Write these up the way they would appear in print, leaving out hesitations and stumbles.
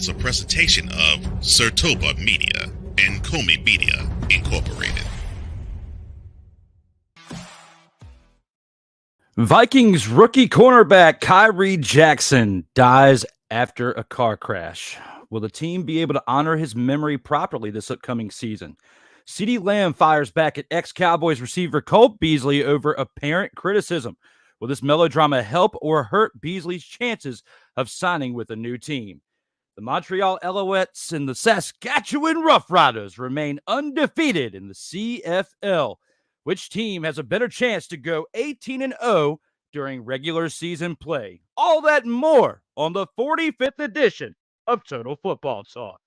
is a presentation of Sertoba Media and Comey Media, Incorporated. Vikings rookie cornerback Khyree Jackson dies after a car crash. Will the team be able to honor his memory properly this upcoming season? CeeDee Lamb fires back at ex-Cowboys receiver Cole Beasley over apparent criticism. Will this melodrama help or hurt Beasley's chances of signing with a new team? The Montreal Alouettes and the Saskatchewan Roughriders remain undefeated in the CFL. Which team has a better chance to go 18-0 during regular season play? All that and more on the 45th edition of Total Football Talk.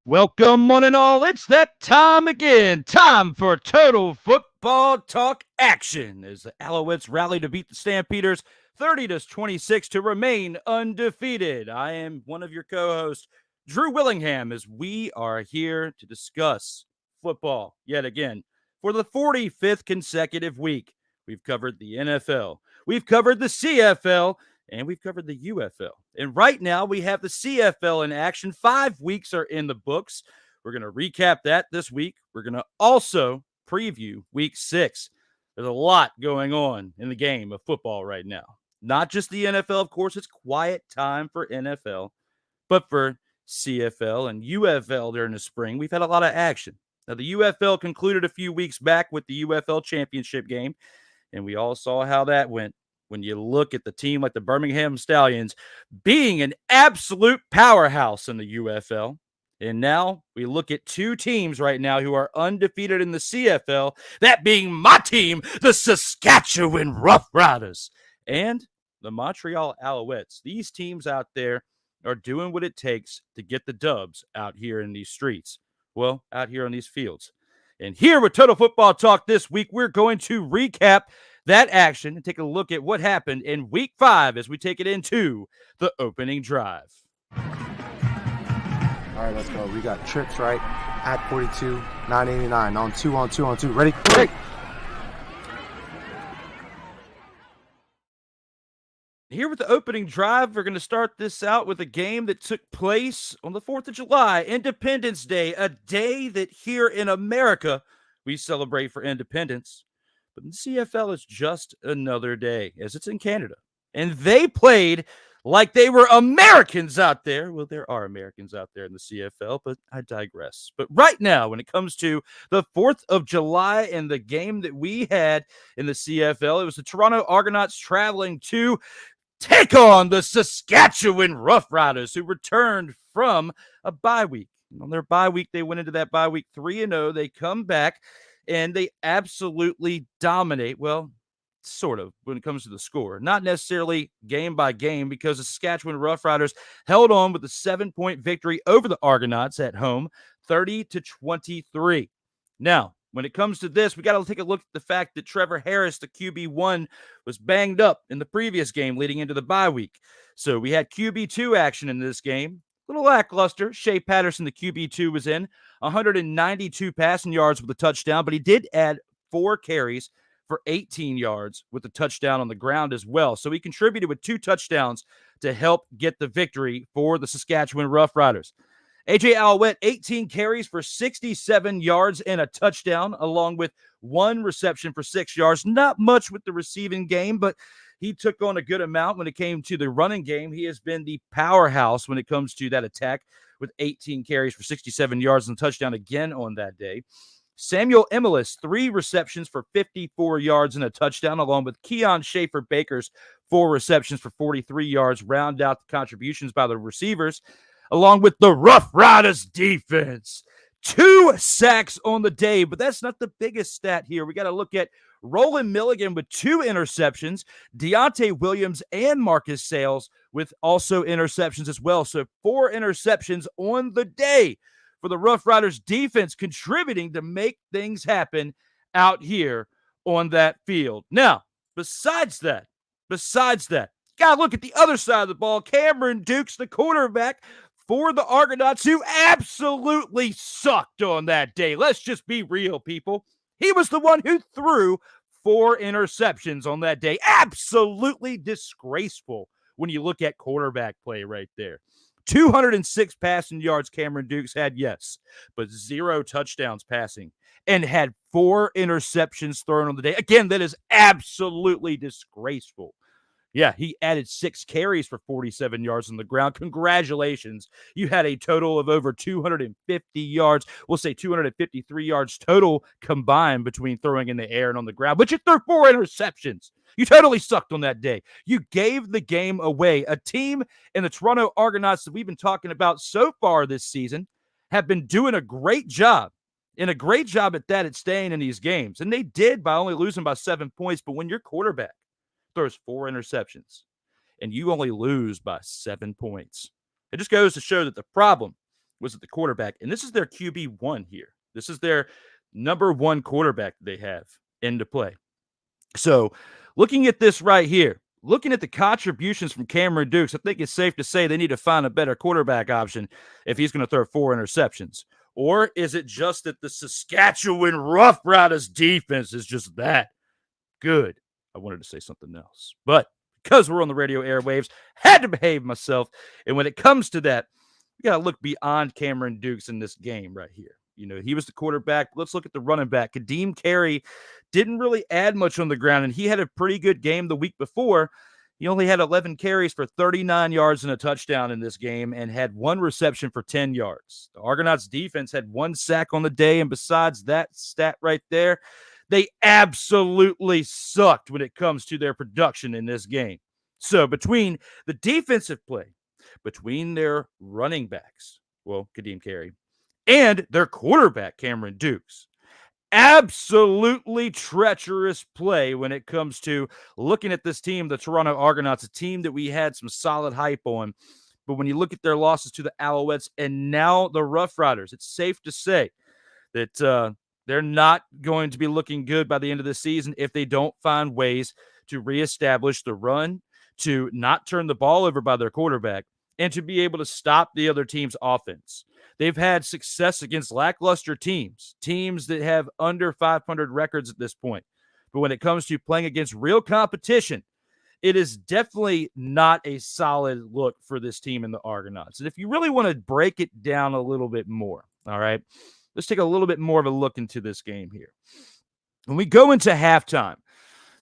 Welcome, one and all. It's that time again. Time for Total Football Talk action as the Alouettes rally to beat the Stampeders 30-26 to remain undefeated. I am one of your co-hosts, Drew Willingham, as we are here to discuss football yet again. For the 45th consecutive week, we've covered the NFL, we've covered the CFL, and we've covered the UFL. And right now, we have the CFL in action. 5 weeks are in the books. We're going to recap that this week. We're going to also preview Week 6. There's a lot going on in the game of football right now. Not just the NFL, of course. It's quiet time for NFL. But for CFL and UFL during the spring, we've had a lot of action. Now, the UFL concluded a few weeks back with the UFL championship game. And we all saw how that went. When you look at the team like the Birmingham Stallions being an absolute powerhouse in the UFL. And now we look at two teams right now who are undefeated in the CFL, that being my team, the Saskatchewan Roughriders, and the Montreal Alouettes. These teams out there are doing what it takes to get the dubs out here in these streets. Well, out here on these fields. And here with Total Football Talk this week, we're going to recap that action and take a look at what happened in Week 5 as we take it into the opening drive. All right, let's go. We got trips right at 42, 989 on two. Ready? Ready. Here with the opening drive, we're going to start this out with a game that took place on the 4th of July, Independence Day, a day that here in America we celebrate for independence. But in the CFL, it's just another day, as it's in Canada. And they played like they were Americans out there. Well, there are Americans out there in the CFL, but I digress. But right now, when it comes to the 4th of July and the game that we had in the CFL, it was the Toronto Argonauts traveling to take on the Saskatchewan Roughriders, who returned from a bye week. On their bye week, they went into that bye week 3-0. They come back. And they absolutely dominate, well, sort of, when it comes to the score. Not necessarily game by game, because the Saskatchewan Roughriders held on with a 7-point victory over the Argonauts at home, 30-23. Now, when it comes to this, we got to take a look at the fact that Trevor Harris, the QB1, was banged up in the previous game leading into the bye week. So we had QB2 action in this game. Little lackluster. Shea Patterson, the QB2, was in 192 passing yards with a touchdown, but he did add 4 carries for 18 yards with a touchdown on the ground as well. So he contributed with 2 touchdowns to help get the victory for the Saskatchewan Roughriders. AJ Alouette, 18 carries for 67 yards and a touchdown, along with 1 reception for 6 yards. Not much with the receiving game, but he took on a good amount when it came to the running game. He has been the powerhouse when it comes to that attack with 18 carries for 67 yards and a touchdown again on that day. Samuel Emilus, 3 receptions for 54 yards and a touchdown, along with Keon Schaefer-Baker's 4 receptions for 43 yards, round out the contributions by the receivers. along with the Rough Riders defense. 2 sacks on the day, but that's not the biggest stat here. We got to look at Roland Milligan with 2 interceptions, Deontay Williams and Marcus Sales with also interceptions as well. So 4 interceptions on the day for the Rough Riders defense, contributing to make things happen out here on that field. Now, besides that, gotta look at the other side of the ball. Cameron Dukes, the quarterback for the Argonauts, who absolutely sucked on that day. Let's just be real, people. He was the one who threw 4 interceptions on that day. Absolutely disgraceful when you look at quarterback play right there. 206 passing yards Cameron Dukes had, yes, but 0 touchdowns passing and had 4 interceptions thrown on the day. Again, that is absolutely disgraceful. Yeah, he added 6 carries for 47 yards on the ground. Congratulations. You had a total of over 250 yards. We'll say 253 yards total combined between throwing in the air and on the ground. But you threw 4 interceptions. You totally sucked on that day. You gave the game away. A team in the Toronto Argonauts that we've been talking about so far this season have been doing a great job. And a great job at that, at staying in these games. And they did by only losing by 7 points. But when your quarterback throws 4 interceptions and you only lose by 7 points, it just goes to show that the problem was at the quarterback. And this is their QB1 here. This is their number 1 quarterback that they have into play. So looking at this right here, looking at the contributions from Cameron Dukes, I think it's safe to say they need to find a better quarterback option if he's going to throw 4 interceptions. Or is it just that the Saskatchewan Roughriders defense is just that good? I wanted to say something else, but because we're on the radio airwaves, had to behave myself. And when it comes to that, we got to look beyond Cameron Dukes in this game right here. You know, he was the quarterback. Let's look at the running back. CeeDee Khyree didn't really add much on the ground, and he had a pretty good game the week before. He only had 11 carries for 39 yards and a touchdown in this game and had 1 reception for 10 yards. The Argonauts defense had 1 sack on the day, and besides that stat right there, they absolutely sucked when it comes to their production in this game. So between the defensive play, between their running backs, well, CeeDee Khyree, and their quarterback, Cameron Dukes, absolutely treacherous play when it comes to looking at this team, the Toronto Argonauts, a team that we had some solid hype on. But when you look at their losses to the Alouettes and now the Roughriders, it's safe to say that they're not going to be looking good by the end of the season if they don't find ways to reestablish the run, to not turn the ball over by their quarterback, and to be able to stop the other team's offense. They've had success against lackluster teams that have under 500 records at this point. But when it comes to playing against real competition, it is definitely not a solid look for this team in the Argonauts. And if you really want to break it down a little bit more, all right, let's take a little bit more of a look into this game here. When we go into halftime,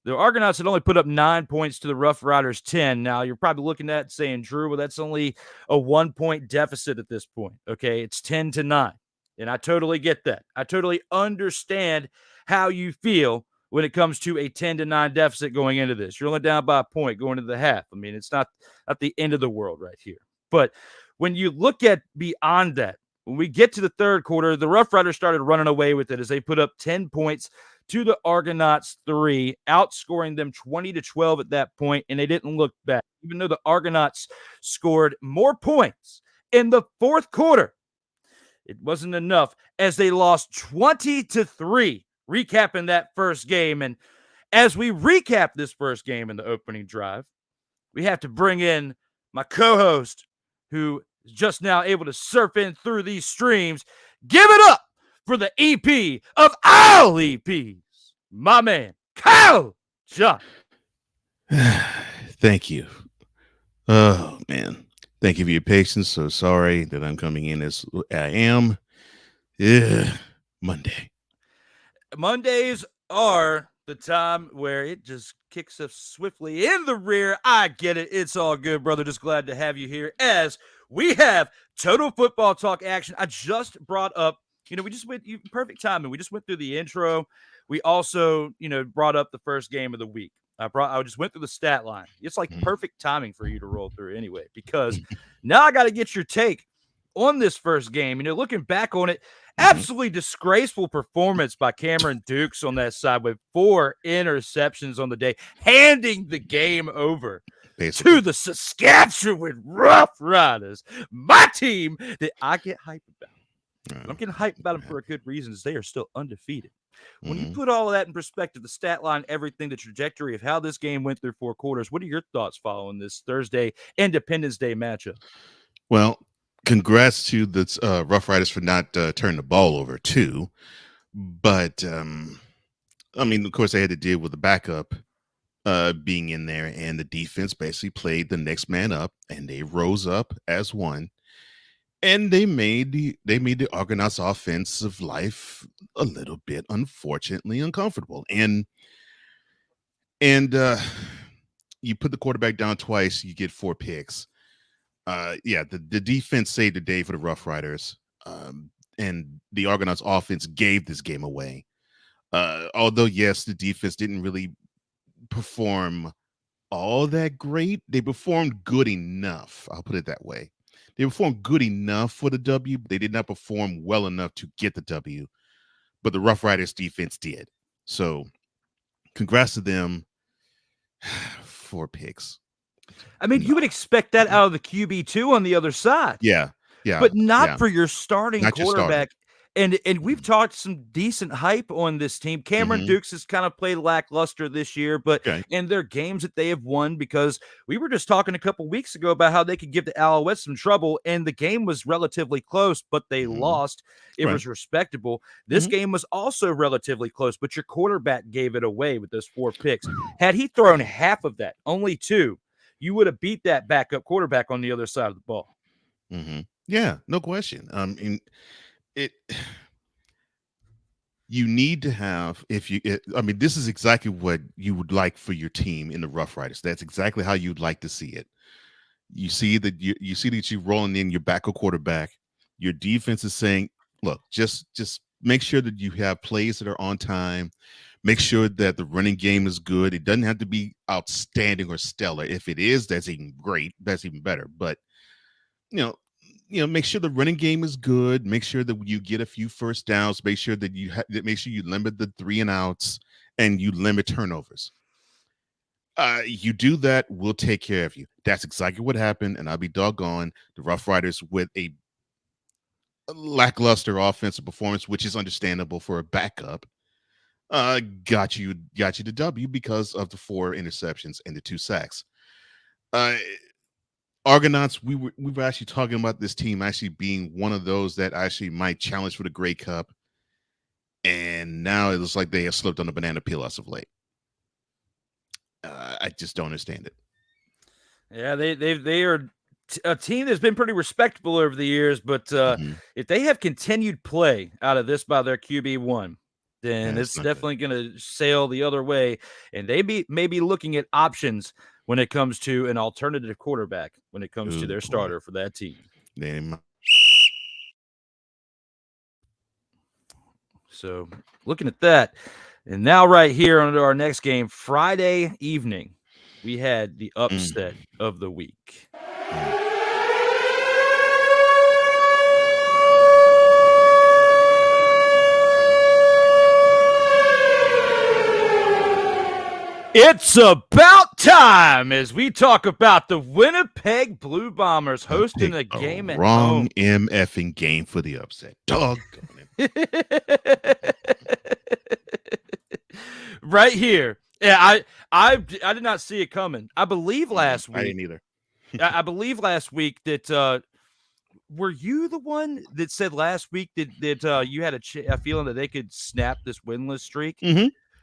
the Argonauts had only put up 9 points to the Roughriders 10. Now, you're probably looking at it saying, Drew, well, that's only a 1-point deficit at this point. Okay, it's 10-9. And I totally get that. I totally understand how you feel when it comes to a 10-9 deficit going into this. You're only down by a point going into the half. I mean, it's not at the end of the world right here. But when you look at beyond that, when we get to the third quarter, the Roughriders started running away with it as they put up 10 points to the Argonauts 3, outscoring them 20-12 at that point, and they didn't look back. Even though the Argonauts scored more points in the fourth quarter, it wasn't enough as they lost 20-3, recapping that first game. And as we recap this first game in the opening drive, we have to bring in my co-host who is just now able to surf in through these streams. Give it up for the EP of all EPs, my man, Kyle John. Thank you. Oh, man. Thank you for your patience. So sorry that I'm coming in as I am. Mondays are the time where it just kicks us swiftly in the rear. I get it. It's all good, brother. Just glad to have you here as we have Total Football Talk action. I just brought up, we just went perfect timing. We just went through the intro. We also, brought up the first game of the week. I just went through the stat line. It's like perfect timing for you to roll through anyway, because now I got to get your take on this first game. Looking back on it, absolutely disgraceful performance by Cameron Dukes on that side with 4 interceptions on the day, handing the game over Basically. to the Saskatchewan Roughriders, my team that I get hyped about. I'm getting hyped about them for a good reason, as they are still undefeated. When you put all of that in perspective, the stat line, everything, the trajectory of how this game went through 4 quarters, what are your thoughts following this Thursday Independence Day matchup? Well, congrats to the Rough Riders for not turning the ball over too. But I mean, of course, they had to deal with the backup being in there, and the defense basically played the next man up, and they rose up as one, and they made the Argonauts' offensive life a little bit, unfortunately, uncomfortable. And you put the quarterback down twice, you get 4 picks. The defense saved the day for the Rough Riders, and the Argonauts offense gave this game away. Although, yes, the defense didn't really perform all that great, they performed good enough. I'll put it that way. They performed good enough for the W. They did not perform well enough to get the W, but the Rough Riders defense did. So, congrats to them. 4 picks. I mean, you would expect that out of the QB2 on the other side. Yeah. But not for your starting Not your quarterback. And we've talked some decent hype on this team. Cameron Dukes has kind of played lackluster this year, but in their games that they have won, because we were just talking a couple weeks ago about how they could give the Alouettes some trouble, and the game was relatively close, but they lost. It was respectable. This game was also relatively close, but your quarterback gave it away with those 4 picks. Had he thrown half of that, only 2, you would have beat that backup quarterback on the other side of the ball. Yeah, no question. You need to have, this is exactly what you would like for your team in the Rough Riders. That's exactly how you'd like to see it. You see that you're rolling in your backup quarterback. Your defense is saying, look, just make sure that you have plays that are on time. Make sure that the running game is good. It doesn't have to be outstanding or stellar. If it is, that's even great. That's even better. But make sure the running game is good. Make sure that you get a few first downs. Make sure that make sure you limit the 3 and outs, and you limit turnovers. You do that, we'll take care of you. That's exactly what happened, and I'll be doggone. The Rough Riders, with a lackluster offensive performance, which is understandable for a backup, got you the W because of the 4 interceptions and the 2 sacks. Argonauts, we were actually talking about this team actually being one of those that actually might challenge for the Grey Cup, and now it looks like they have slipped on the banana peel as of late. I just don't understand it. Yeah, they are a team that's been pretty respectable over the years, but if they have continued play out of this by their QB1, then it's definitely going to sail the other way, and they may be looking at options when it comes to an alternative quarterback, when it comes to their starter for that team. So looking at that, and now right here on our next game, Friday evening, we had the upset of the week. It's about time as we talk about the Winnipeg Blue Bombers hosting a game at home. MFing game for the upset. Doggone it. Right here. Yeah, I did not see it coming. I believe last week. I didn't either. I believe last week that were you the one that said last week that you had a feeling that they could snap this winless streak?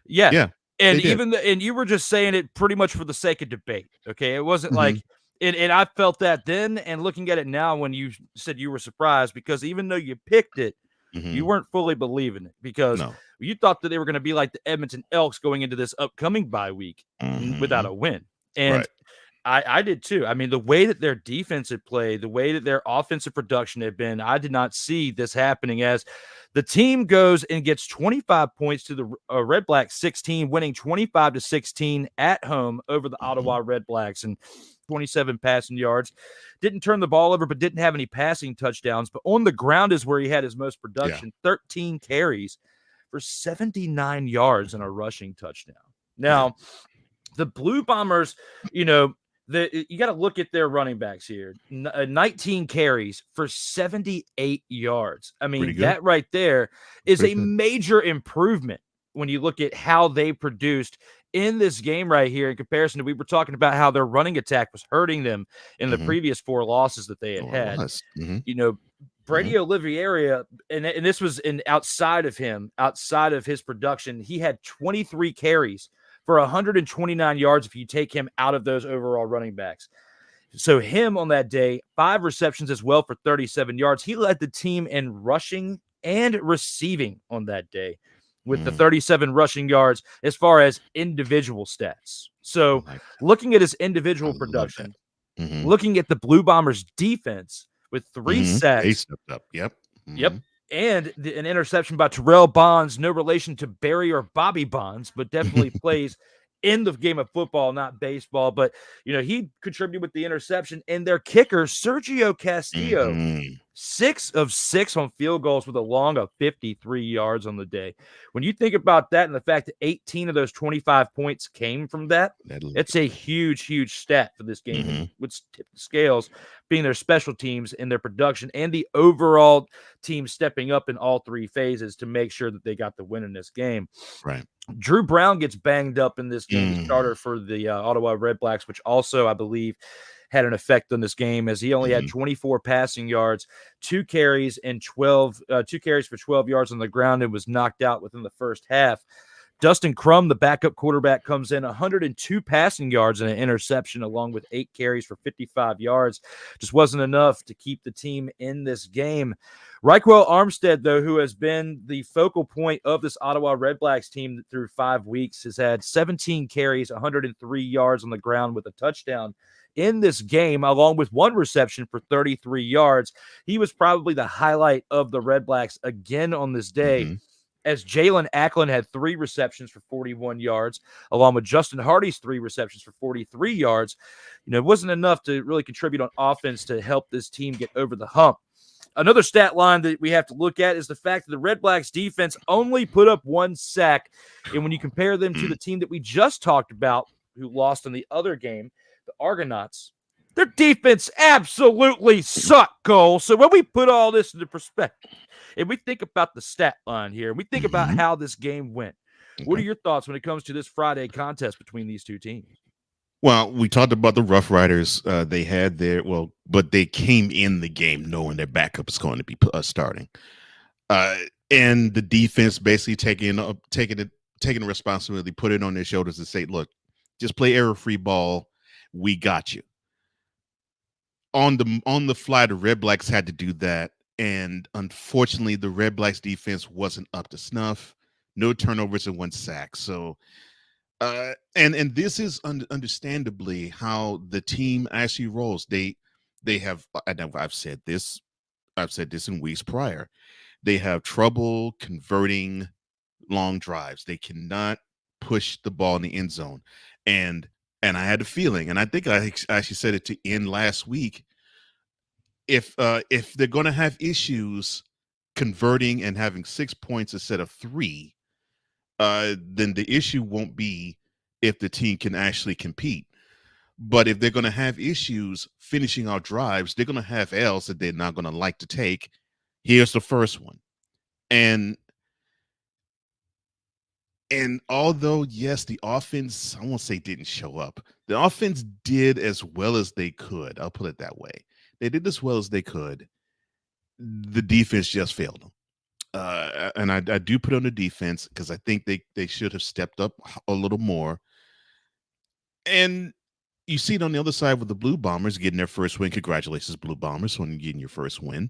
Yeah. And and you were just saying it pretty much for the sake of debate. Okay. It wasn't like, and I felt that then, and looking at it now when you said you were surprised, because even though you picked it, you weren't fully believing it, because you thought that they were going to be like the Edmonton Elks going into this upcoming bye week without a win. And I did too. I mean, the way that their defense had played, the way that their offensive production had been, I did not see this happening, as the team goes and gets 25 points to the Redblacks 16, winning 25-16 at home over the Ottawa Redblacks. And 27 passing yards. Didn't turn the ball over, but didn't have any passing touchdowns. But on the ground is where he had his most production. 13 carries for 79 yards and a rushing touchdown. Now, the Blue Bombers, you know, you got to look at their running backs here. 19 carries for 78 yards. I mean, that right there is a major improvement when you look at how they produced in this game right here in comparison to, we were talking about how their running attack was hurting them in the previous 4 losses that they had. You know, Brady Oliveira, and this was outside of his production, he had 23 carries for 129 yards if you take him out of those overall running backs. So him on that day, 5 receptions as well for 37 yards. He led the team in rushing and receiving on that day with the 37 rushing yards as far as individual stats. So looking at his individual production, looking at the Blue Bombers defense with 3 sacks. They stepped up. Yep. And an interception by Terrell Bonds, no relation to Barry or Bobby Bonds, but definitely plays in the game of football, not baseball. But, you know, he contributed with the interception. And their kicker, Sergio Castillo, 6 of 6 on field goals with a long of 53 yards on the day. When you think about that and the fact that 18 of those 25 points came from that, it's a huge, huge stat for this game. Would tip the scales being their special teams and their production and the overall team stepping up in all 3 phases to make sure that they got the win in this game. Right. Drew Brown gets banged up in this game, starter for the Ottawa Redblacks, which also, I believe, had an effect on this game as he only had 24 passing yards, 2 carries for 12 yards on the ground and was knocked out within the first half. Dustin Crum, the backup quarterback, comes in 102 passing yards and an interception along with 8 carries for 55 yards. Just wasn't enough to keep the team in this game. Raquel Armstead, though, who has been the focal point of this Ottawa Redblacks team through 5 weeks, has had 17 carries, 103 yards on the ground with a touchdown in this game, along with 1 reception for 33 yards. He was probably the highlight of the Redblacks again on this day, as Jalen Acklin had 3 receptions for 41 yards, along with Justin Hardy's 3 receptions for 43 yards. You know, it wasn't enough to really contribute on offense to help this team get over the hump. Another stat line that we have to look at is the fact that the Redblacks defense only put up 1 sack. And when you compare them to the team that we just talked about, who lost in the other game, the Argonauts, their defense absolutely sucked, Cole. So when we put all this into perspective and we think about the stat line here, and we think about how this game went, what are your thoughts when it comes to this Friday contest between these 2 teams? Well, we talked about the Roughriders. They had but they came in the game knowing their backup is going to be starting, and the defense basically taking the responsibility, put it on their shoulders, and say, "Look, just play error-free ball. We got you." On the fly, the Redblacks had to do that, and unfortunately, the Redblacks defense wasn't up to snuff. No turnovers and 1 sack. So. And this is understandably how the team actually rolls. They have, I've said this in weeks prior. They have trouble converting long drives. They cannot push the ball in the end zone. And I had a feeling, and I think I actually said it to Ian last week. If they're going to have issues converting and having 6 points instead of 3. Then the issue won't be if the team can actually compete. But if they're going to have issues finishing our drives, they're going to have L's that they're not going to like to take. Here's the first one. And although, yes, the offense, I won't say didn't show up. The offense did as well as they could. I'll put it that way. They did as well as they could. The defense just failed them. And I do put on the defense because I think they should have stepped up a little more. And you see it on the other side with the Blue Bombers getting their first win. Congratulations, Blue Bombers, on getting your first win.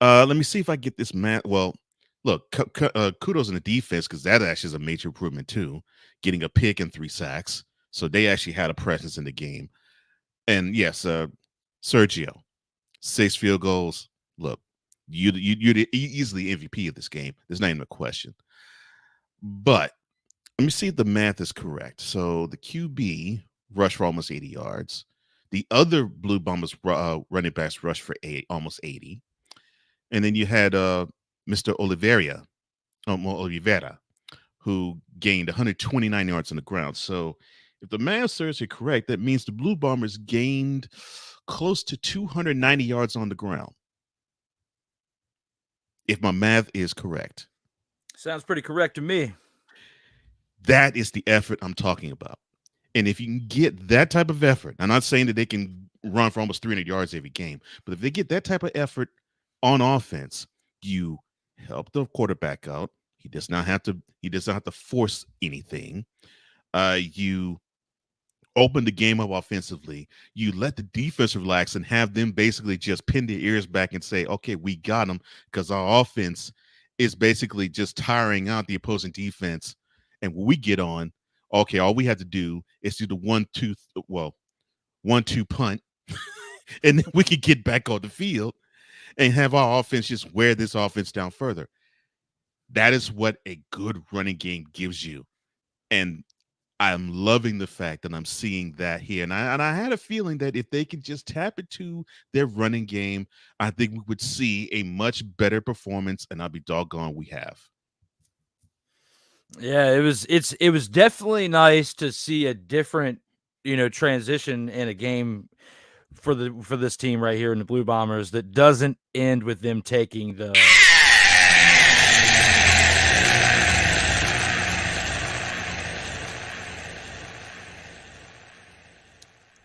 Let me see if I get this math. Well, look, kudos on the defense because that actually is a major improvement too, getting a pick and 3 sacks. So they actually had a presence in the game. And yes, Sergio, 6 field goals. Look. You're easily MVP of this game. There's not even a question. But let me see if the math is correct. So the QB rushed for almost 80 yards. The other Blue Bombers running backs rushed for almost 80. And then you had Mr. Oliveira, who gained 129 yards on the ground. So if the math serves it correct, that means the Blue Bombers gained close to 290 yards on the ground. If my math is correct. Sounds pretty correct to me. That is the effort I'm talking about. And if you can get that type of effort, I'm not saying that they can run for almost 300 yards every game, but if they get that type of effort on offense, you help the quarterback out. He does not have to force anything. You open the game up offensively. You let the defense relax and have them basically just pin their ears back and say, okay, we got them, because our offense is basically just tiring out the opposing defense. And when we get on, okay, all we have to do is do the 1-2 punt, and then we can get back on the field and have our offense just wear this offense down further. That is what a good running game gives you. And I'm loving the fact that I'm seeing that here. And I had a feeling that if they could just tap into their running game, I think we would see a much better performance, and I'll be doggone we have. Yeah, it was definitely nice to see a different, transition in a game for this team right here in the Blue Bombers that doesn't end with them taking the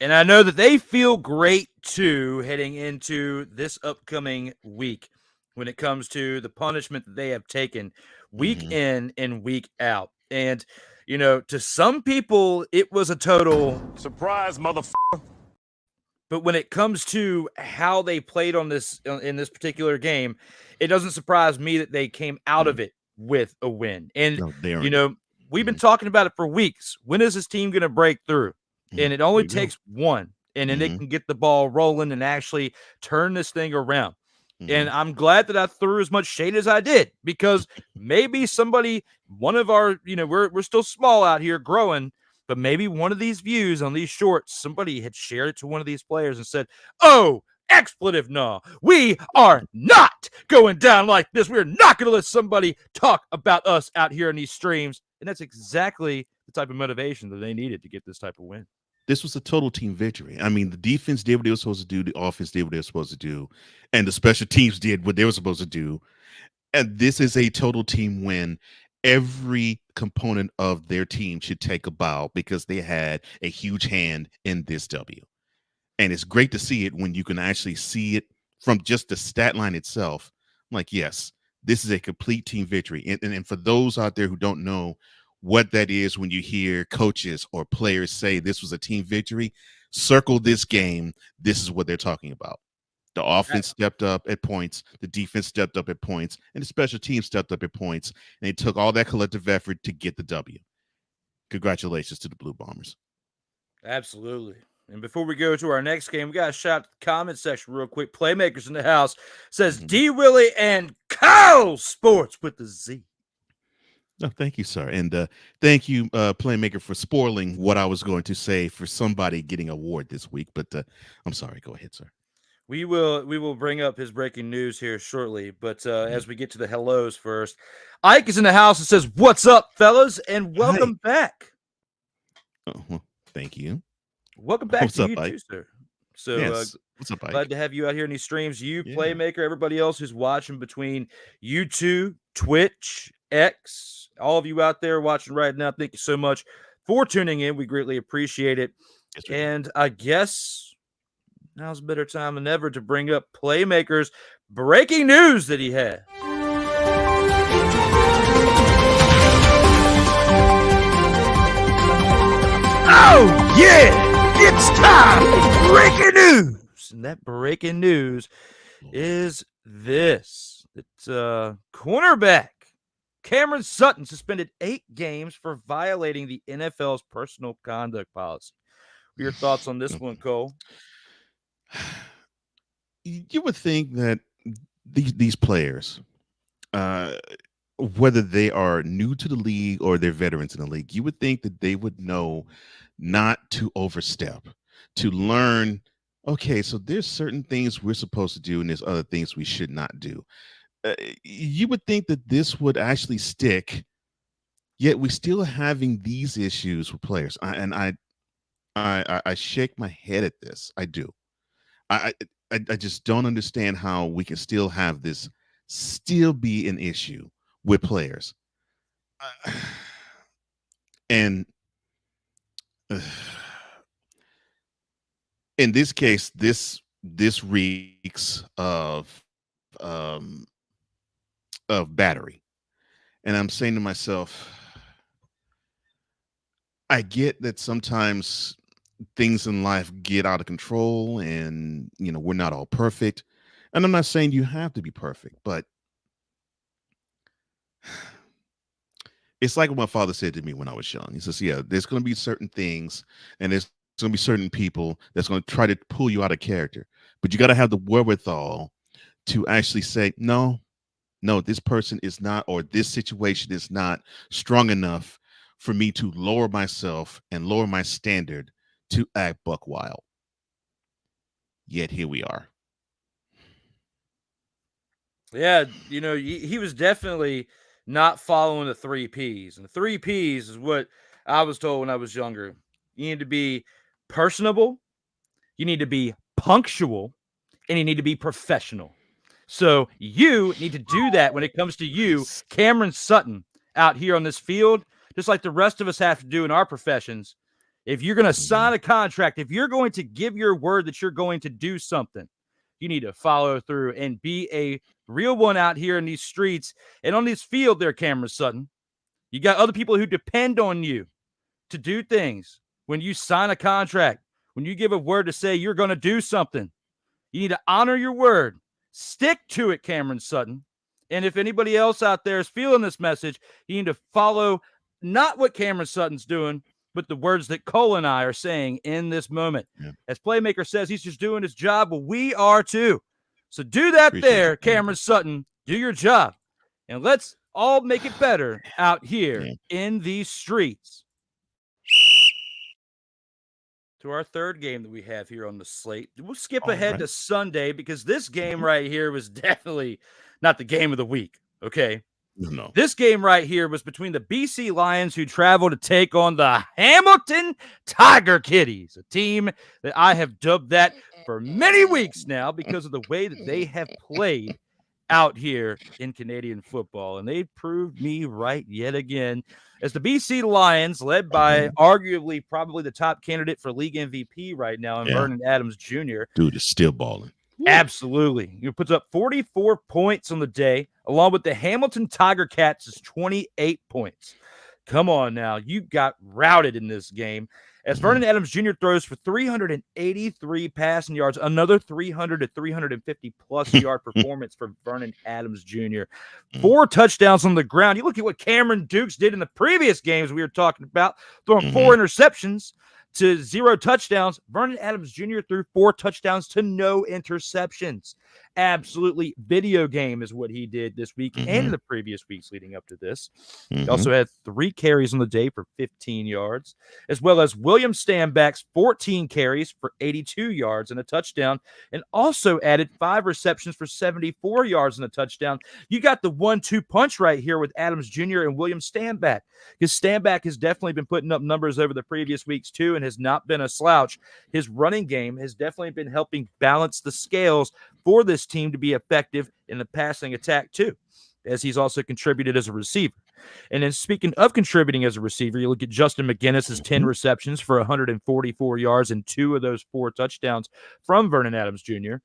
And I know that they feel great too heading into this upcoming week when it comes to the punishment that they have taken week in and week out. And, to some people, it was a total surprise, motherfucker. But when it comes to how they played in this particular game, it doesn't surprise me that they came out of it with a win. And, we've been talking about it for weeks. When is this team going to break through? And it only takes one, and then they can get the ball rolling and actually turn this thing around. And I'm glad that I threw as much shade as I did, because maybe one of our, we're still small out here growing, but maybe one of these views on these shorts, somebody had shared it to one of these players and said, "Oh, expletive, no, we are not going down like this. We're not going to let somebody talk about us out here in these streams." And that's exactly the type of motivation that they needed to get this type of win. This was a total team victory. I mean, the defense did what they were supposed to do. The offense did what they were supposed to do. And the special teams did what they were supposed to do. And this is a total team win. Every component of their team should take a bow, because they had a huge hand in this W. And it's great to see it when you can actually see it from just the stat line itself. I'm like, yes, this is a complete team victory. And for those out there who don't know what that is, when you hear coaches or players say this was a team victory, circle this game. This is what they're talking about. The offense stepped up at points, the defense stepped up at points, and the special team stepped up at points, and they took all that collective effort to get the W. Congratulations to the Blue Bombers. Absolutely. And before we go to our next game, we got to shout out the comment section real quick. Playmakers in the house says D. Willie and Kyle Sports with the Z. No, thank you, sir. And thank you, Playmaker, for spoiling what I was going to say for somebody getting an award this week. But I'm sorry. Go ahead, sir. We will bring up his breaking news here shortly. But as we get to the hellos first, Ike is in the house and says, "What's up, fellas? And welcome back." Oh, well, thank you. Welcome back to you too, sir. So yes. What's up, Ike? Glad to have you out here in these streams. You, Playmaker, everybody else who's watching between YouTube, Twitch, X, all of you out there watching right now, thank you so much for tuning in. We greatly appreciate it. Yes, and I guess now's a better time than ever to bring up Playmaker's breaking news that he had. Oh, yeah! It's time for breaking news! And that breaking news is this. It's cornerback Cameron Sutton suspended 8 games for violating the NFL's personal conduct policy. What are your thoughts on this one, Cole? You would think that these players, whether they are new to the league or they're veterans in the league, you would think that they would know not to overstep, to learn, okay, so there's certain things we're supposed to do and there's other things we should not do. You would think that this would actually stick, yet we're still having these issues with players. I shake my head at this. I do. I just don't understand how we can still have this still be an issue with players. And in this case, this reeks of battery. And I'm saying to myself, I get that sometimes things in life get out of control and we're not all perfect. And I'm not saying you have to be perfect, but it's like what my father said to me when I was young. He says, yeah, there's going to be certain things and there's going to be certain people that's going to try to pull you out of character, but you got to have the wherewithal to actually say, no, this person is not, or this situation is not strong enough for me to lower myself and lower my standard to act buck wild. Yet here we are. Yeah, he was definitely not following the 3 Ps. And the 3 Ps is what I was told when I was younger. You need to be personable, you need to be punctual, and you need to be professional. So you need to do that when it comes to you, Cameron Sutton, out here on this field, just like the rest of us have to do in our professions. If you're going to sign a contract, if you're going to give your word that you're going to do something, you need to follow through and be a real one out here in these streets and on this field there, Cameron Sutton. You got other people who depend on you to do things. When you sign a contract, when you give a word to say you're going to do something, you need to honor your word. Stick to it, Cameron Sutton. And if anybody else out there is feeling this message, you need to follow not what Cameron Sutton's doing, but the words that Cole and I are saying in this moment. Yeah. As Playmaker says, he's just doing his job, but we are too. So do that. Appreciate there, Cameron Sutton. Do your job. And let's all make it better out here in these streets. To our third game that we have here on the slate. We'll skip ahead to Sunday because this game right here was definitely not the game of the week, okay? No. This game right here was between the BC Lions, who traveled to take on the Hamilton Tiger Kitties, a team that I have dubbed that for many weeks now because of the way that they have played out here in Canadian football. And they proved me right yet again, as the BC Lions, led by arguably probably the top candidate for league MVP right now in Vernon Adams Jr. Dude is still balling. Absolutely. He puts up 44 points on the day, along with the Hamilton Tiger Cats' 28 points. Come on now. You got routed in this game. As Vernon Adams Jr. throws for 383 passing yards, another 300 to 350-plus yard performance for Vernon Adams Jr. 4 touchdowns on the ground. You look at what Cameron Dukes did in the previous games we were talking about, throwing 4 interceptions to 0 touchdowns. Vernon Adams Jr. threw 4 touchdowns to no interceptions. Absolutely video game is what he did this week and in the previous weeks leading up to this. He also had 3 carries on the day for 15 yards, as well as William Stanback's 14 carries for 82 yards and a touchdown, and also added 5 receptions for 74 yards and a touchdown. You got the 1-2 punch right here with Adams Jr. and William Stanback, because Stanback has definitely been putting up numbers over the previous weeks too and has not been a slouch. His running game has definitely been helping balance the scales for this team to be effective in the passing attack too, as he's also contributed as a receiver. And then speaking of contributing as a receiver, you look at Justin McGinnis's 10 receptions for 144 yards and 2 of those 4 touchdowns from Vernon Adams Jr.,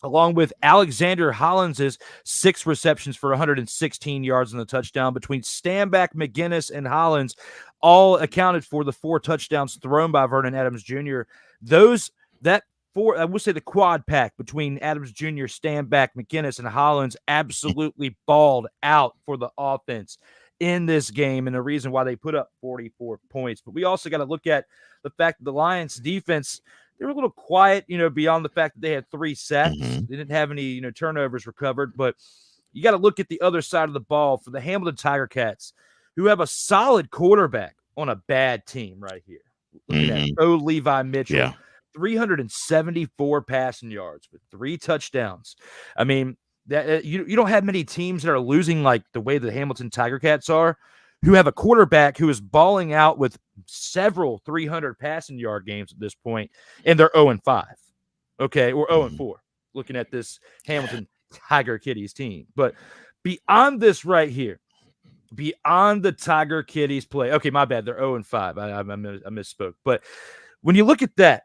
along with Alexander Hollins's 6 receptions for 116 yards and a touchdown. Between Stanback, McGinnis, and Hollins, all accounted for the 4 touchdowns thrown by Vernon Adams Jr. I would say the quad pack between Adams Jr., Stanback, McGinnis, and Hollins absolutely balled out for the offense in this game, and the reason why they put up 44 points. But we also got to look at the fact that the Lions defense, they were a little quiet, beyond the fact that they had 3 sacks. They didn't have any, turnovers recovered, but you got to look at the other side of the ball for the Hamilton Tiger Cats, who have a solid quarterback on a bad team right here. Looking at Bo Levi Mitchell, 374 passing yards with 3 touchdowns. I mean, that you don't have many teams that are losing like the way the Hamilton Tiger Cats are, who have a quarterback who is balling out with several 300 passing yard games at this point, and they're 0-5. Okay, or 0-4. Looking at this Hamilton Tiger Kitties team. But beyond this right here, beyond the Tiger Kitties play, okay, my bad, they're 0-5. I misspoke. But when you look at that,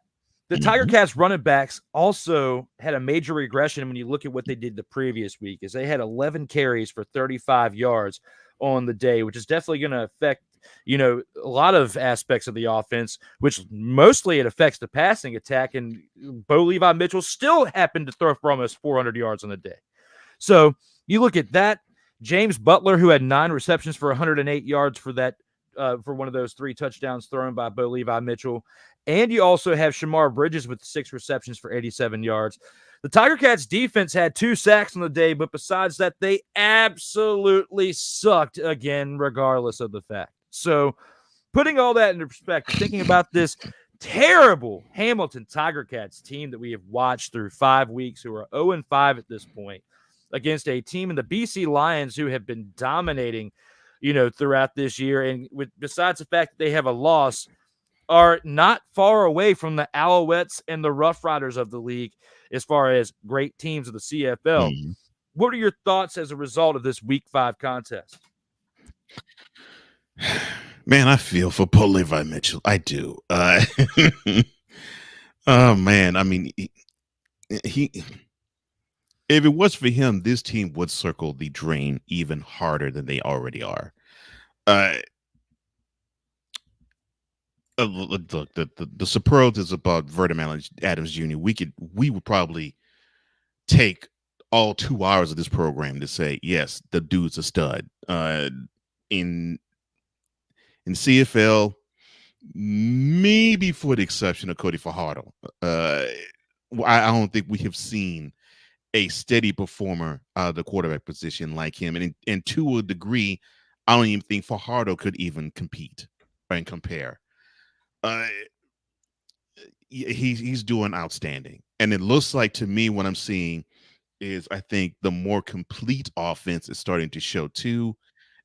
the Tiger Cats running backs also had a major regression when you look at what they did the previous week, is they had 11 carries for 35 yards on the day, which is definitely going to affect, a lot of aspects of the offense, which mostly it affects the passing attack. And Bo Levi Mitchell still happened to throw for almost 400 yards on the day. So you look at that. James Butler, who had 9 receptions for 108 yards for that, for one of those 3 touchdowns thrown by Bo Levi Mitchell. And you also have Shamar Bridges with 6 receptions for 87 yards. The Tiger Cats defense had 2 sacks on the day, but besides that, they absolutely sucked again, regardless of the fact. So putting all that into perspective, thinking about this terrible Hamilton Tiger Cats team that we have watched through 5 weeks, who are 0-5 at this point, against a team in the BC Lions who have been dominating, throughout this year. And besides the fact that they have a loss, are not far away from the Alouettes and the Roughriders of the league as far as great teams of the CFL. What are your thoughts as a result of this Week 5 contest? Man, I feel for Bo Levi Mitchell. I do. Oh, man. I mean, he if it was for him, this team would circle the drain even harder than they already are. Look, the superlatives about Vernon Adams Jr. We would probably take all 2 hours of this program to say, yes, the dude's a stud. In CFL, maybe for the exception of Cody Fajardo, I don't think we have seen a steady performer out of the quarterback position like him. And to a degree, I don't even think Fajardo could even compete and compare. He's doing outstanding. And it looks like to me what I'm seeing is I think the more complete offense is starting to show too.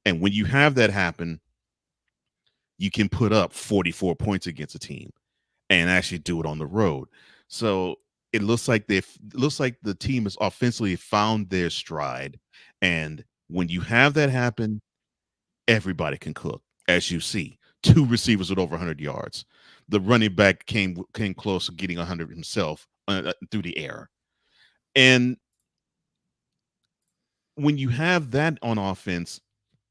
And when you have that happen, you can put up 44 points against a team and actually do it on the road. So it looks like the team has offensively found their stride. And when you have that happen, everybody can cook, as you see. 2 receivers with over 100 yards. The running back came close to getting 100 himself through the air. And when you have that on offense,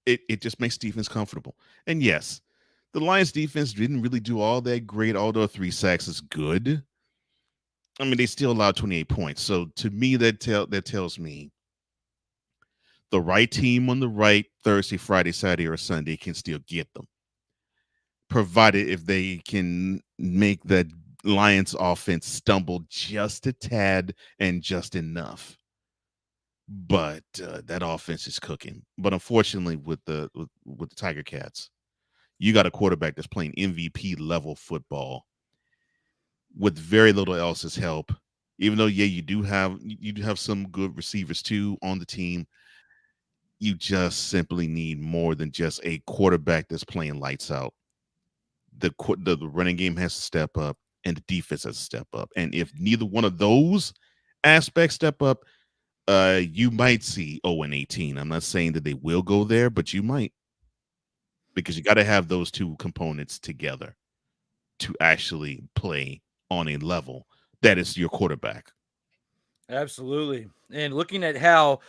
it just makes defense comfortable. And yes, the Lions defense didn't really do all that great, although 3 sacks is good. I mean, they still allowed 28 points. So to me, that tells me the right team on the right Thursday, Friday, Saturday, or Sunday can still get them, provided if they can make that Lions offense stumble just a tad and just enough. But that offense is cooking. But unfortunately, with the Tiger Cats, you got a quarterback that's playing MVP level football with very little else's help. Even though, yeah, you do have some good receivers too on the team. You just simply need more than just a quarterback that's playing lights out. The running game has to step up, and the defense has to step up. And if neither one of those aspects step up, you might see 0-18. I'm not saying that they will go there, but you might, because you got to have those 2 components together to actually play on a level that is your quarterback. Absolutely. And looking at how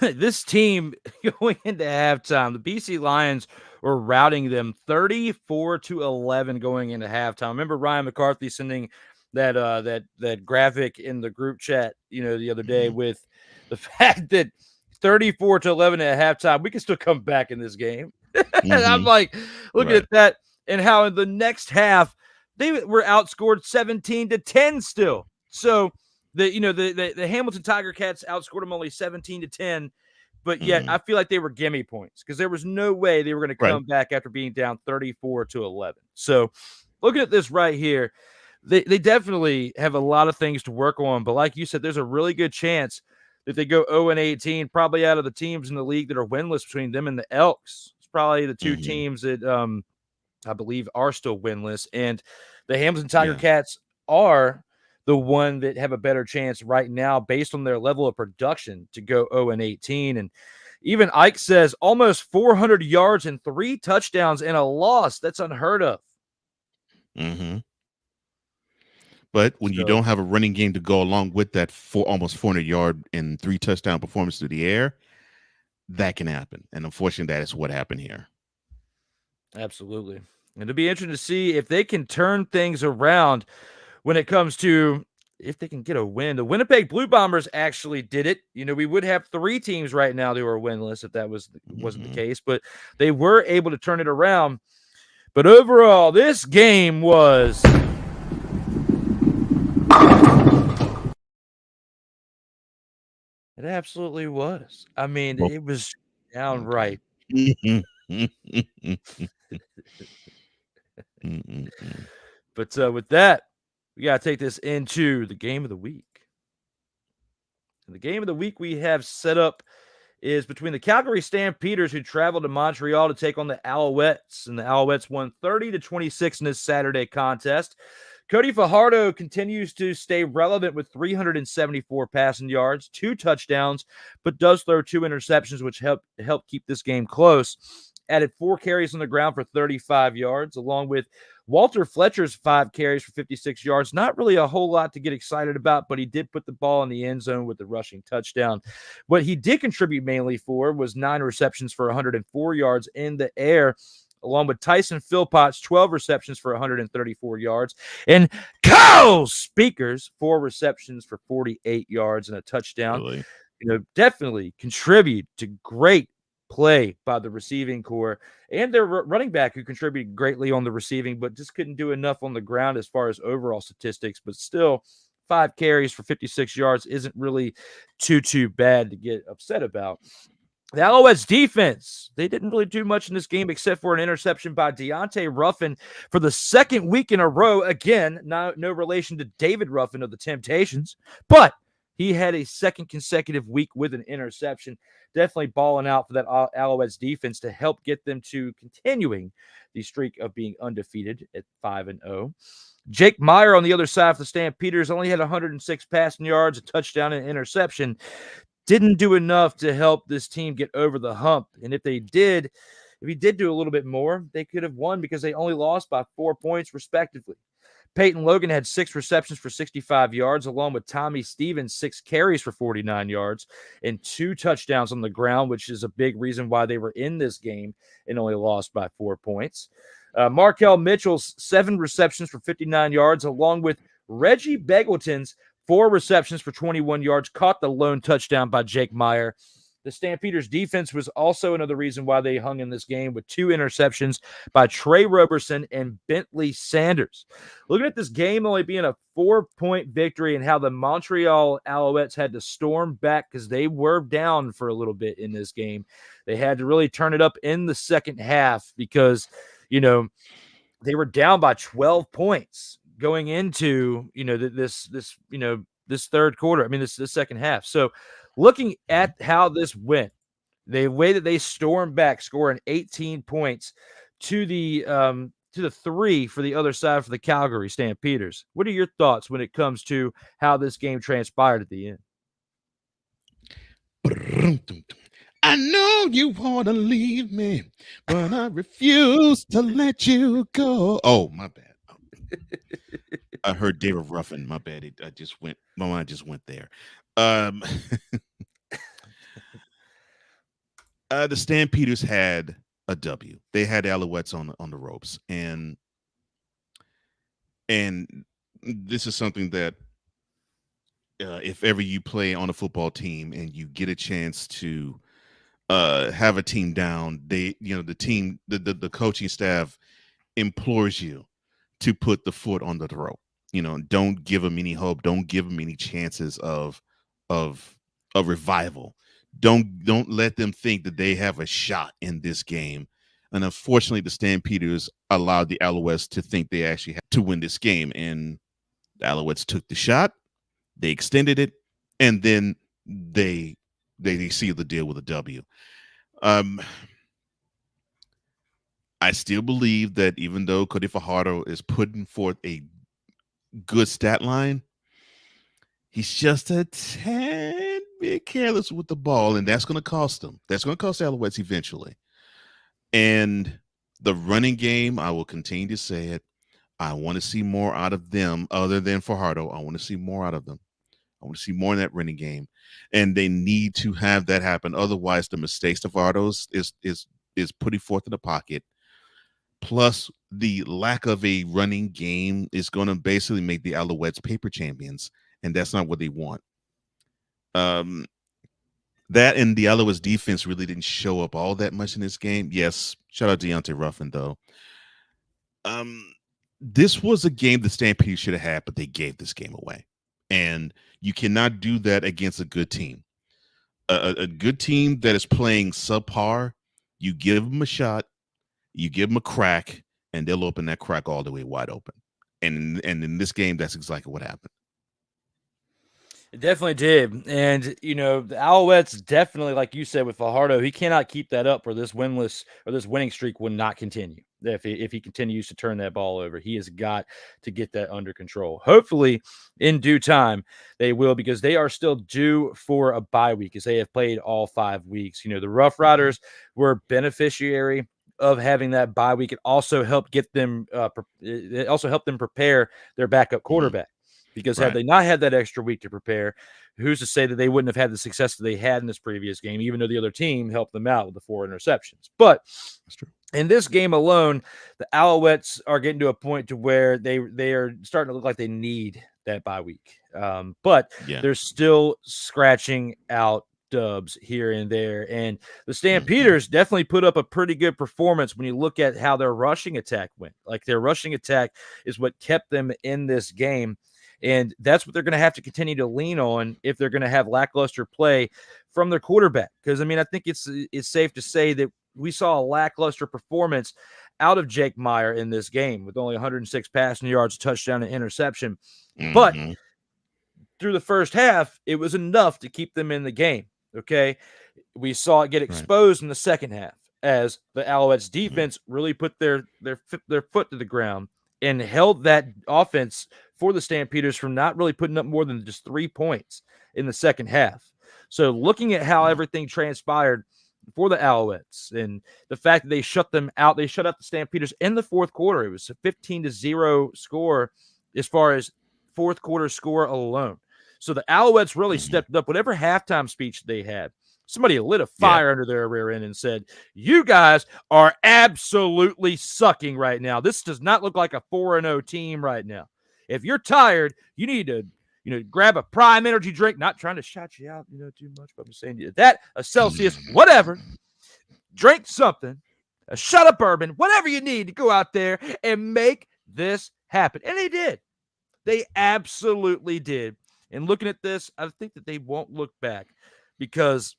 this team going into halftime, the BC Lions were routing them 34-11 going into halftime. Remember Ryan McCarthy sending that graphic in the group chat, the other day with the fact that 34-11 at halftime, we can still come back in this game. And I'm like, looking at that and how in the next half they were outscored 17-10 still. So the Hamilton Tiger Cats outscored them only 17-10. but yet I feel like they were gimme points because there was no way they were going to come back after being down 34-11. So looking at this right here, they definitely have a lot of things to work on. But like you said, there's a really good chance that they go 0-18, probably out of the teams in the league that are winless between them and the Elks. It's probably the two teams that I believe are still winless. And the Hamilton Tiger Cats are the one that have a better chance right now based on their level of production to go 0-18. And even Ike says almost 400 yards and 3 touchdowns and a loss. That's unheard of. But when you don't have a running game to go along with that almost 400-yard and 3 touchdown performance through the air, that can happen. And unfortunately, that is what happened here. Absolutely. And it'll be interesting to see if they can turn things around when it comes to if they can get a win. The Winnipeg Blue Bombers actually did it. We would have 3 teams right now that were winless if that wasn't the case, but they were able to turn it around. But overall, this game was it absolutely was. I mean, it was downright. But with that, we got to take this into the game of the week. And the game of the week we have set up is between the Calgary Stampeders, who traveled to Montreal to take on the Alouettes. And the Alouettes won 30-26 in this Saturday contest. Cody Fajardo continues to stay relevant with 374 passing yards, 2 touchdowns, but does throw 2 interceptions, which help keep this game close. Added 4 carries on the ground for 35 yards, along with Walter Fletcher's 5 carries for 56 yards. Not really a whole lot to get excited about, but he did put the ball in the end zone with the rushing touchdown. What he did contribute mainly for was 9 receptions for 104 yards in the air, along with Tyson Philpott's 12 receptions for 134 yards, and Kyle Speakers 4 receptions for 48 yards and a touchdown. Really? Definitely contribute to great play by the receiving core and their running back, who contributed greatly on the receiving, but just couldn't do enough on the ground as far as overall statistics. But still, 5 carries for 56 yards isn't really too bad to get upset about. The Alouettes defense, they didn't really do much in this game except for an interception by Deontay Ruffin for the 2nd week in a row. Again, no relation to David Ruffin of the Temptations, but he had a 2nd consecutive week with an interception. Definitely balling out for that Alouettes defense to help get them to continuing the streak of being undefeated at 5-0. Jake Meyer on the other side for the Stampeders only had 106 passing yards, a touchdown, and an interception. Didn't do enough to help this team get over the hump. And if he did do a little bit more, they could have won because they only lost by 4 points respectively. Peyton Logan had 6 receptions for 65 yards, along with Tommy Stevens, 6 carries for 49 yards and 2 touchdowns on the ground, which is a big reason why they were in this game and only lost by 4 points. Markel Mitchell's 7 receptions for 59 yards, along with Reggie Beggleton's 4 receptions for 21 yards, caught the lone touchdown by Jake Meyer. The Stampeders defense was also another reason why they hung in this game, with 2 interceptions by Trey Roberson and Bentley Sanders. Looking at this game only being a 4-point victory, and how the Montreal Alouettes had to storm back because they were down for a little bit in this game. They had to really turn it up in the second half because, they were down by 12 points going into, this third quarter. I mean, this second half. So looking at how this went, the way that they stormed back, scoring 18 points to the 3 for the other side for the Calgary Stampeders. What are your thoughts when it comes to how this game transpired at the end? I know you want to leave me, but I refuse to let you go. Oh, my bad. I heard David Ruffin. My bad. My mind just went there. The Stampeders had a W. They had Alouettes on the ropes, and this is something that if ever you play on a football team and you get a chance to have a team down, the coaching staff implores you to put the foot on the throat. Don't give them any hope. Don't give them any chances of revival. Don't let them think that they have a shot in this game. And unfortunately, the Stampeders allowed the Alouettes to think they actually had to win this game. And the Alouettes took the shot, they extended it, and then they sealed the deal with a W. I still believe that even though Cody Fajardo is putting forth a good stat line, he's just a tad bit careless with the ball, and that's going to cost them. That's going to cost the Alouettes eventually. And the running game, I will continue to say it, I want to see more out of them other than Fajardo. I want to see more out of them. I want to see more in that running game. And they need to have that happen. Otherwise, the mistakes of Fajardo is putting forth in the pocket, plus the lack of a running game, is going to basically make the Alouettes paper champions, and that's not what they want. That and the Alouettes defense really didn't show up all that much in this game. Yes, shout out to Deontay Ruffin, though. This was a game the Stampede should have had, but they gave this game away. And you cannot do that against a good team. A good team that is playing subpar, you give them a shot, you give them a crack, and they'll open that crack all the way wide open. And in this game, that's exactly what happened. It definitely did. And, the Alouettes definitely, like you said with Fajardo, he cannot keep that up, or this winless or this winning streak will not continue. If he continues to turn that ball over, he has got to get that under control. Hopefully, in due time, they will, because they are still due for a bye week, as they have played all 5 weeks. The Roughriders were beneficiary of having that bye week. It also helped get them. It also helped them prepare their backup quarterback. Because had they not had that extra week to prepare, who's to say that they wouldn't have had the success that they had in this previous game, even though the other team helped them out with the 4 interceptions. But that's true. In this game alone, the Alouettes are getting to a point to where they are starting to look like they need that bye week. But they're still scratching out dubs here and there. And the Stampeders definitely put up a pretty good performance when you look at how their rushing attack went. Like, their rushing attack is what kept them in this game. And that's what they're going to have to continue to lean on if they're going to have lackluster play from their quarterback. Because, I think it's safe to say that we saw a lackluster performance out of Jake Meyer in this game with only 106 passing yards, touchdown, and interception. But through the first half, it was enough to keep them in the game, okay? We saw it get exposed in the second half as the Alouettes defense really put their foot to the ground and held that offense for the Stampeders from not really putting up more than just 3 points in the second half. So looking at how everything transpired for the Alouettes and the fact that they shut them out, they shut out the Stampeders in the fourth quarter. It was a 15-0 score as far as fourth quarter score alone. So the Alouettes really stepped up. Whatever halftime speech they had, somebody lit a fire under their rear end and said, "You guys are absolutely sucking right now. This does not look like a 4-0 team right now. If you're tired, you need to, grab a Prime energy drink." Not trying to shout you out, too much, but I'm saying that, a Celsius, whatever. Drink something, a shot of bourbon, whatever you need to go out there and make this happen. And they did. They absolutely did. And looking at this, I think that they won't look back, because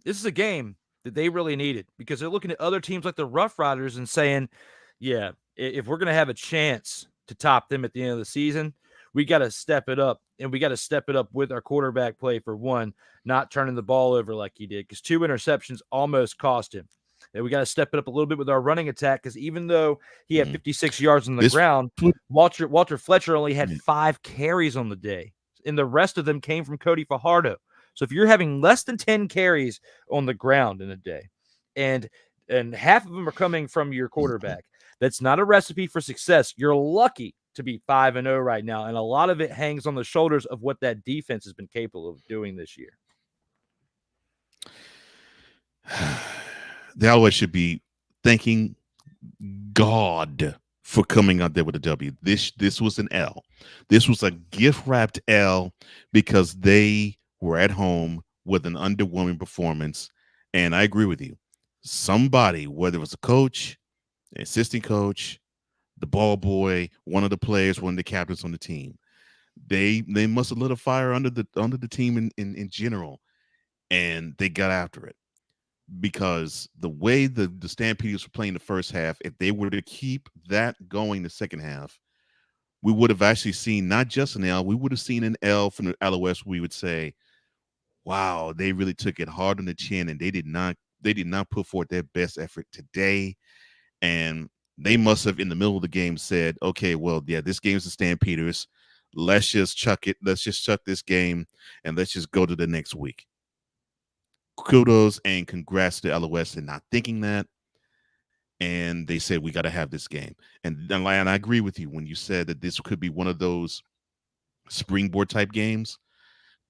this is a game that they really needed, because they're looking at other teams like the Roughriders and saying, yeah, if we're going to have a chance to top them at the end of the season, we got to step it up, and we got to step it up with our quarterback play, for one, not turning the ball over like he did, because 2 interceptions almost cost him. And we got to step it up a little bit with our running attack, because even though he had 56 yards on the ground, Walter Fletcher only had 5 carries on the day, and the rest of them came from Cody Fajardo. So if you're having less than 10 carries on the ground in a day, and half of them are coming from your quarterback, that's not a recipe for success. You're lucky to be 5-0 right now, and a lot of it hangs on the shoulders of what that defense has been capable of doing this year. The Alouettes should be thanking God for coming out there with a W. This was an L. This was a gift-wrapped L, because they were at home with an underwhelming performance. And I agree with you. Somebody, whether it was a coach, an assistant coach, the ball boy, one of the players, one of the captains on the team, they must have lit a fire under the team in general. and they got after it. Because the way the Stampeders were playing the first half, if they were to keep that going the second half, we would have actually seen not just an L, we would have seen an L from the Alouettes. We would say, wow, they really took it hard on the chin, and they did not put forth their best effort today. And they must have, in the middle of the game, said, okay, well, yeah, this game's the Stampeders. Let's just chuck it. Let's just chuck this game, and let's just go to the next week. Kudos and congrats to the Alouettes in not thinking that. And they said, we got to have this game. And I agree with you when you said that this could be one of those springboard type games.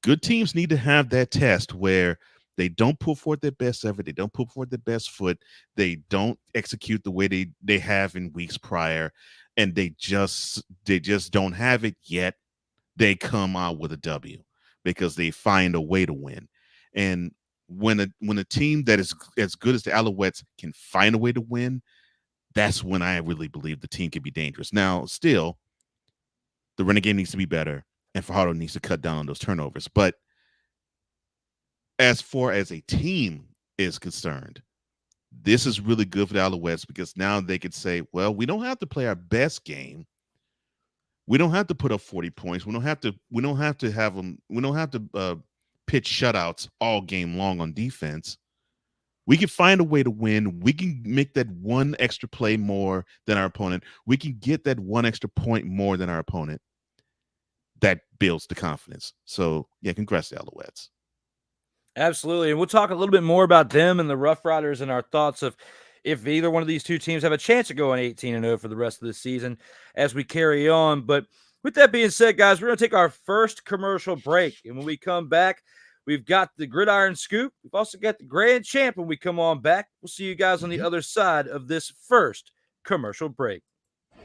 Good teams need to have that test where they don't put forth their best effort. They don't put forth their best foot. They don't execute the way they have in weeks prior. And they just don't have it yet. They come out with a W because they find a way to win. And when a team that is as good as the Alouettes can find a way to win, that's when I really believe the team can be dangerous. Now, still, the Renegade needs to be better, and Fajardo needs to cut down on those turnovers. But as far as a team is concerned, this is really good for the Alouettes because now they could say, well, we don't have to play our best game. We don't have to put up 40 points. We don't have to pitch shutouts all game long on defense. We can find a way to win. We can make that one extra play more than our opponent. We can get that one extra point more than our opponent. That builds the confidence. So, yeah, congrats to the Alouettes. Absolutely. And we'll talk a little bit more about them and the Roughriders and our thoughts of if either one of these two teams have a chance of going 18-0 for the rest of the season as we carry on. But with that being said, guys, we're going to take our first commercial break. And when we come back, we've got the Gridiron Scoop. We've also got the Grand Champ when we come on back. We'll see you guys on the other side of this first commercial break. All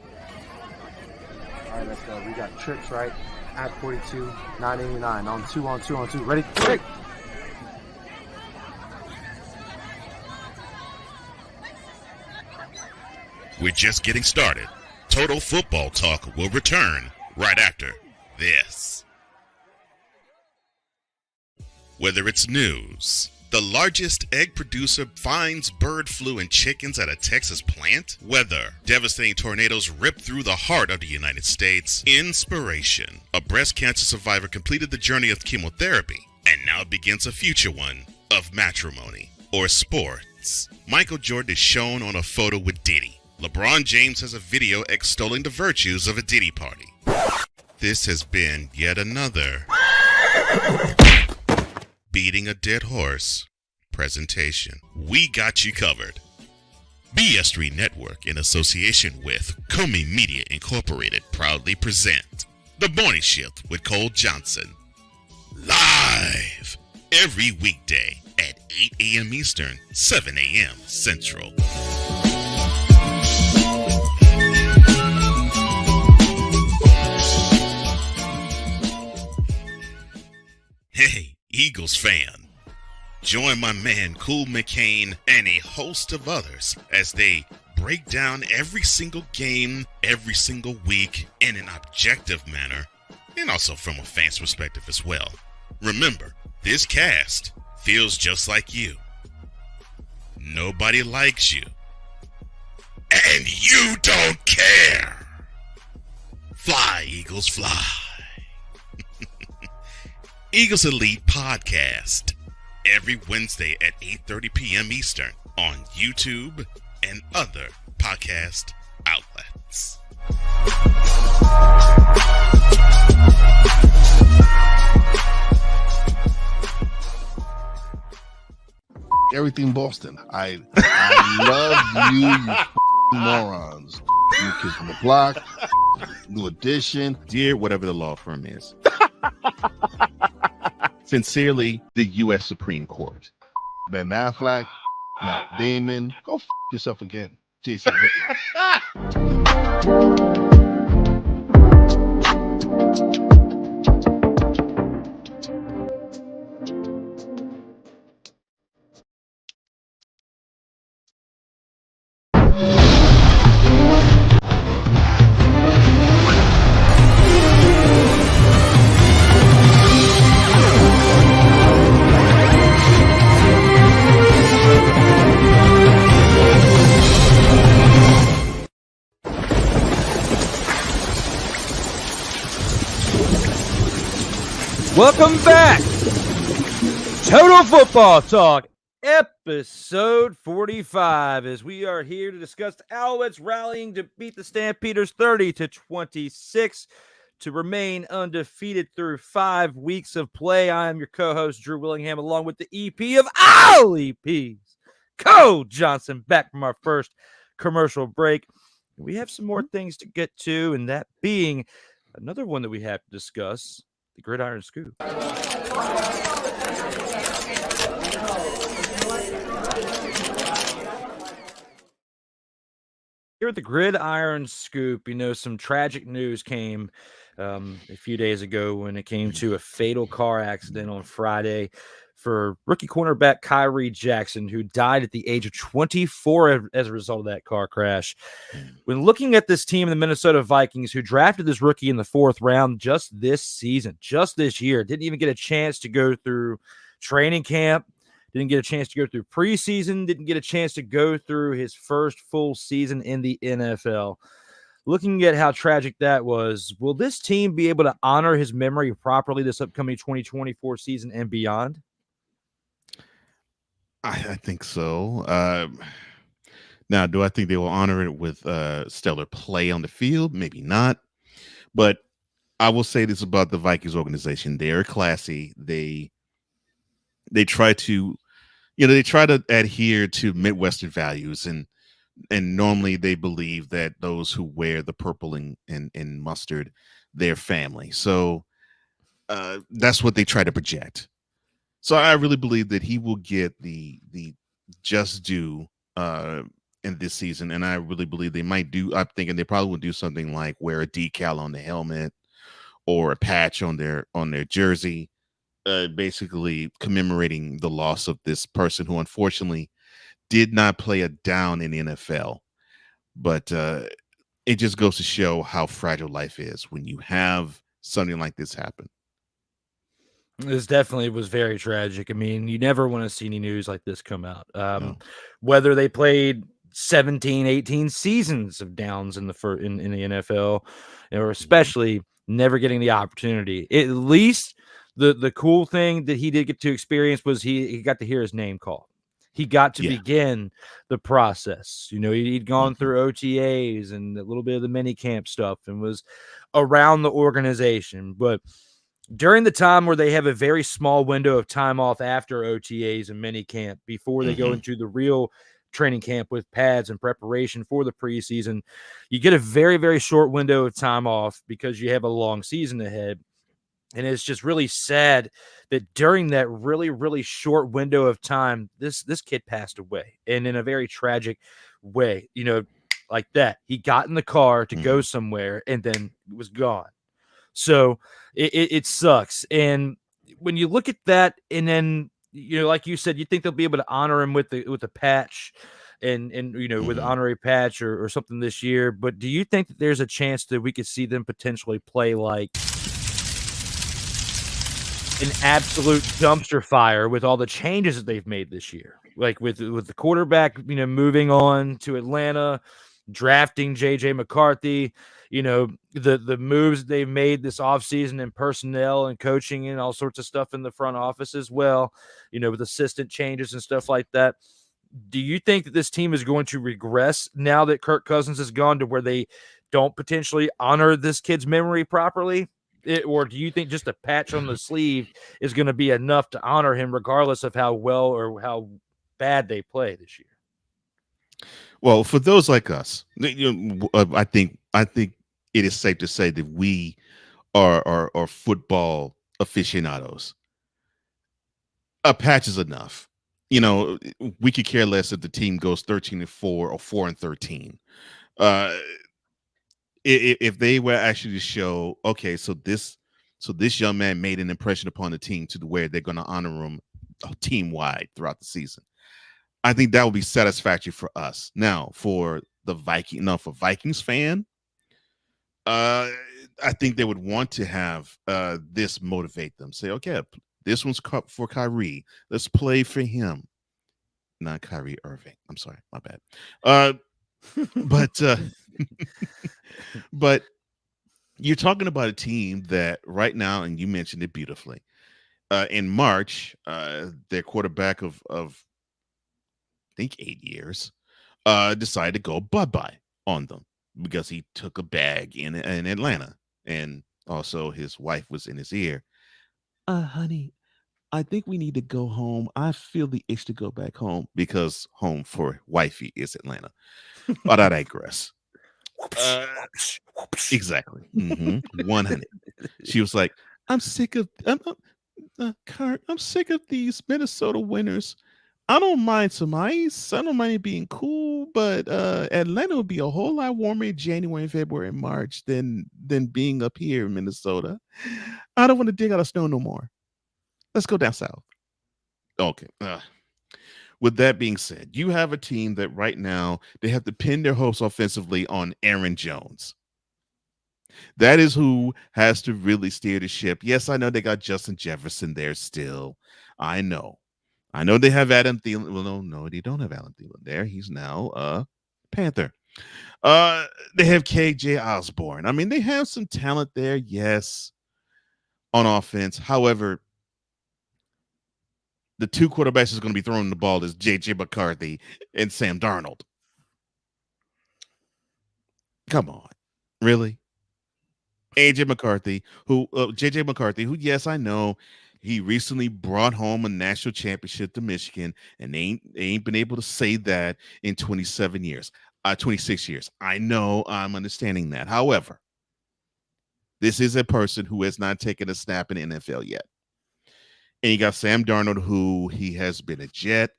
right, let's go. We got tricks, right? At 42, 989. On two. Ready? Hey! We're just getting started. Total Football Talk will return right after this. Whether it's news, the largest egg producer finds bird flu in chickens at a Texas plant, weather, devastating tornadoes rip through the heart of the United States, inspiration, a breast cancer survivor completed the journey of chemotherapy and now begins a future one of matrimony or sports. Michael Jordan is shown on a photo with Diddy. LeBron James has a video extolling the virtues of a Diddy party. This has been yet another beating a dead horse presentation. We got you covered. BS3 Network, in association with Comey Media Incorporated, proudly present The Morning Shift with Cole Johnson. Live every weekday at 8 a.m. Eastern, 7 a.m. Central. Hey, Eagles fan, join my man Cool McCain and a host of others as they break down every single game, every single week in an objective manner, and also from a fan's perspective as well. Remember, this cast feels just like you. Nobody likes you. And you don't care. Fly, Eagles, fly. Eagles Elite Podcast, every Wednesday at 8:30 p.m. Eastern on YouTube and other podcast outlets. Everything Boston. I love you morons. New Kids from the Block, New Edition. Dear whatever the law firm is. Sincerely, the U.S. Supreme Court. Ben Affleck, Matt Damon. Go yourself again, Jason. Welcome back. Total Football Talk, episode 45, as we are here to discuss the Alouettes rallying to beat the Stampeders 30-26 to remain undefeated through 5 weeks of play. I am your co-host, Drew Willingham, along with the EP of all EPs, Cole Johnson, back from our first commercial break. We have some more things to get to, and that being another one that we have to discuss, the Gridiron Scoop. Here at the Gridiron Scoop, some tragic news came a few days ago when it came to a fatal car accident on Friday for rookie cornerback Khyree Jackson, who died at the age of 24 as a result of that car crash. When looking at this team, the Minnesota Vikings, who drafted this rookie in the 4th round just this season, just this year, didn't even get a chance to go through training camp, didn't get a chance to go through preseason, didn't get a chance to go through his first full season in the NFL. Looking at how tragic that was, will this team be able to honor his memory properly this upcoming 2024 season and beyond? I think so. Now, do I think they will honor it with stellar play on the field? Maybe not. But I will say this about the Vikings organization. They are classy. They try to, they try to adhere to Midwestern values, and normally they believe that those who wear the purple and mustard, they're family. So that's what they try to project. So I really believe that he will get the just due in this season, and I really believe they might do. I'm thinking they probably will do something like wear a decal on the helmet or a patch on their jersey, basically commemorating the loss of this person who unfortunately did not play a down in the NFL. But it just goes to show how fragile life is when you have something like this happen. This definitely was very tragic. I mean, you never want to see any news like this come out. No. Whether they played 17, 18 seasons of downs in the NFL, or especially never getting the opportunity. At least the cool thing that he did get to experience was he got to hear his name called. He got to begin the process. He'd gone through OTAs and a little bit of the mini camp stuff and was around the organization. But during the time where they have a very small window of time off after OTAs and mini camp before they go into the real training camp with pads and preparation for the preseason, you get a very, very short window of time off because you have a long season ahead. And it's just really sad that during that really, really short window of time, this kid passed away, and in a very tragic way, like that. He got in the car to go somewhere and then was gone. So it sucks. And when you look at that, and then, like you said, you think they'll be able to honor him with the patch and with an honorary patch or something this year. But do you think that there's a chance that we could see them potentially play like an absolute dumpster fire with all the changes that they've made this year, like with the quarterback, moving on to Atlanta, drafting JJ McCarthy, the moves they've made this offseason in personnel and coaching and all sorts of stuff in the front office as well, with assistant changes and stuff like that. Do you think that this team is going to regress now that Kirk Cousins is gone to where they don't potentially honor this kid's memory properly? Or do you think just a patch on the sleeve is going to be enough to honor him regardless of how well or how bad they play this year? Well, for those like us, I think it is safe to say that we are football aficionados. A patch is enough. We could care less if the team goes 13-4 or 4-13. If they were actually to show, okay, so this young man made an impression upon the team to where they're going to honor him team wide throughout the season, I think that would be satisfactory for us. Now, for the Vikings fan, I think they would want to have this motivate them. Say, okay, this one's for Khyree. Let's play for him. Not Kyrie Irving. I'm sorry, my bad. But you're talking about a team that right now, and you mentioned it beautifully, in March, their quarterback of I think 8 years decided to go bye-bye on them because he took a bag in Atlanta, and also his wife was in his ear. Honey, I think we need to go home. I feel the itch to go back home because home for wifey is Atlanta. But I digress. Exactly. 100. She was like, I'm sick of Kurt, I'm sick of these Minnesota winters. I don't mind some ice. I don't mind it being cool, but Atlanta would be a whole lot warmer in January, February, and March than being up here in Minnesota. I don't want to dig out of snow no more. Let's go down south. Okay. With that being said, you have a team that right now they have to pin their hopes offensively on Aaron Jones. That is who has to really steer the ship. Yes, I know they got Justin Jefferson there still. I know they have Adam Thielen. Well, no, they don't have Adam Thielen there. He's now a Panther. They have KJ Osborne. I mean, they have some talent there, yes, on offense. However, the two quarterbacks is going to be throwing the ball is J.J. McCarthy and Sam Darnold. Come on. Really? J.J. McCarthy, who, yes, I know he recently brought home a national championship to Michigan, and they ain't been able to say that in 26 years. I know, I'm understanding that. However, this is a person who has not taken a snap in the NFL yet. And you got Sam Darnold, who he has been a Jet.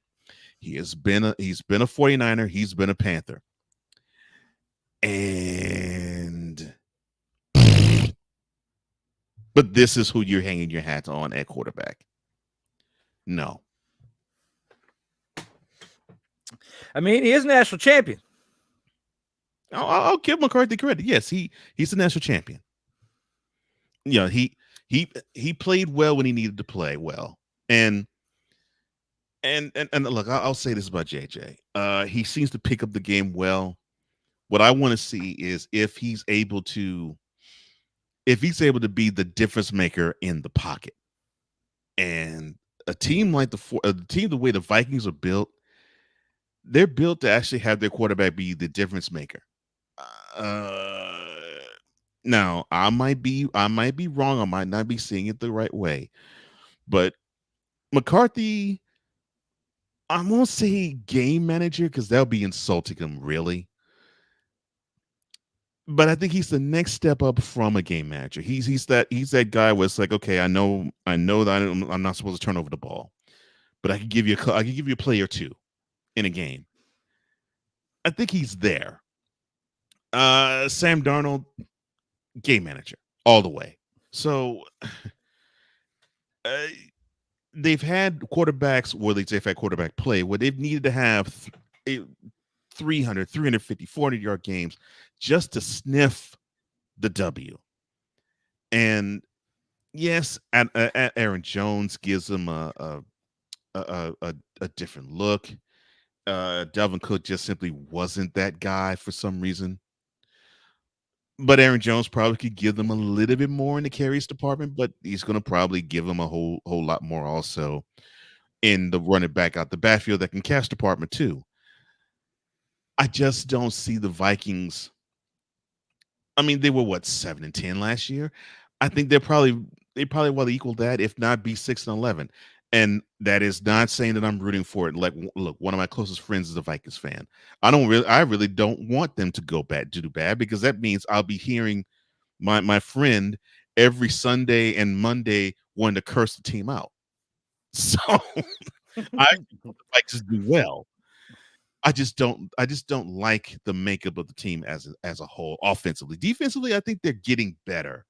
He's been a 49er. He's been a Panther. But this is who you're hanging your hat on at quarterback. No. I mean, he is a national champion. I'll give McCarthy credit. Yes, he's a national champion. You know, he played well when he needed to play well. And look, I'll say this about JJ. He seems to pick up the game well. What I want to see is if he's able to be the difference maker in the pocket. And a team like the way the Vikings are built, they're built to actually have their quarterback be the difference maker. Now I might be wrong. I might not be seeing it the right way, but McCarthy, I won't say game manager because that'll be insulting him, really. But I think he's the next step up from a game manager. He's that guy where it's like, okay, I know that I'm not supposed to turn over the ball, but I can give you a play or two in a game. I think he's there. Sam Darnold, game manager all the way. So they've had quarterbacks, or at least they've had quarterback play where they've needed to have 300, 350, 400-yard games just to sniff the W. And yes, Aaron Jones gives them a different look. Dalvin Cook just simply wasn't that guy for some reason. But Aaron Jones probably could give them a little bit more in the carries department, but he's going to probably give them a whole lot more also in the running back out the backfield that can catch department too. I just don't see the Vikings. I mean, they were 7-10 last year. I think they probably will equal that, if not be 6-11. And that is not saying that I'm rooting for it. Like, look, one of my closest friends is a Vikings fan. I really don't want them to go bad, to do bad, because that means I'll be hearing my friend every Sunday and Monday wanting to curse the team out. So I want the Vikings do well. I just don't like the makeup of the team as a whole. Offensively, defensively, I think they're getting better,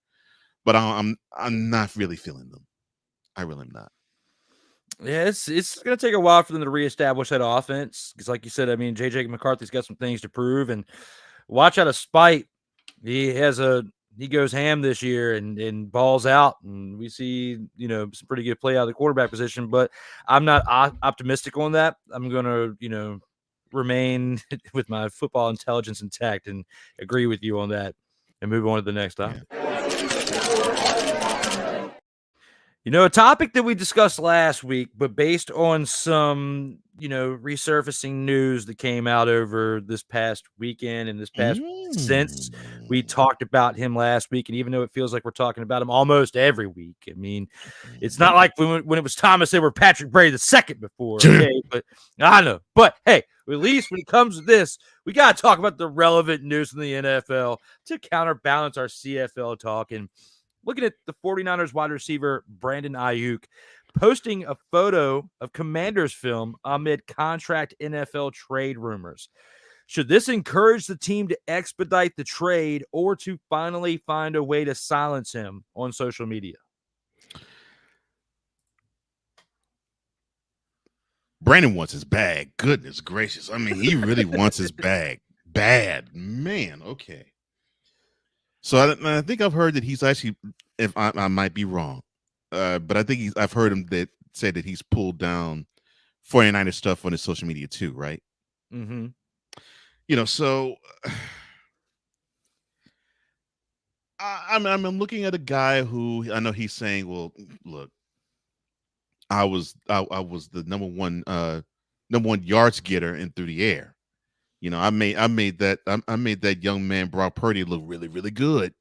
but I'm not really feeling them. I really am not. Yeah, it's going to take a while for them to reestablish that offense because, like you said, I mean, J.J. McCarthy's got some things to prove, and watch out of spite. He goes ham this year and balls out, and we see some pretty good play out of the quarterback position. But I'm not optimistic on that. I'm going to remain with my football intelligence intact and agree with you on that, and move on to the next topic. A topic that we discussed last week, but based on some, resurfacing news that came out over this past weekend and this past since we talked about him last week. And even though it feels like we're talking about him almost every week, I mean, it's not like when it was Thomas Edward Patrick Brady II before, okay? But I know. But hey, at least when it comes to this, we got to talk about the relevant news in the NFL to counterbalance our CFL talk. And looking at the 49ers wide receiver Brandon Ayuk posting a photo of Commanders film amid contract NFL trade rumors. Should this encourage the team to expedite the trade or to finally find a way to silence him on social media? Brandon wants his bag. Goodness gracious. I mean, he really wants his bag. Bad. Man, okay. So I think I've heard that he's actually, if I might be wrong, but I think I've heard him say that he's pulled down 49ers stuff on his social media too, right? Mm-hmm. So I'm looking at a guy who I know he's saying, well, look, I was the number one yards getter in through the air. I made that young man Brock Purdy look really, really good.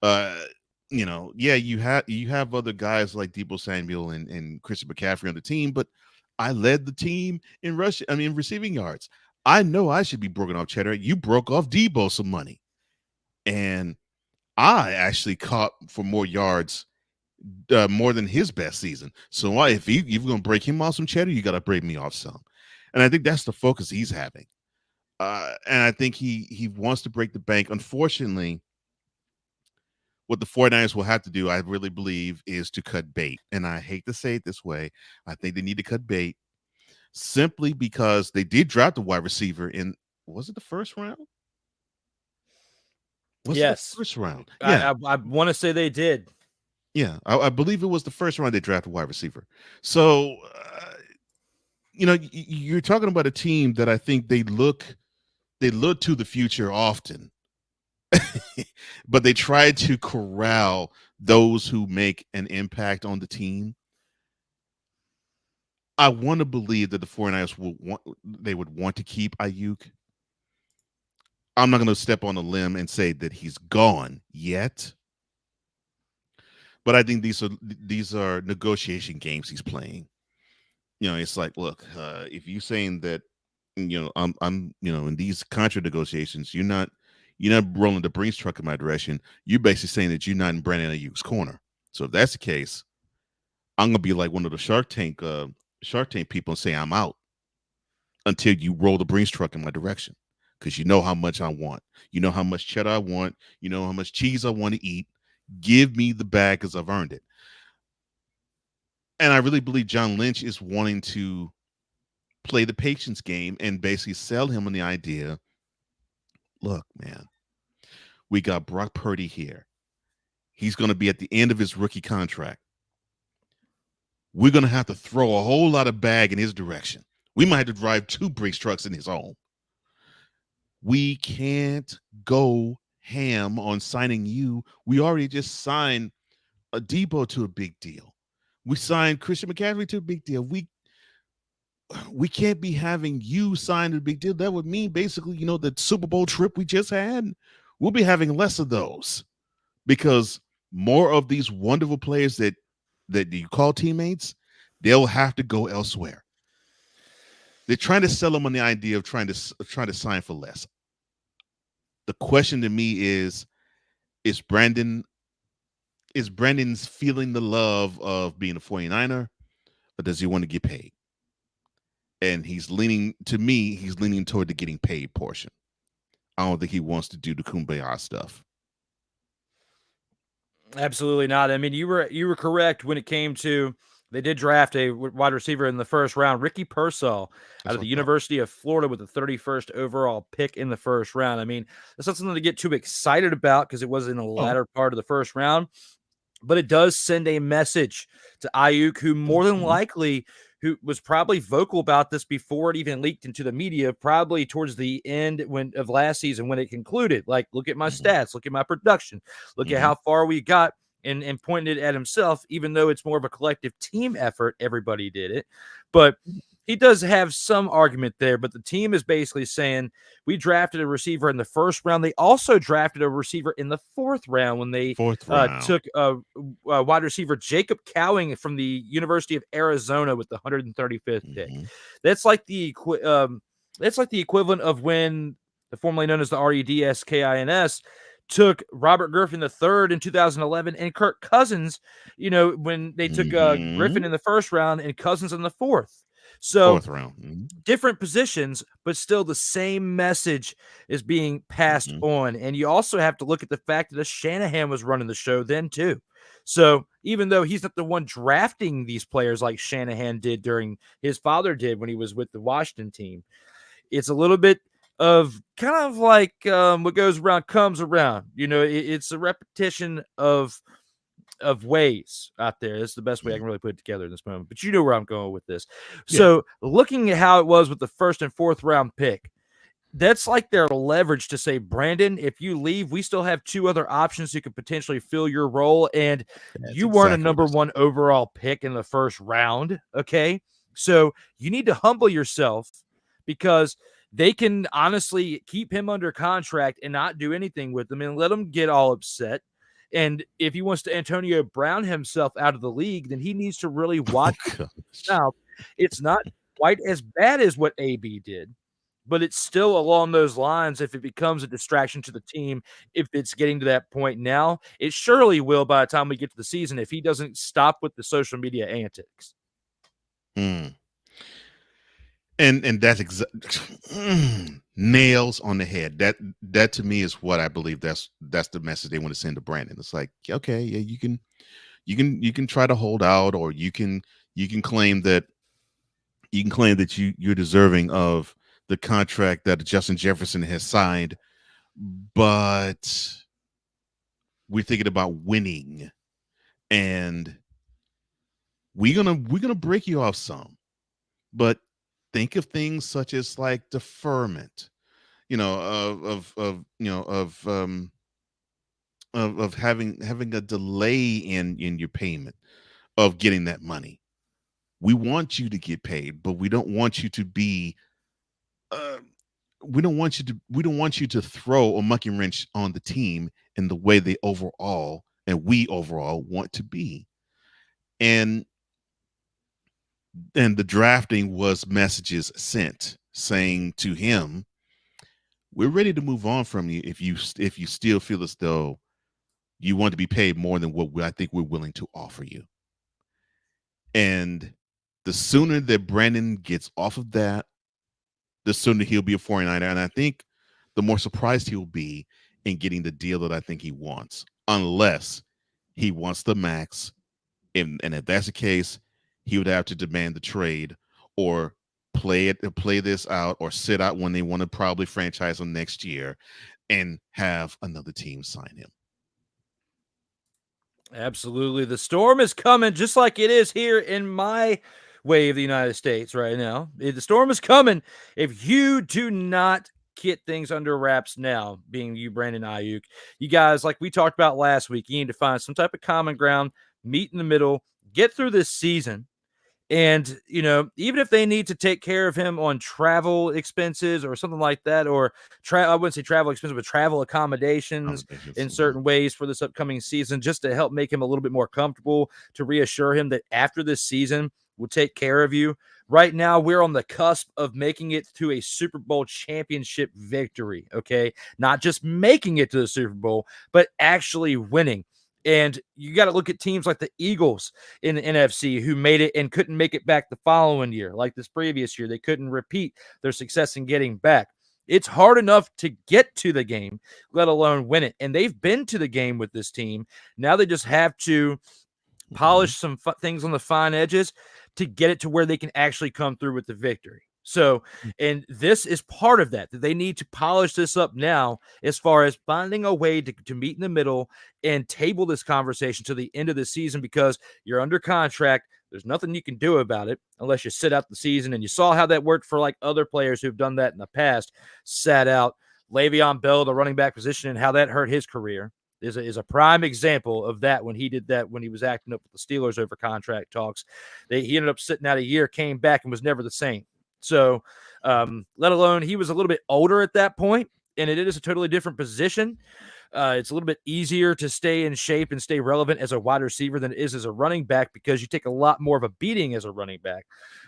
You have other guys like Deebo Samuel and Christian McCaffrey on the team, but I led the team in receiving yards. I know I should be broken off cheddar. You broke off Deebo some money, and I actually caught for more yards, more than his best season. So if you're gonna break him off some cheddar, you got to break me off some, and I think that's the focus he's having. And I think he wants to break the bank. Unfortunately, what the 49ers will have to do, I really believe, is to cut bait. And I hate to say it this way. I think they need to cut bait simply because they did draft a wide receiver in, was it the first round? Yes. The first round. Yeah. I want to say they did. Yeah. I believe it was the first round they drafted a wide receiver. So, you're talking about a team that I think they look to the future often, but they try to corral those who make an impact on the team. I want to believe that the 49ers would want to keep Ayuk. I'm not going to step on a limb and say that he's gone yet, but I think these are negotiation games he's playing. It's like, look, if you're saying that, I'm in these contract negotiations, you're not rolling the Brinks truck in my direction. You're basically saying that you're not in Brandon Ayuk's corner. So if that's the case, I'm gonna be like one of the Shark Tank people and say I'm out until you roll the Brinks truck in my direction, because you know how much I want. You know how much cheddar I want. You know how much cheese I want to eat. Give me the bag because I've earned it. And I really believe John Lynch is wanting to play the patience game and basically sell him on the idea, look, man, we got Brock Purdy here. He's going to be at the end of his rookie contract. We're going to have to throw a whole lot of bag in his direction. We might have to drive 2 Brinks trucks in his home. We can't go ham on signing you. We already just signed a Deebo to a big deal. We signed Christian McCaffrey to a big deal. We can't be having you sign a big deal. That would mean basically, the Super Bowl trip we just had, we'll be having less of those, because more of these wonderful players that you call teammates, they'll have to go elsewhere. They're trying to sell them on the idea of trying to sign for less. The question to me is Brandon's feeling the love of being a 49er, or does he want to get paid? And he's leaning toward the getting paid portion. I don't think he wants to do the kumbaya stuff. Absolutely not. I mean, you were correct when it came to, they did draft a wide receiver in the first round, Ricky Pearsall, out of the University of Florida, with the 31st overall pick in the first round. I mean, that's not something to get too excited about because it was in the latter part of the first round, but it does send a message to Ayuk, who more than likely, who was probably vocal about this before it even leaked into the media, probably towards the end of last season when it concluded. Like, look at my stats, look at my production, look at how far we got. and pointing it at himself, even though it's more of a collective team effort. Everybody did it. But he does have some argument there, but the team is basically saying we drafted a receiver in the first round. They also drafted a receiver in the fourth round when they took wide receiver Jacob Cowing from the University of Arizona with the 135th pick. That's like the equivalent of when the formerly known as the Redskins took Robert Griffin III in 2011 and Kirk Cousins, when they took Griffin in the first round and Cousins in the fourth. So fourth round. Different positions, but still the same message is being passed on. And you also have to look at the fact that Shanahan was running the show then too. So even though he's not the one drafting these players like Shanahan did during his father did when he was with the Washington team, it's a little bit of kind of like what goes around comes around. It's a repetition of ways out there. That's the best way I can really put it together in this moment. But you know where I'm going with this. Yeah. So looking at how it was with the first and fourth round pick, that's like their leverage to say, Brandon, if you leave, we still have two other options who could potentially fill your role. And you weren't a number one overall pick in the first round. Okay. So you need to humble yourself because they can honestly keep him under contract and not do anything with him and let him get all upset. And if he wants to Antonio Brown himself out of the league, then he needs to really watch. Now, it's not quite as bad as what AB did, but it's still along those lines. If it becomes a distraction to the team, if it's getting to that point now, it surely will by the time we get to the season if he doesn't stop with the social media antics. And that's nails on the head. That to me is what I believe that's the message they want to send to Brandon. It's like, okay, yeah, you can try to hold out, or you can claim that you're deserving of the contract that Justin Jefferson has signed, but we're thinking about winning, and we're gonna break you off some, but think of things such as like deferment, of having a delay in your payment of getting that money. We want you to get paid, but we don't want you to be we don't want you to throw a monkey wrench on the team in the way we overall want to be. And the drafting was messages sent saying to him, we're ready to move on from you if you still feel as though you want to be paid more than what I think we're willing to offer you. And the sooner that Brandon gets off of that, the sooner he'll be a 49er. And I think the more surprised he'll be in getting the deal that I think he wants, unless he wants the max. And if that's the case, he would have to demand the trade or play this out or sit out when they want to probably franchise him next year and have another team sign him. Absolutely. The storm is coming just like it is here in my way of the United States right now. The storm is coming. If you do not get things under wraps now, being you, Brandon Ayuk, you guys, like we talked about last week, you need to find some type of common ground, meet in the middle, get through this season. And, even if they need to take care of him on travel expenses or something like that, or I wouldn't say travel expenses, but travel accommodations in certain ways for this upcoming season, just to help make him a little bit more comfortable, to reassure him that after this season, we'll take care of you. Right now, we're on the cusp of making it to a Super Bowl championship victory, okay? Not just making it to the Super Bowl, but actually winning. And you got to look at teams like the Eagles in the NFC who made it and couldn't make it back the following year. Like this previous year, they couldn't repeat their success in getting back. It's hard enough to get to the game, let alone win it. And they've been to the game with this team. Now they just have to polish some things on the fine edges to get it to where they can actually come through with the victory. So, and this is part of that they need to polish this up now as far as finding a way to meet in the middle and table this conversation to the end of the season, because you're under contract. There's nothing you can do about it unless you sit out the season. And you saw how that worked for like other players who've done that in the past, sat out. Le'Veon Bell, the running back position, and how that hurt his career. is a prime example of that when he did that when he was acting up with the Steelers over contract talks. He ended up sitting out a year, came back, and was never the same. So, let alone he was a little bit older at that point, and it is a totally different position. It's a little bit easier to stay in shape and stay relevant as a wide receiver than it is as a running back because you take a lot more of a beating as a running back.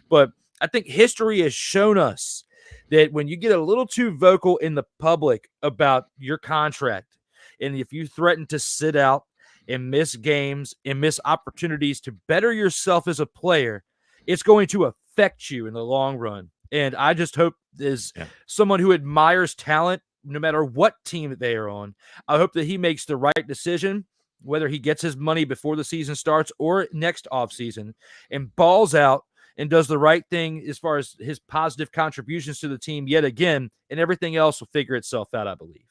But I think history has shown us that when you get a little too vocal in the public about your contract, and if you threaten to sit out and miss games and miss opportunities to better yourself as a player, it's going to affect you in the long run. And I just hope as someone who admires talent, no matter what team they are on, I hope that he makes the right decision, whether he gets his money before the season starts or next offseason, and balls out and does the right thing as far as his positive contributions to the team yet again, and everything else will figure itself out, I believe.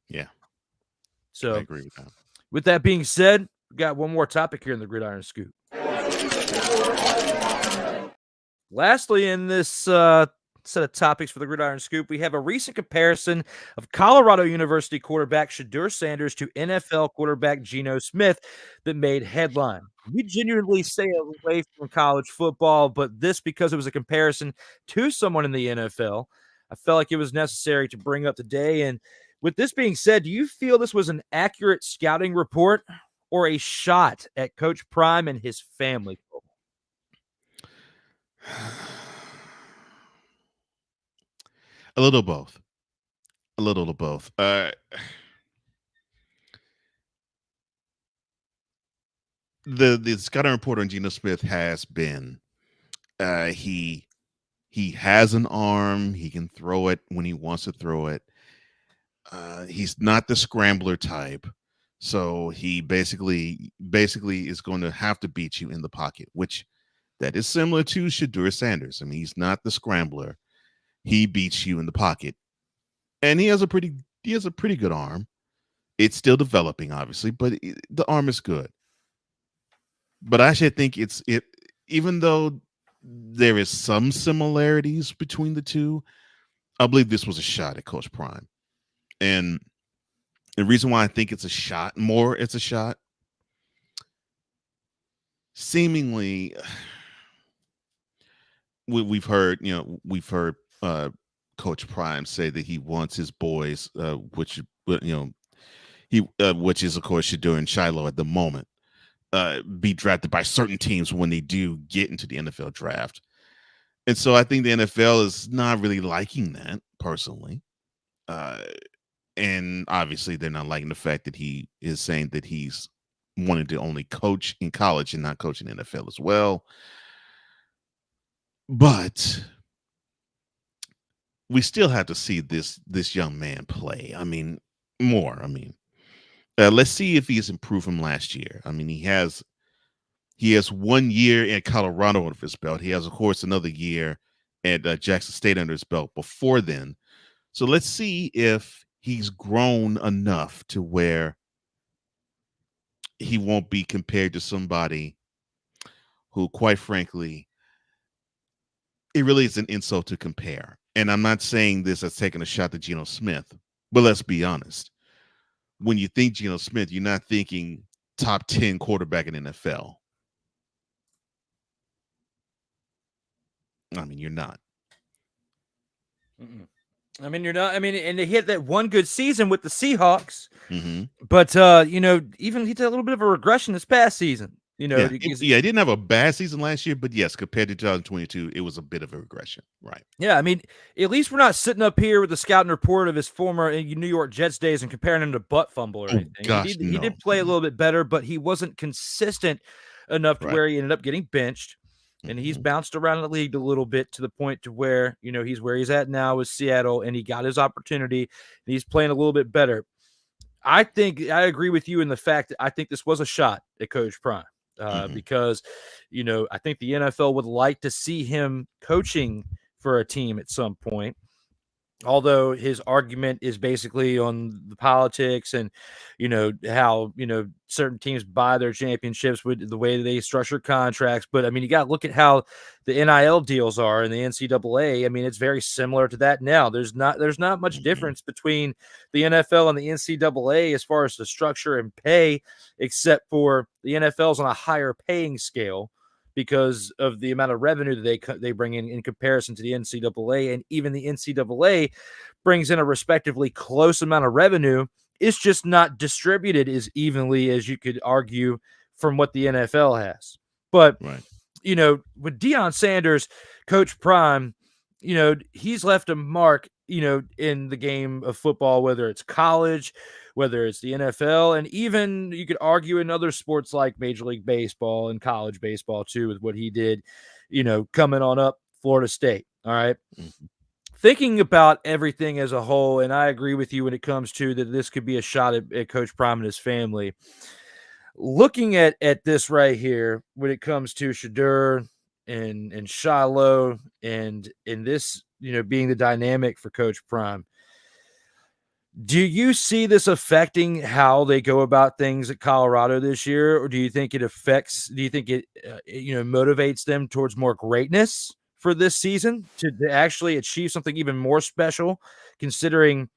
Yeah. So I agree with that. With that being said, we got one more topic here in the Gridiron Scoop. Lastly, in this set of topics for the Gridiron Scoop, we have a recent comparison of Colorado University quarterback Shedeur Sanders to NFL quarterback Geno Smith that made headline. We genuinely stay away from college football, but this because it was a comparison to someone in the NFL, I felt like it was necessary to bring up today. And with this being said, do you feel this was an accurate scouting report or a shot at Coach Prime and his family? A little of both. A little of both. The scouting report on Geno Smith has been he has an arm, he can throw it when he wants to throw it. He's not the scrambler type, so he basically is going to have to beat you in the pocket, which that is similar to Shedeur Sanders. I mean, he's not the scrambler. He beats you in the pocket, and he has a pretty good arm. It's still developing, obviously, but the arm is good. But I actually think even though there is some similarities between the two, I believe this was a shot at Coach Prime. And the reason why I think it's a shot, seemingly we've heard Coach Prime say that he wants his boys, which is of course Shedeur and Shiloh at the moment, be drafted by certain teams when they do get into the NFL draft. And so I think the NFL is not really liking that personally. And obviously they're not liking the fact that he is saying that he's wanted to only coach in college and not coach in the NFL as well. But we still have to see this young man play. I mean, more. I mean, let's see if he's improved from last year. I mean, he has 1 year in Colorado under his belt. He has, of course, another year at Jackson State under his belt before then. So let's see if he's grown enough to where he won't be compared to somebody who, quite frankly, it really is an insult to compare. And I'm not saying this as taking a shot at Geno Smith, but let's be honest. When you think Geno Smith, you're not thinking top 10 quarterback in the NFL. I mean, you're not. I mean, you're not. I mean, and they hit that one good season with the Seahawks, but even he did a little bit of a regression this past season. He didn't have a bad season last year, but yes, compared to 2022, it was a bit of a regression, right? Yeah, I mean, at least we're not sitting up here with the scouting report of his former New York Jets days and comparing him to butt fumble or anything. Gosh, he did play a little bit better, but he wasn't consistent enough to where he ended up getting benched. And he's bounced around the league a little bit to the point to where, he's where he's at now with Seattle, and he got his opportunity, and he's playing a little bit better. I think I agree with you in the fact that I think this was a shot at Coach Prime because, I think the NFL would like to see him coaching for a team at some point. although his argument is basically on the politics and, how, certain teams buy their championships with the way they structure contracts. But I mean, you got to look at how the NIL deals are in the NCAA. I mean, it's very similar to that now. There's not much difference between the NFL and the NCAA as far as the structure and pay, except for the NFL's on a higher paying scale because of the amount of revenue that they bring in comparison to the NCAA. And even the NCAA brings in a respectively close amount of revenue. It's just not distributed as evenly as you could argue from what the NFL has. But, Right. with Deion Sanders, Coach Prime, he's left a mark, in the game of football, whether it's college, whether it's the NFL, and even you could argue in other sports like Major League Baseball and college baseball too, with what he did, coming on up Florida State. All right. Mm-hmm. Thinking about everything as a whole, and I agree with you when it comes to that this could be a shot at Coach Prime and his family. Looking at this right here, when it comes to Shedeur and Shiloh and in this, being the dynamic for Coach Prime, do you see this affecting how they go about things at Colorado this year, or do you think it motivates them towards more greatness for this season to actually achieve something even more special, considering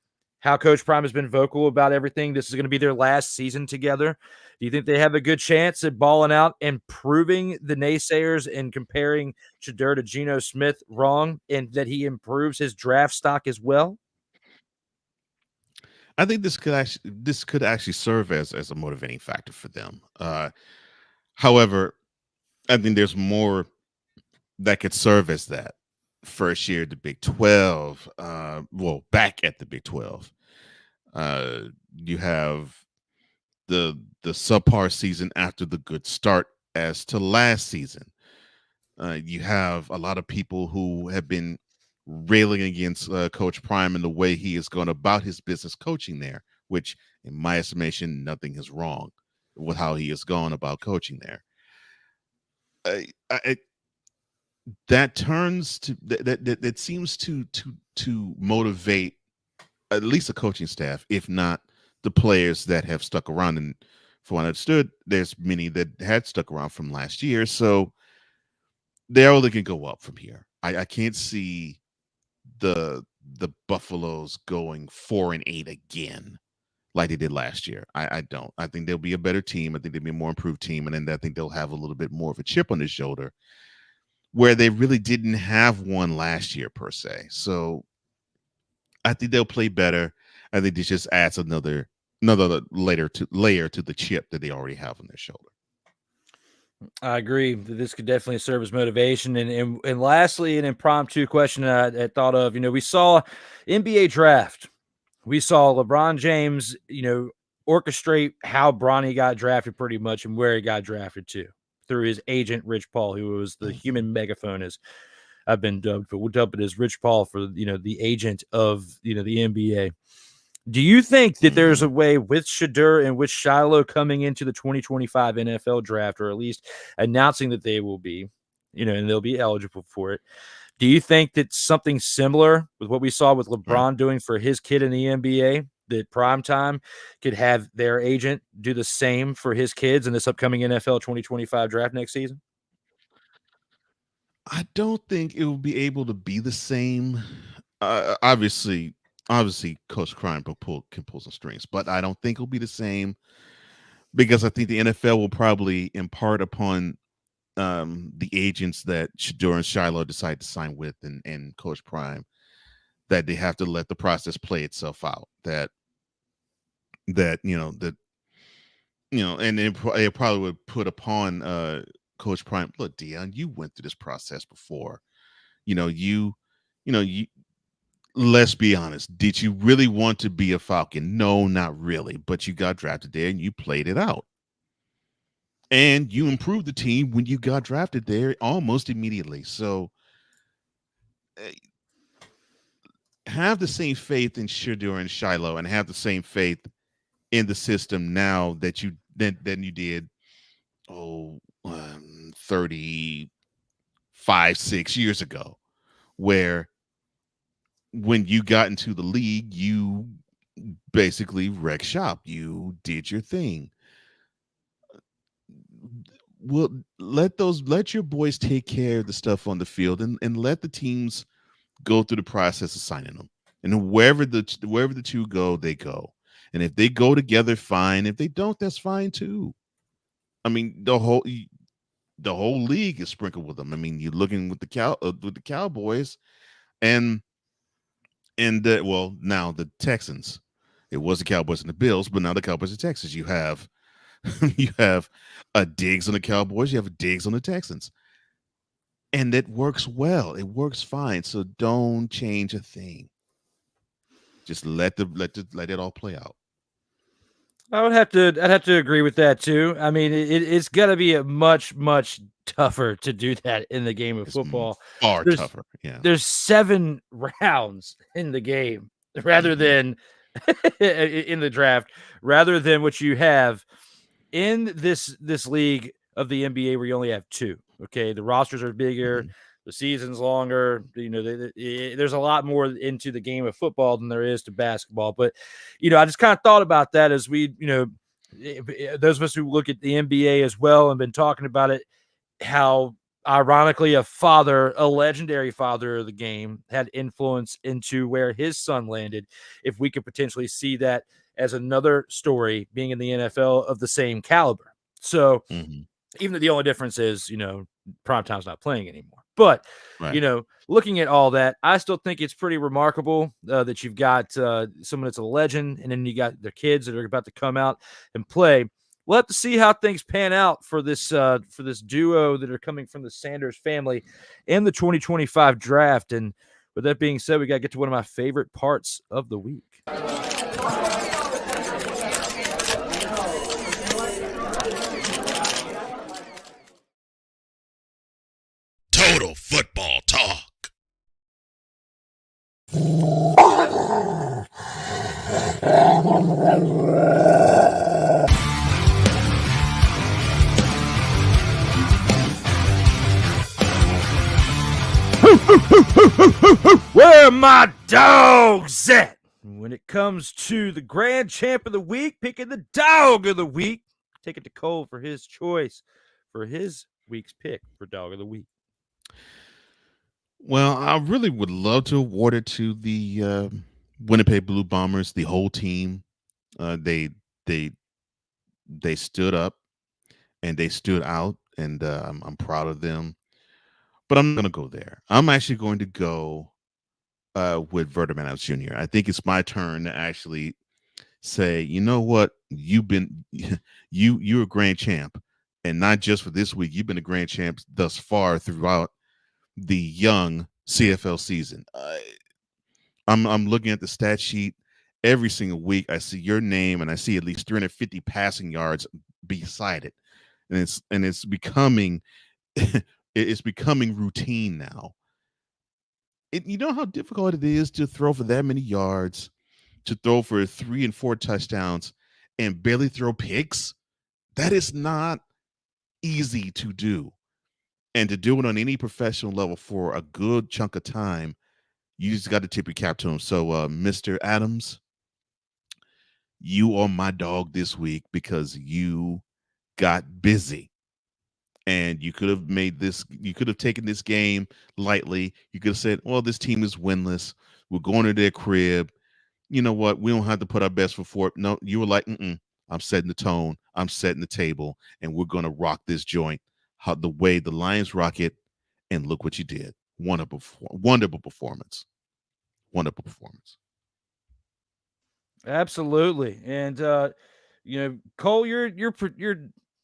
how Coach Prime has been vocal about everything? This is going to be their last season together. Do you think they have a good chance at balling out and proving the naysayers and comparing Shedeur to Geno Smith wrong, and that he improves his draft stock as well? I think this could actually serve as a motivating factor for them. However, I think there's more that could serve as that. First year, the Big 12, back at the Big 12, you have the subpar season after the good start as to last season. You have a lot of people who have been railing against Coach Prime and the way he is going about his business coaching there, which, in my estimation, nothing is wrong with how he has gone about coaching there. That turns to that seems to motivate at least the coaching staff, if not the players that have stuck around. And from what I understood, there's many that had stuck around from last year, so they only can go up from here. I can't see the Buffaloes going 4-8 again like they did last year. I don't. I think they'll be a better team. I think they'll be a more improved team, and then I think they'll have a little bit more of a chip on their shoulder, where they really didn't have one last year per se. So I think they'll play better. I think this just adds another layer to the chip that they already have on their shoulder. I agree that this could definitely serve as motivation. And lastly, an impromptu question I thought of, we saw NBA draft. We saw LeBron James, orchestrate how Bronny got drafted pretty much and where he got drafted to through his agent, Rich Paul, who was the human megaphone, as I've been dubbed, but we'll dub it as Rich Paul for, the agent of, the NBA. Do you think that there's a way with Shedeur and with Shiloh coming into the 2025 NFL draft, or at least announcing that they will be, and they'll be eligible for it? Do you think that something similar with what we saw with LeBron doing for his kid in the NBA, that Primetime could have their agent do the same for his kids in this upcoming NFL 2025 draft next season? I don't think it will be able to be the same. Obviously, Coach Prime can pull some strings, but I don't think it'll be the same, because I think the NFL will probably impart upon the agents that Shedeur and Shiloh decide to sign with and Coach Prime, that they have to let the process play itself out. And it probably would put upon Coach Prime, look, Deion, you went through this process before. You let's be honest. Did you really want to be a Falcon? No, not really. But you got drafted there and you played it out. And you improved the team when you got drafted there almost immediately. So have the same faith in Shedeur and Shiloh, and have the same faith in the system now that you you did 35, 6 years ago, where when you got into the league, you basically wrecked shop. You did your thing. Well, let your boys take care of the stuff on the field, and let the teams go through the process of signing them. And wherever the two go, they go. And if they go together, fine. If they don't, that's fine too. I mean, the whole league is sprinkled with them. I mean, you're looking with the Cowboys, and well, now the Texans. It was the Cowboys and the Bills, but now the Cowboys and Texans. You have you have a Diggs on the Cowboys. You have a Diggs on the Texans, and it works well. It works fine. So don't change a thing. Just let it all play out. I'd have to agree with that too. I mean, it's got to be a much tougher to do that in the game of football. Far tougher. Yeah. There's 7 rounds in the game rather than in the draft, rather than what you have in this league of the NBA where you only have 2. Okay, the rosters are bigger. The season's longer. There's a lot more into the game of football than there is to basketball. But, I just kind of thought about that as we, those of us who look at the NBA as well and been talking about it, how ironically a legendary father of the game had influence into where his son landed. If we could potentially see that as another story being in the NFL of the same caliber. So even though the only difference is, Primetime's not playing anymore. But, looking at all that, I still think it's pretty remarkable that you've got someone that's a legend, and then you got their kids that are about to come out and play. We'll have to see how things pan out for this duo that are coming from the Sanders family in the 2025 draft. And with that being said, we got to get to one of my favorite parts of the week. Total Football Talk. Where are my dogs at? When it comes to the grand champ of the week, picking the dog of the week, take it to Cole for his choice for his week's pick for dog of the week. Well, I really would love to award it to the Winnipeg Blue Bombers, the whole team. They stood up and they stood out, and I'm proud of them. But I'm not going to go there. I'm actually going to go with Vernon Adams Jr. I think it's my turn to actually say, you know what, you're a grand champ, and not just for this week. You've been a grand champ thus far throughout the young CFL season. I'm looking at the stat sheet every single week. I see your name, and I see at least 350 passing yards beside it, and it's becoming it's becoming routine now. You know how difficult it is to throw for that many yards, to throw for 3 and 4 touchdowns, and barely throw picks. That is not easy to do. And to do it on any professional level for a good chunk of time, you just got to tip your cap to him. So, Mr. Adams, you are my dog this week because you got busy. And you could have taken this game lightly. You could have said, well, this team is winless. We're going to their crib. You know what? We don't have to put our best foot forward. No, you were like, I'm setting the tone. I'm setting the table, and we're going to rock this joint the way the Lions rock it. And look what you did. Wonderful performance. Wonderful performance. Absolutely. And, Cole, your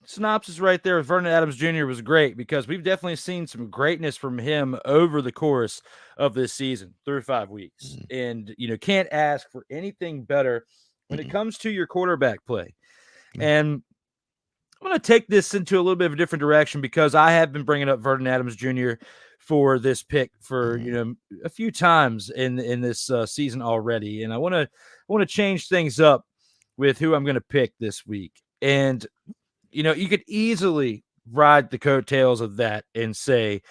synopsis right there with Vernon Adams Jr. was great, because we've definitely seen some greatness from him over the course of this season through 5 weeks. And, can't ask for anything better when it comes to your quarterback play. And I'm going to take this into a little bit of a different direction, because I have been bringing up Vernon Adams Jr. for this pick for, a few times in this season already. And I want to change things up with who I'm going to pick this week. And, you could easily ride the coattails of that and say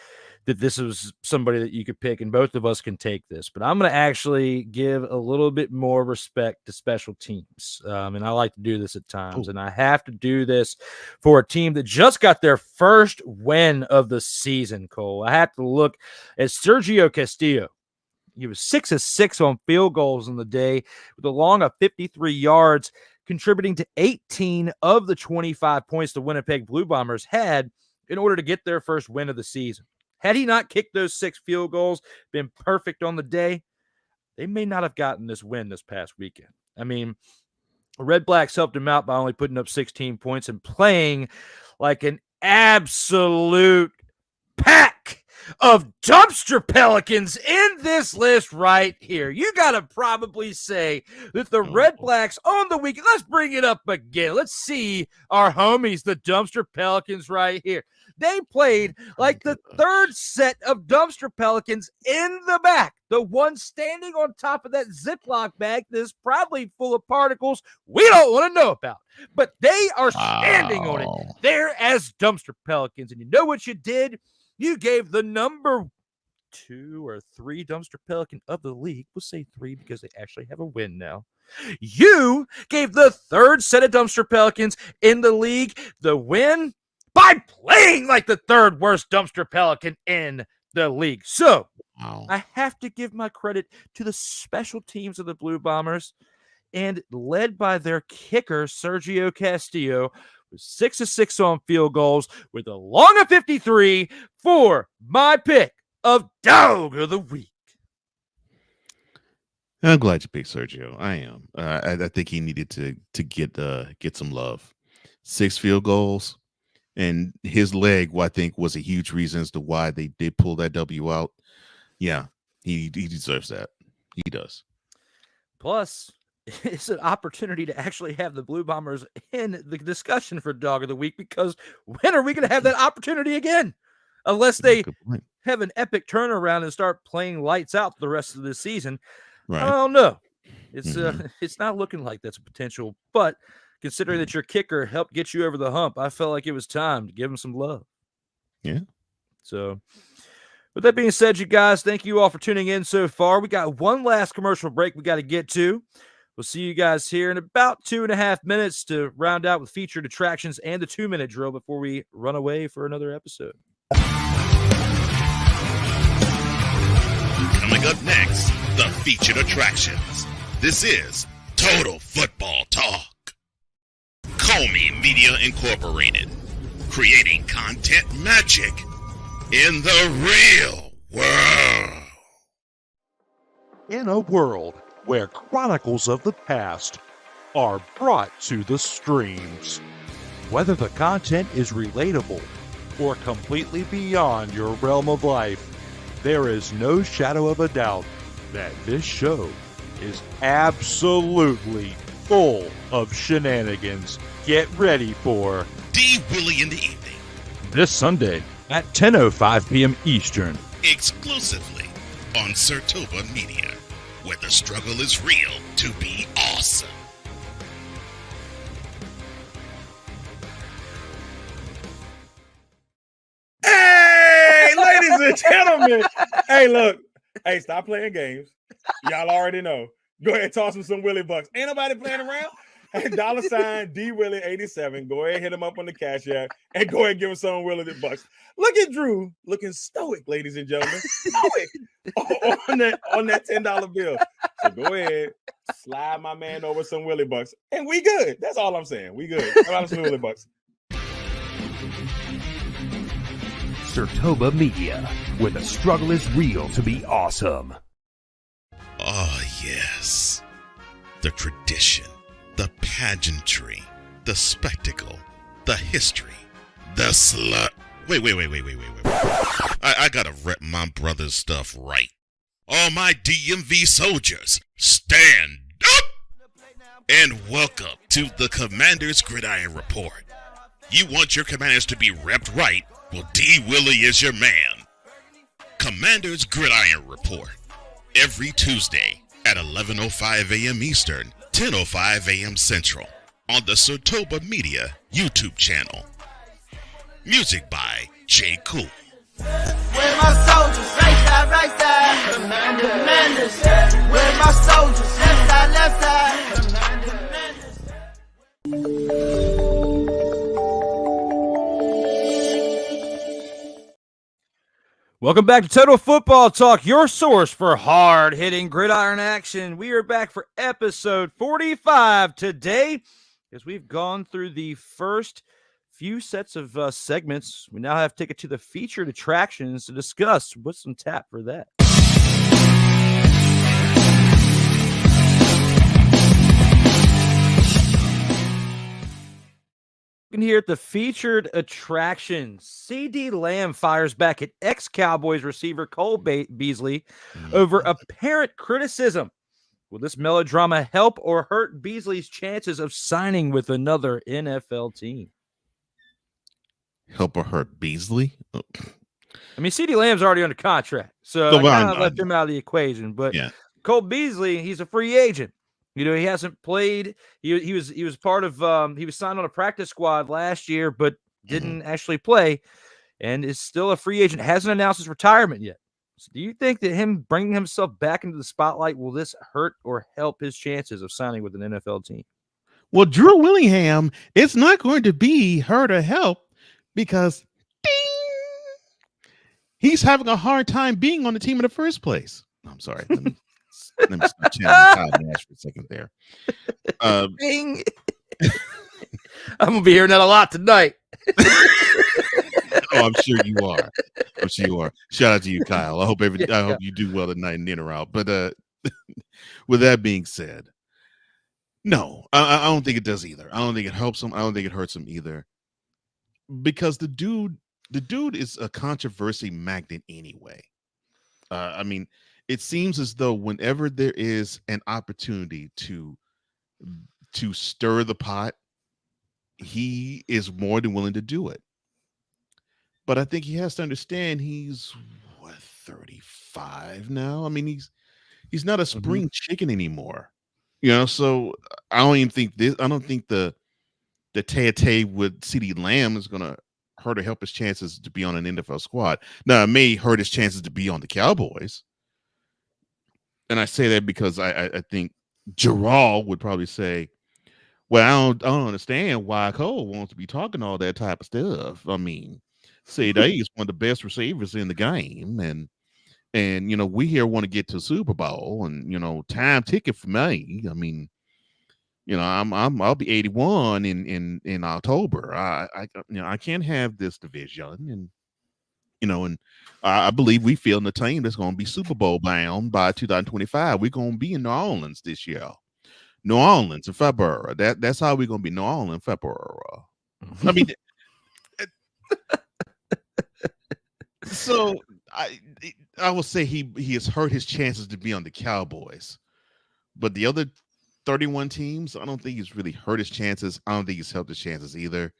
that this was somebody that you could pick, and both of us can take this. But I'm going to actually give a little bit more respect to special teams. And I like to do this at times. And I have to do this for a team that just got their first win of the season, Cole. I have to look at Sergio Castillo. He was 6 of 6 on field goals in the day with a long of 53 yards, contributing to 18 of the 25 points the Winnipeg Blue Bombers had in order to get their first win of the season. Had he not kicked those 6 field goals, been perfect on the day, they may not have gotten this win this past weekend. I mean, Redblacks helped him out by only putting up 16 points and playing like an absolute pack of dumpster Pelicans in this list right here. You got to probably say that the Redblacks on the weekend, let's bring it up again. Let's see our homies, the dumpster Pelicans right here. They played like the third set of dumpster Pelicans in the back. The one standing on top of that Ziploc bag that is probably full of particles we don't want to know about. But they are standing on it there as dumpster Pelicans. And you know what you did? You gave the number 2 or 3 dumpster Pelican of the league. We'll say 3 because they actually have a win now. You gave the third set of dumpster Pelicans in the league the win by playing like the third worst dumpster Pelican in the league. So I have to give my credit to the special teams of the Blue Bombers, and led by their kicker, Sergio Castillo, with 6 of 6 on field goals with a long of 53 for my pick of Dog of the Week. I'm glad you picked Sergio. I am. I think he needed to get some love. 6 field goals. And his leg, I think, was a huge reason as to why they did pull that W out. Yeah, he deserves that. He does. Plus, it's an opportunity to actually have the Blue Bombers in the discussion for Dog of the Week, because when are we going to have that opportunity again? Unless they have an epic turnaround and start playing lights out for the rest of the season. Right. I don't know. It's not looking like that's a potential, but considering that your kicker helped get you over the hump, I felt like it was time to give him some love. Yeah. So, with that being said, you guys, thank you all for tuning in so far. We got one last commercial break we got to get to. We'll see you guys here in about 2.5 minutes to round out with featured attractions and the 2-minute drill before we run away for another episode. Coming up next, the featured attractions. This is Total Football Talk. Comey Media Incorporated, creating content magic in the real world. In a world where chronicles of the past are brought to the streams, whether the content is relatable or completely beyond your realm of life, there is no shadow of a doubt that this show is absolutely full of shenanigans. Get ready for D. Willie in the Evening. This Sunday at 10:05 p.m. Eastern. Exclusively on Sertoba Media, where the struggle is real to be awesome. Hey, ladies and gentlemen. Hey, look. Hey, stop playing games. Y'all already know. Go ahead and toss him some Willie Bucks. Ain't nobody playing around. Hey, $ D Willie 87. Go ahead, hit him up on the Cash App, and go ahead and give him some Willie Bucks. Look at Drew looking stoic, ladies and gentlemen. Stoic on that $10 bill. So go ahead, slide my man over some Willie Bucks, and we good. That's all I'm saying. We good. How about some Willie Bucks? Sertoba Media, where the struggle is real to be awesome. Oh, yes. The tradition, the pageantry, the spectacle, the history, the slut. Wait. I gotta rep my brother's stuff right. All my DMV soldiers, stand up! And welcome to the Commander's Gridiron Report. You want your commanders to be repped right? Well, D. Willie is your man. Commander's Gridiron Report. Every Tuesday at 11:05 a.m. Eastern, 10:05 a.m. Central, on the Sertoba Media YouTube channel. Music by J. Cool. Where my soldiers? Right side. Commanders. Where my soldiers? Left side. Welcome back to Total Football Talk, your source for hard-hitting gridiron action. We are back for episode 45 today. As we've gone through the first few sets of segments, we now have to take it to the featured attractions to discuss what's on tap for that. Here at the featured attractions, CeeDee Lamb fires back at ex-Cowboys receiver Cole Beasley over apparent criticism. Will this melodrama help or hurt Beasley's chances of signing with another NFL team? Help or hurt Beasley? Oh. I mean, CeeDee Lamb's already under contract, so I kind of left him out of the equation. But yeah. Cole Beasley, he's a free agent. You know, he hasn't played. He was part of. He was signed on a practice squad last year, but didn't actually play, and is still a free agent. Hasn't announced his retirement yet. So do you think that him bringing himself back into the spotlight, will this hurt or help his chances of signing with an NFL team? Well, Drew Willingham, it's not going to be hurt or help because he's having a hard time being on the team in the first place. I'm sorry. Let me start channeling Kyle Nash for a second there. Ding. I'm gonna be hearing that a lot tonight. I'm sure you are. I'm sure you are. Shout out to you, Kyle. I hope you do well tonight and in or out. But with that being said, no, I don't think it does either. I don't think it helps him. I don't think it hurts him either. Because the dude is a controversy magnet anyway. I mean, it seems as though whenever there is an opportunity to stir the pot, he is more than willing to do it. But I think he has to understand he's 35 now. I mean, he's not a spring chicken anymore. You know, so I don't think the tete with CeeDee Lamb is gonna hurt or help his chances to be on an NFL squad. Now, it may hurt his chances to be on the Cowboys. And I say that because I think Gerald would probably say, well, I don't understand why Cole wants to be talking all that type of stuff. I mean, CeeDee is one of the best receivers in the game, and you know, we here want to get to Super Bowl, and you know, time ticket for me. I mean, you know, I'll be 81 in October. I can't have this division, and you know, and I believe we feel in the team that's going to be Super Bowl bound by 2025. We're going to be in New Orleans this year. New Orleans in February. That's how we're going to be. New Orleans February. I mean, so I will say he has hurt his chances to be on the Cowboys, but the other 31 teams, I don't think he's really hurt his chances. I don't think he's helped his chances either.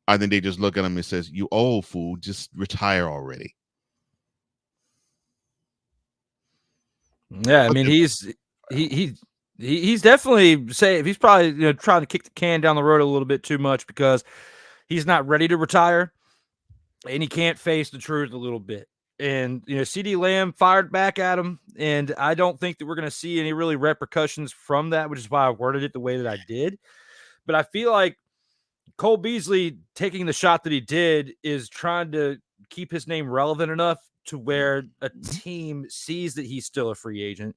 I think they just look at him and says, "You old fool, just retire already." Yeah, I mean, he's definitely he's probably trying to kick the can down the road a little bit too much because he's not ready to retire, and he can't face the truth a little bit. And CeeDee Lamb fired back at him, and I don't think that we're going to see any really repercussions from that, which is why I worded it the way that I did. But I feel like Cole Beasley taking the shot that he did is trying to keep his name relevant enough to where a team sees that he's still a free agent,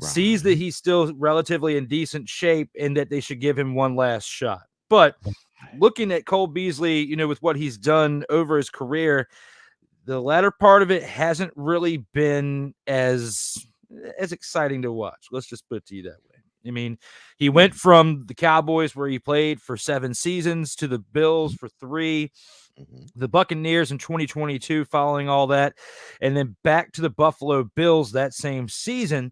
sees that he's still relatively in decent shape, and that they should give him one last shot. But looking at Cole Beasley, with what he's done over his career, the latter part of it hasn't really been as exciting to watch. Let's just put it to you that way. I mean, he went from the Cowboys, where he played for 7 seasons, to the Bills for 3, the Buccaneers in 2022 following all that, and then back to the Buffalo Bills that same season.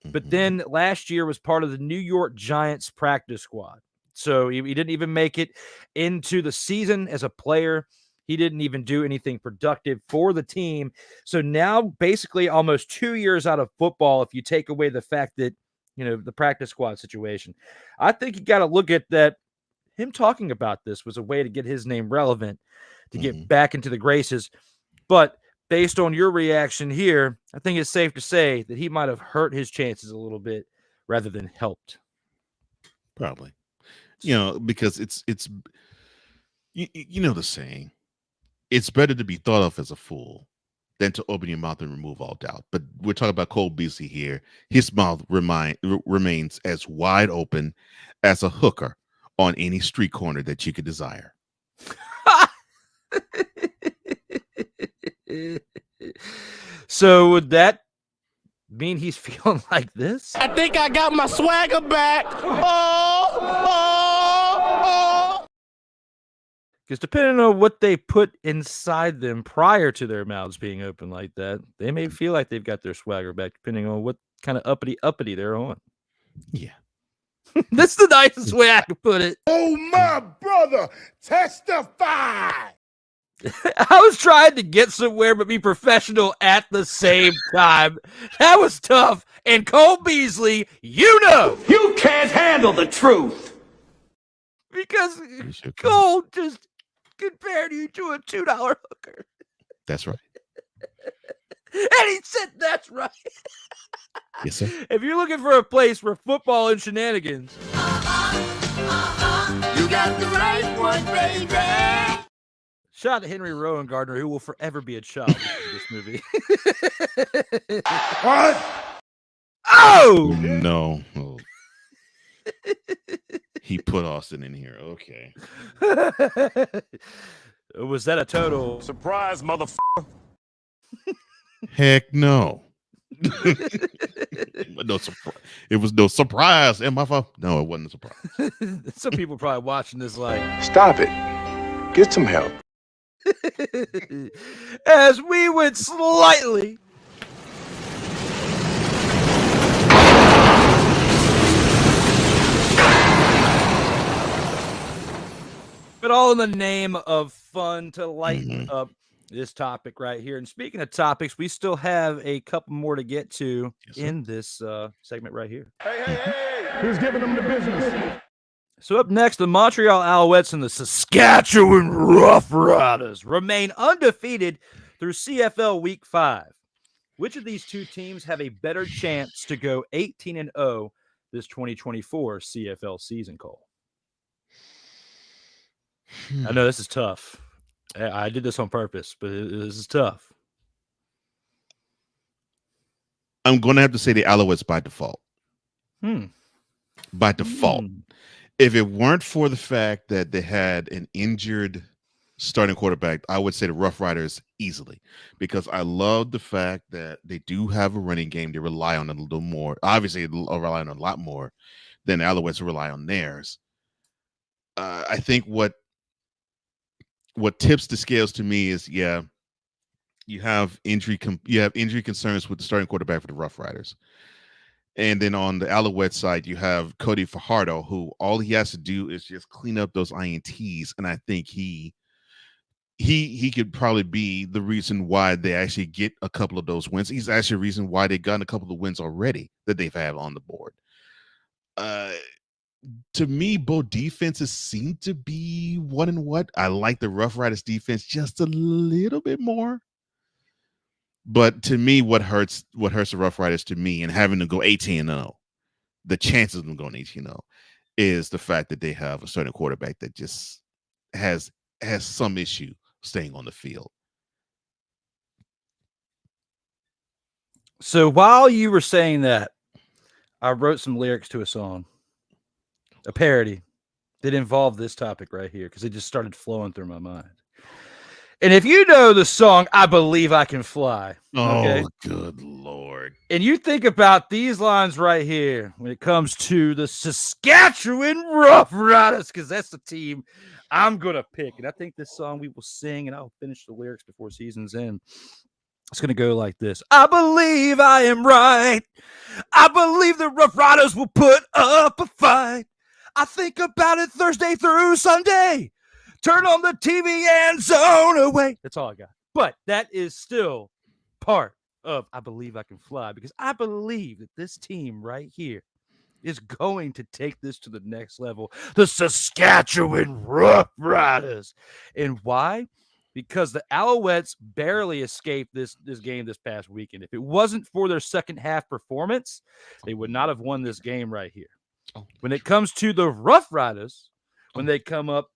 But then last year was part of the New York Giants practice squad. So he didn't even make it into the season as a player. He didn't even do anything productive for the team. So now basically almost 2 years out of football, if you take away the fact that, the practice squad situation. I think you got to look at that. Him talking about this was a way to get his name relevant, to get back into the graces. But based on your reaction here, I think it's safe to say that he might have hurt his chances a little bit rather than helped. Probably. Because it's you know the saying, it's better to be thought of as a fool than to open your mouth and remove all doubt. But we're talking about Cole Beasley here. His mouth remains as wide open as a hooker on any street corner that you could desire. So would that mean he's feeling like this? I think I got my swagger back. Oh. Because depending on what they put inside them prior to their mouths being open like that, they may feel like they've got their swagger back, depending on what kind of uppity they're on. Yeah. That's the nicest way I could put it. Oh, my brother, testify. I was trying to get somewhere but be professional at the same time. That was tough. And Cole Beasley, you can't handle the truth. Because Cole just compared you to a $2 hooker. That's right. And he said that's right. Yes, sir. If you're looking for a place for football and shenanigans, You got the right one, baby. shout out to Henry Rowan Gardner, who will forever be a child in this movie. What? Oh! No. Oh. He put Austin in here. Okay. Was that a total surprise, motherfucker? Heck no. No surprise. It was no surprise. Am I fault? No, it wasn't a surprise. Some people probably watching this like, Stop it. Get some help. as we went slightly. But all in the name of fun to lighten up this topic right here. And speaking of topics, we still have a couple more to get to in this segment right here. Hey. Who's giving them the business? So up next, the Montreal Alouettes and the Saskatchewan Roughriders remain undefeated through CFL Week 5. Which of these two teams have a better chance to go 18-0 this 2024 CFL season, Cole? I know this is tough. I did this on purpose, but this is tough. I'm going to have to say the Alouettes by default. By default. If it weren't for the fact that they had an injured starting quarterback, I would say the Roughriders easily, because I love the fact that they do have a running game. They rely on it a little more. Obviously, they rely on a lot more than the Alouettes rely on theirs. I think what tips the scales to me is, you have injury concerns with the starting quarterback for the Roughriders. And then on the Alouette side, you have Cody Fajardo, who all he has to do is just clean up those INTs. And I think he could probably be the reason why they actually get a couple of those wins. He's actually the reason why they've gotten a couple of wins already that they've had on the board. To me, both defenses seem to be what and what. I like the Roughriders defense just a little bit more. But to me, what hurts the Roughriders to me, and having to go 18-0, the chances of them going 18-0, is the fact that they have a certain quarterback that just has some issue staying on the field. So while you were saying that, I wrote some lyrics to a song, a parody that involved this topic right here, because it just started flowing through my mind. And if you know the song, I Believe I Can Fly. Okay? Oh, good Lord. And you think about these lines right here when it comes to the Saskatchewan Roughriders, because that's the team I'm going to pick. And I think this song we will sing, and I'll finish the lyrics before season's end. It's going to go like this. I believe I am right. I believe the Roughriders will put up a fight. I think about it Thursday through Sunday. Turn on the TV and zone away. That's all I got. But that is still part of I Believe I Can Fly, because I believe that this team right here is going to take this to the next level. The Saskatchewan Roughriders. And why? because the Alouettes barely escaped this game this past weekend. If it wasn't for their second half performance, they would not have won this game right here. When it comes to the Roughriders, when they come up,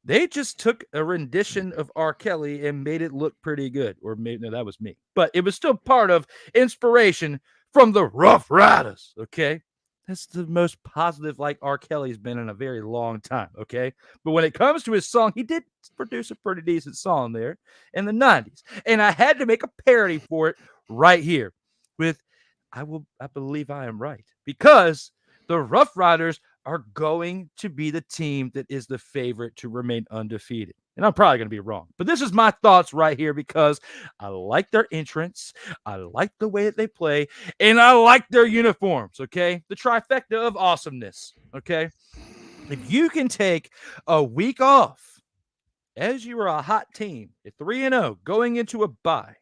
they just took a rendition of R. Kelly and made it look pretty good. Or maybe, no, that was me. But it was still part of inspiration from the Roughriders, okay? That's the most positive like R. Kelly's been in a very long time, okay? But when it comes to his song, he did produce a pretty decent song there in the 90s. And I had to make a parody for it right here with I Believe I Am Right. Because the Roughriders are going to be the team that is the favorite to remain undefeated. And I'm probably going to be wrong. But this is my thoughts right here because I like their entrance. I like the way that they play. And I like their uniforms, okay? The trifecta of awesomeness, okay? If you can take a week off as you are a hot team at 3-0 going into a bye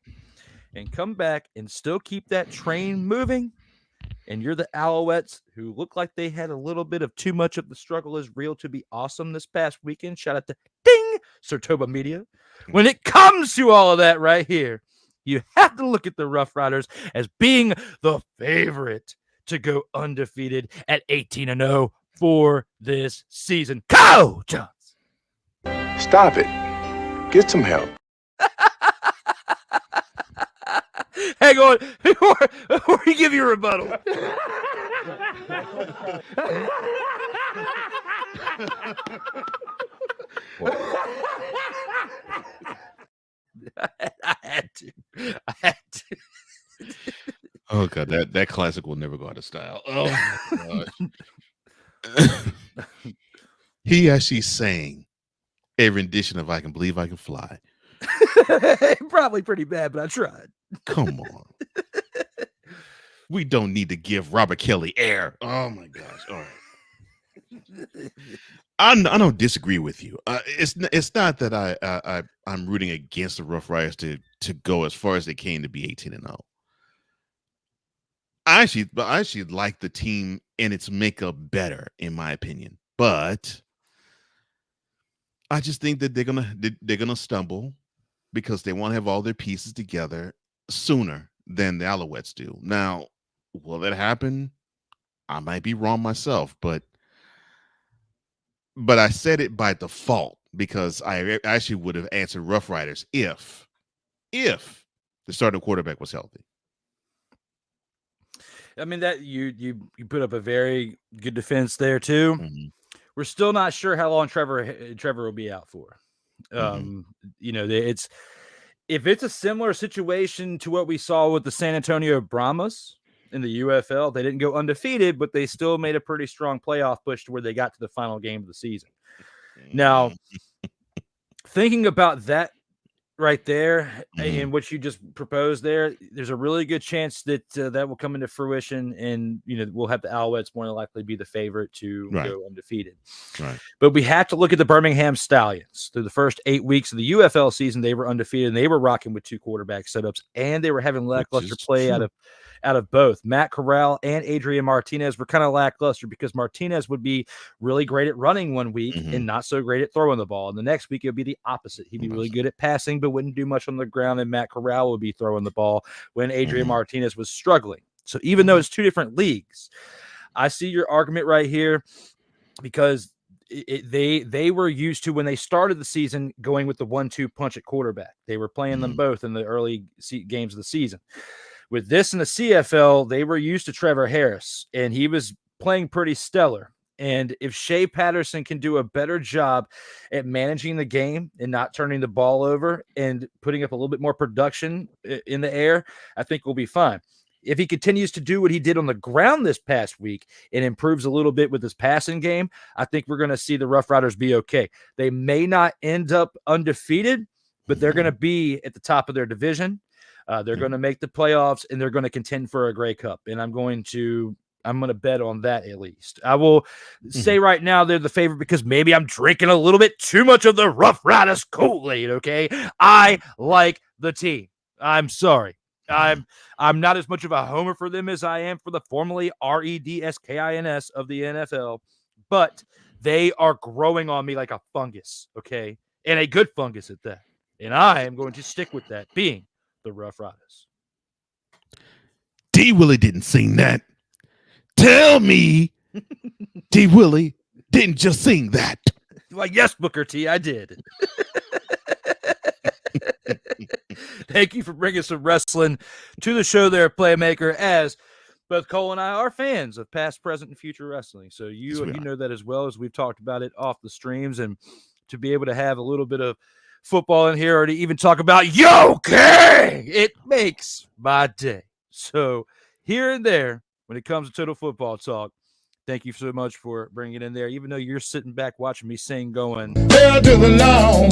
and come back and still keep that train moving, and you're the Alouettes who look like they had a little bit of too much of the struggle is real to be awesome this past weekend. Shout out to Ding, Sartoba Media. When it comes to all of that right here, you have to look at the Roughriders as being the favorite to go undefeated at 18-0 for this season. Go, Johns! Stop it. Get some help. Hang on, before you give your rebuttal. I had to. Oh god, that classic will never go out of style. Oh my gosh. He actually sang a rendition of "I Can Believe I Can Fly." Probably pretty bad, but I tried. Come on. We don't need to give Robert Kelly air. Oh my gosh. All right. I don't disagree with you. It's not that I'm rooting against the Rough Riders to go as far as they can to be 18-0. I actually like the team and its makeup better, in my opinion. But I just think that they're gonna stumble because they want to have all their pieces together sooner than the Alouettes do. Now, will that happen? I might be wrong myself, but I said it by default because I actually would have answered Rough Riders if the starting quarterback was healthy. I mean, that you put up a very good defense there too. Mm-hmm. We're still not sure how long Trevor will be out for. You know, if it's a similar situation to what we saw with the San Antonio Brahmas in the UFL, they didn't go undefeated, but they still made a pretty strong playoff push to where they got to the final game of the season. Now, thinking about that right there and what you just proposed there, there's a really good chance that that will come into fruition, and you know we'll have the Alouettes more than likely be the favorite to go undefeated. Right. But we have to look at the Birmingham Stallions. Through the first 8 weeks of the UFL season, they were undefeated, and they were rocking with 2 quarterback setups, and they were having lackluster play out of both. Matt Corral and Adrian Martinez were kind of lackluster because Martinez would be really great at running one week and not so great at throwing the ball. And the next week, it would be the opposite. He'd be really good at passing, but wouldn't do much on the ground. And Matt Corral would be throwing the ball when Adrian Martinez was struggling. So even though it's 2 different leagues, I see your argument right here because they were used to, when they started the season, going with the 1-2 punch at quarterback. They were playing them both in the early games of the season. With this in the CFL, they were used to Trevor Harris, and he was playing pretty stellar. And if Shea Patterson can do a better job at managing the game and not turning the ball over and putting up a little bit more production in the air, I think we'll be fine. If he continues to do what he did on the ground this past week and improves a little bit with his passing game, I think we're going to see the Rough Riders be okay. They may not end up undefeated, but they're going to be at the top of their division. They're going to make the playoffs, and they're going to contend for a Grey Cup. And I'm going to bet on that at least. I will say right now they're the favorite because maybe I'm drinking a little bit too much of the Rough Riders Kool-Aid, okay? I like the team. I'm sorry. I'm not as much of a homer for them as I am for the formerly Redskins of the NFL, but they are growing on me like a fungus, okay? And a good fungus at that. And I am going to stick with that, being the Rough Riders. D. Willie didn't sing that. Tell me D. Willie didn't just sing that. Well, yes, Booker T, I did. Thank you for bringing some wrestling to the show there, Playmaker, as both Cole and I are fans of past, present, and future wrestling. So you know that as well, as we've talked about it off the streams, and to be able to have a little bit of football in here, or to even talk about Yo King, it makes my day. So here and there, when it comes to Total Football Talk, thank you so much for bringing it in there, even though you're sitting back watching me sing, going, Hell to the no,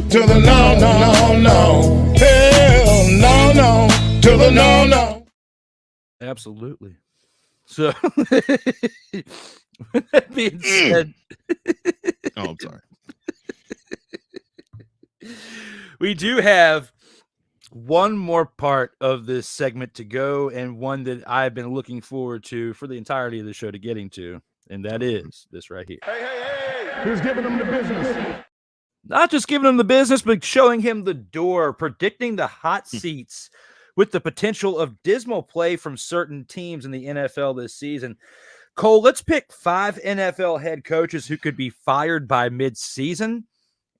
to the no, no, no, no. Hell no, no, to the no, no. Absolutely. So, with that being said, oh, I'm sorry. We do have one more part of this segment to go, and one that I've been looking forward to for the entirety of the show to getting to, and that is this right here. Hey, who's giving them the business? Not just giving him the business, but showing him the door, predicting the hot seats with the potential of dismal play from certain teams in the NFL this season. Cole, let's pick 5 NFL head coaches who could be fired by mid-season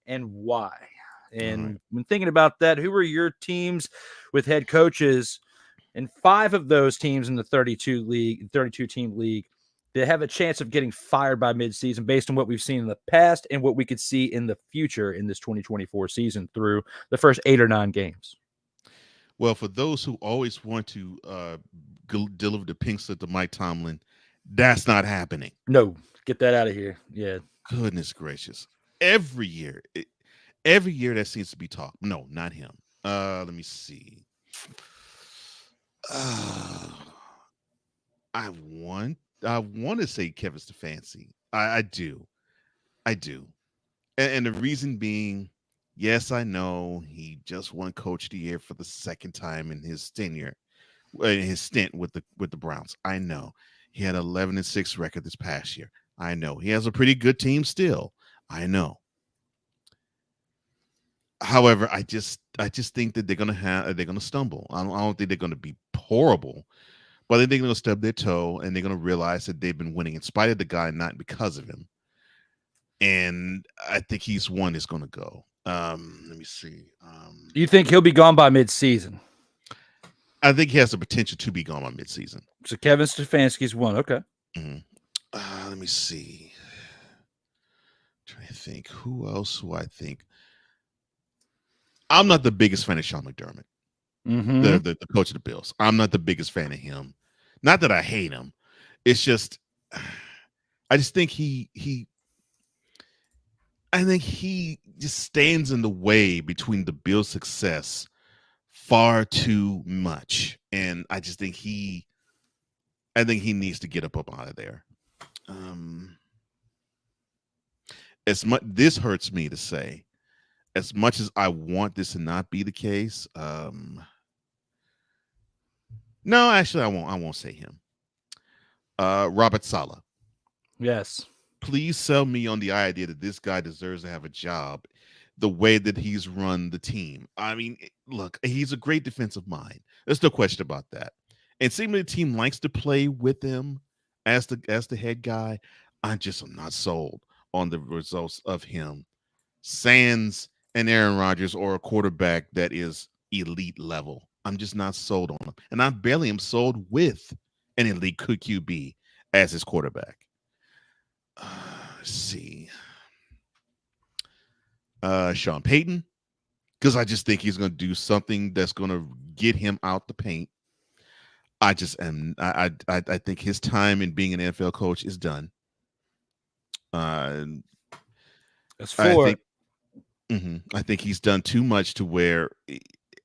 and why. And when thinking about that, who are your teams with head coaches, and 5 of those teams in the 32-team league that have a chance of getting fired by midseason based on what we've seen in the past and what we could see in the future in this 2024 season through the first 8 or 9 games? Well, for those who always want to deliver the pink slip to Mike Tomlin, that's not happening. No, get that out of here. Yeah. Goodness gracious. Every year that seems to be talk. No, not him. Let me see. I want to say Kevin Stefanski. I do. And the reason being, yes, I know he just won Coach of the Year for the second time in his tenure, in his stint with the Browns. I know he had 11-6 record this past year. I know he has a pretty good team still. I know. However, I just think that they're gonna stumble. I don't think they're gonna be horrible, but I think they're gonna stub their toe, and they're gonna realize that they've been winning in spite of the guy, not because of him. And I think he's one that's gonna go. Let me see. You think he'll be gone by mid-season? I think he has the potential to be gone by mid-season. So Kevin Stefanski's one. Okay. Mm-hmm. Let me see. Trying to think who else. Who I think. I'm not the biggest fan of Sean McDermott, the coach of the Bills. I'm not the biggest fan of him. Not that I hate him. It's just, I just think he just stands in the way between the Bills' success far too much, and I just think he needs to get up out of there. As much this hurts me to say. As much as I want this to not be the case, no, actually, I won't say him. Robert Saleh. Yes. Please sell me on the idea that this guy deserves to have a job the way that he's run the team. I mean, look, he's a great defensive mind. There's no question about that. And seemingly the team likes to play with him as the head guy. I'm not sold on the results of him. Sans and Aaron Rodgers, or a quarterback that is elite level. I'm just not sold on him. And I barely am sold with an elite QB as his quarterback. Let's see. Sean Payton, because I just think he's going to do something that's going to get him out the paint. I think his time in being an NFL coach is done. That's 4. I think he's done too much to where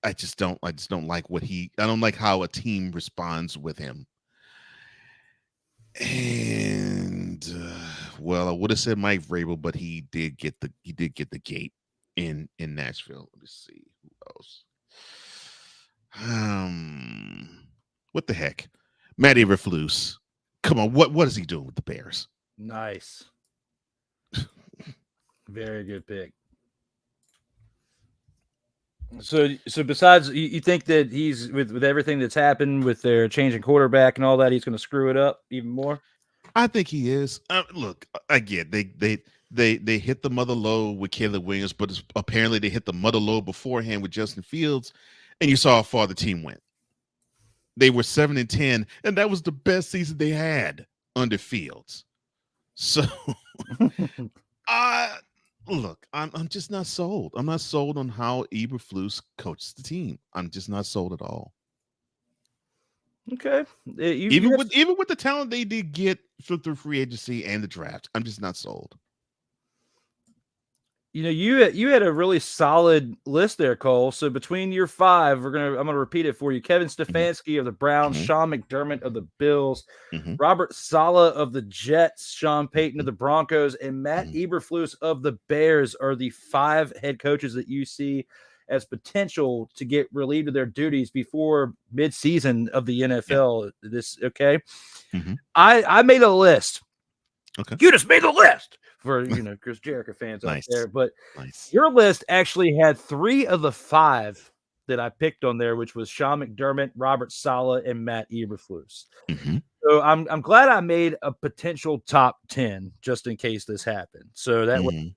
I just don't like I don't like how a team responds with him. And well, I would have said Mike Vrabel, but he did get the gate in Nashville. Let me see who else. What the heck? Matt Eberflus. Come on, what is he doing with the Bears? Nice. Very good pick. So besides, you think that he's with everything that's happened with their changing quarterback and all that, he's going to screw it up even more? I think he is. Look, again, they hit the mother low with Caleb Williams, but apparently they hit the mother low beforehand with Justin Fields, and you saw how far the team went. They were 7-10, and that was the best season they had under Fields. So, look, I'm just not sold. I'm not sold on how Eberflus coaches the team. I'm just not sold at all. Okay, even with the talent they did get through free agency and the draft, I'm just not sold. You know, you had a really solid list there, Cole. So between your 5, I'm gonna repeat it for you. Kevin Stefanski of the Browns, Sean McDermott of the Bills, Robert Saleh of the Jets, Sean Payton of the Broncos, and Matt Eberflus of the Bears are the 5 head coaches that you see as potential to get relieved of their duties before midseason of the NFL. I made a list. Okay. You just made a list for Chris Jericho fans out there, but your list actually had 3 of the 5 that I picked on there, which was Sean McDermott, Robert Saleh, and Matt Eberflus. So I'm glad I made a potential top 10 just in case this happened. So that would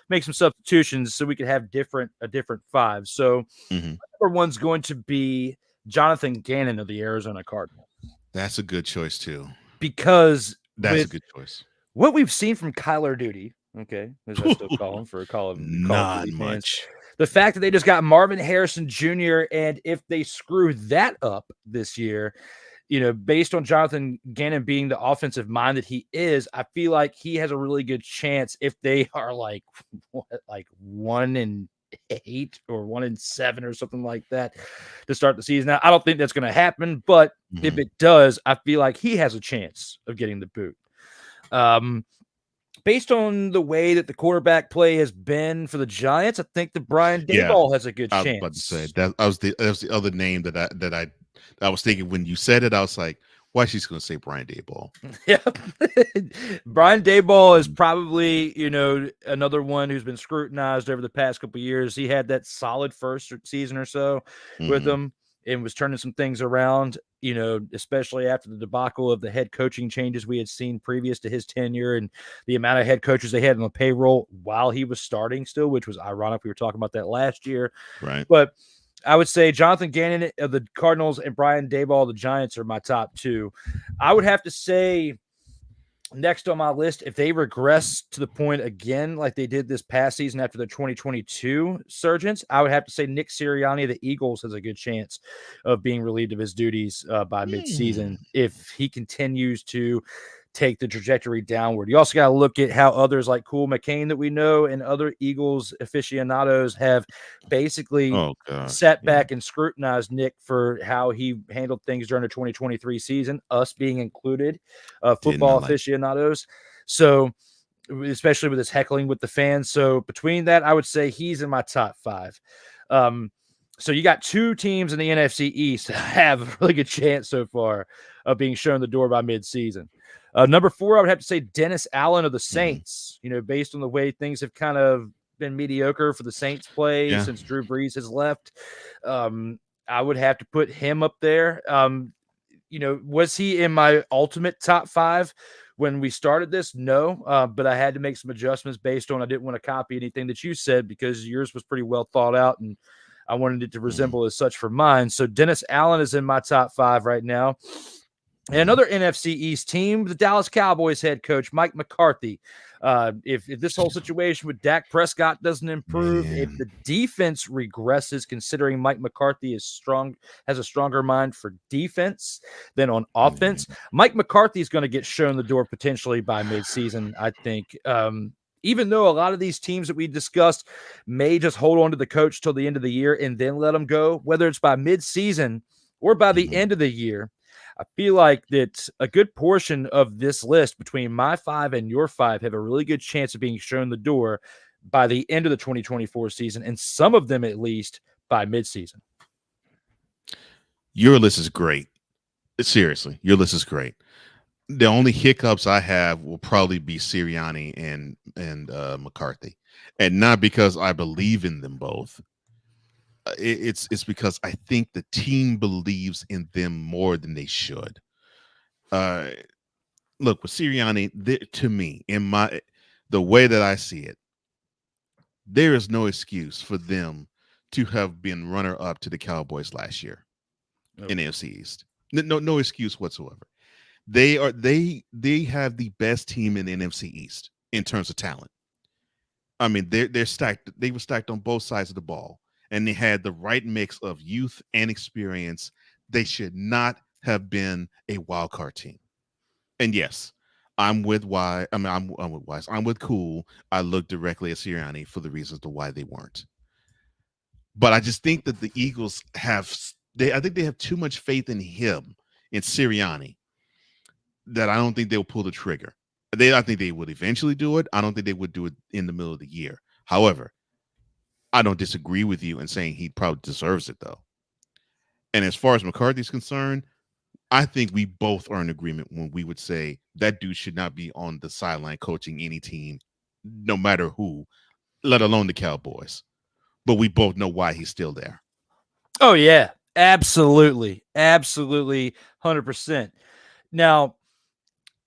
make some substitutions so we could have a different 5. So number 1's going to be Jonathan Gannon of the Arizona Cardinals. That's a good choice too, because that's a good choice. What we've seen from Kyler Duty, okay, as I still call him for Call of Duty much. Fans, the fact that they just got Marvin Harrison Jr., and if they screw that up this year, based on Jonathan Gannon being the offensive mind that he is, I feel like he has a really good chance if they are like 1-8 or 1-7 or something like that to start the season. Now, I don't think that's going to happen, but if it does, I feel like he has a chance of getting the boot. Based on the way that the quarterback play has been for the Giants, I think that Brian Daboll has a good chance. I was about to say that was the other name that I was thinking when you said it. I was like, why she's going to say Brian Daboll? Yeah, Brian Daboll is probably another one who's been scrutinized over the past couple of years. He had that solid first season or so with them and was turning some things around. Especially after the debacle of the head coaching changes we had seen previous to his tenure and the amount of head coaches they had on the payroll while he was starting still, which was ironic. We were talking about that last year. Right. But I would say Jonathan Gannon of the Cardinals and Brian Daboll of the Giants are my top 2. I would have to say next on my list, if they regress to the point again like they did this past season after the 2022 surgence, I would have to say Nick Sirianni of the Eagles has a good chance of being relieved of his duties by midseason if he continues to take the trajectory downward. You also got to look at how others like Cool McCain that we know and other Eagles aficionados have basically sat back and scrutinized Nick for how he handled things during the 2023 season, us being included, football aficionados. So especially with his heckling with the fans. So between that, I would say he's in my top 5. So you got 2 teams in the NFC East that have a really good chance so far of being shown the door by midseason. Number 4, I would have to say Dennis Allen of the Saints, based on the way things have kind of been mediocre for the Saints play since Drew Brees has left. I would have to put him up there. Was he in my ultimate top 5 when we started this? No, but I had to make some adjustments based on I didn't want to copy anything that you said because yours was pretty well thought out and I wanted it to resemble as such for mine. So Dennis Allen is in my top 5 right now. And another NFC East team, the Dallas Cowboys head coach, Mike McCarthy. If this whole situation with Dak Prescott doesn't improve, if the defense regresses, considering Mike McCarthy has a stronger mind for defense than on offense, Mike McCarthy is going to get shown the door potentially by midseason, I think. Even though a lot of these teams that we discussed may just hold on to the coach till the end of the year and then let him go, whether it's by midseason or by the end of the year, I feel like that a good portion of this list between my 5 and your 5 have a really good chance of being shown the door by the end of the 2024 season, and some of them at least by midseason. Your list is great. Seriously, your list is great. The only hiccups I have will probably be Sirianni and McCarthy, and not because I believe in them both. It's because I think the team believes in them more than they should. Look, with Sirianni, to me, the way that I see it, there is no excuse for them to have been runner-up to the Cowboys last year in the AFC East. No excuse whatsoever. They have the best team in the NFC East in terms of talent. I mean, they're stacked. They were stacked on both sides of the ball, and they had the right mix of youth and experience. They should not have been a wild card team. And yes, I'm with why. I mean, I'm with Wise. I'm with Cool. I look directly at Sirianni for the reasons to why they weren't. But I just think that the Eagles I think they have too much faith in him, in Sirianni, that I don't think they'll pull the trigger. I think they would eventually do it. I don't think they would do it in the middle of the year. However, I don't disagree with you in saying he probably deserves it, though. And as far as McCarthy's concerned, I think we both are in agreement when we would say that dude should not be on the sideline coaching any team, no matter who, let alone the Cowboys. But we both know why he's still there. Oh, yeah, absolutely. Absolutely, 100%. Now,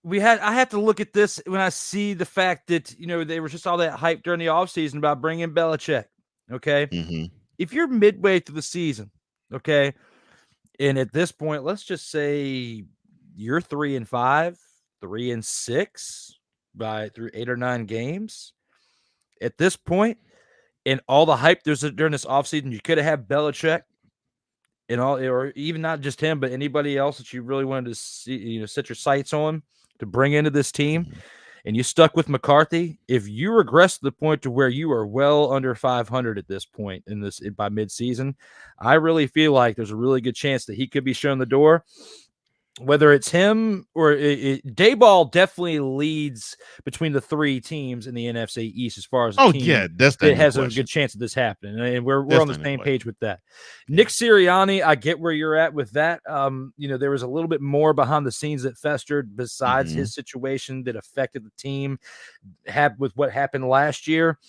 I have to look at this when I see the fact that, there was just all that hype during the offseason about bringing Belichick, okay? Mm-hmm. If you're midway through the season, okay, and at this point, let's just say you're 3-5, 3-6 through 8 or 9 games. At this point, and all the hype there's during this offseason, you could have had Belichick and all, or even not just him, but anybody else that you really wanted to see, set your sights on to bring into this team, and you stuck with McCarthy. If you regress to the point to where you are well under 500 at this point by midseason, I really feel like there's a really good chance that he could be shown the door. Whether it's him or Dayball definitely leads between the 3 teams in the NFC East as far as a team that's that has a good chance of this happening, and we're on the same page with that. Nick Sirianni, I get where you're at with that. There was a little bit more behind the scenes that festered besides his situation that affected the team with what happened last year.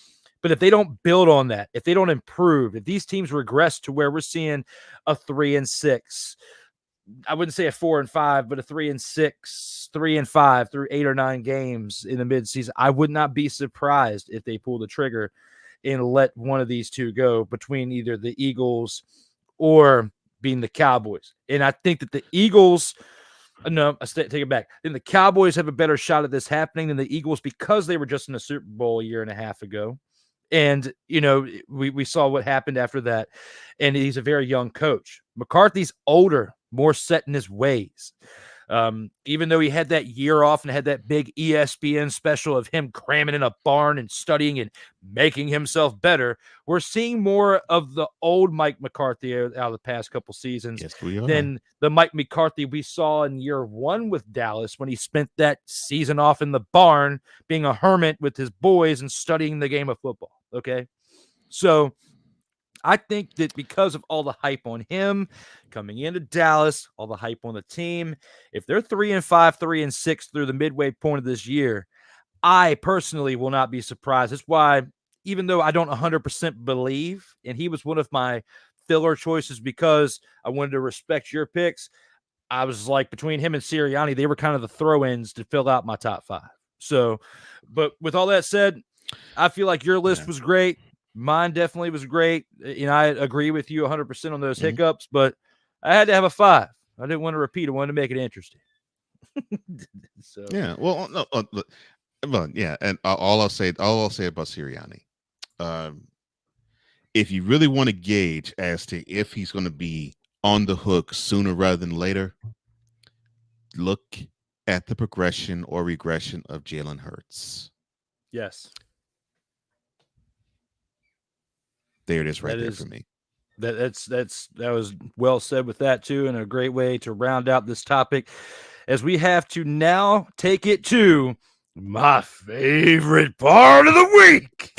But if they don't build on that, if they don't improve, if these teams regress to where we're seeing a 3-6, I wouldn't say a 4-5, but a 3-6, 3-5 through 8 or 9 games in the midseason, I would not be surprised if they pull the trigger and let one of these two go between either the Eagles or being the Cowboys. And I think that the Eagles, take it back. I think the Cowboys have a better shot at this happening than the Eagles because they were just in the Super Bowl a year and a half ago. And, we saw what happened after that. And he's a very young coach. McCarthy's older, more set in his ways. Even though he had that year off and had that big ESPN special of him cramming in a barn and studying and making himself better, we're seeing more of the old Mike McCarthy out of the past couple seasons than the Mike McCarthy we saw in year 1 with Dallas when he spent that season off in the barn being a hermit with his boys and studying the game of football. Okay. So I think that because of all the hype on him coming into Dallas, all the hype on the team, if they're 3-5, 3-6 through the midway point of this year, I personally will not be surprised. That's why, even though I don't 100% believe, and he was one of my filler choices because I wanted to respect your picks, I was like, between him and Sirianni, they were kind of the throw-ins to fill out my top 5. So, but with all that said, I feel like your list was great. Mine definitely was great. I agree with you 100% on those hiccups, but I had to have a 5. I didn't want to repeat. I wanted to make it interesting. So yeah, well, no, yeah, and all I'll say about Sirianni, if you really want to gauge as to if he's going to be on the hook sooner rather than later, look at the progression or regression of Jalen Hurts. Yes. There it is right there for me. That was well said with that too, and a great way to round out this topic as we have to now take it to my favorite part of the week.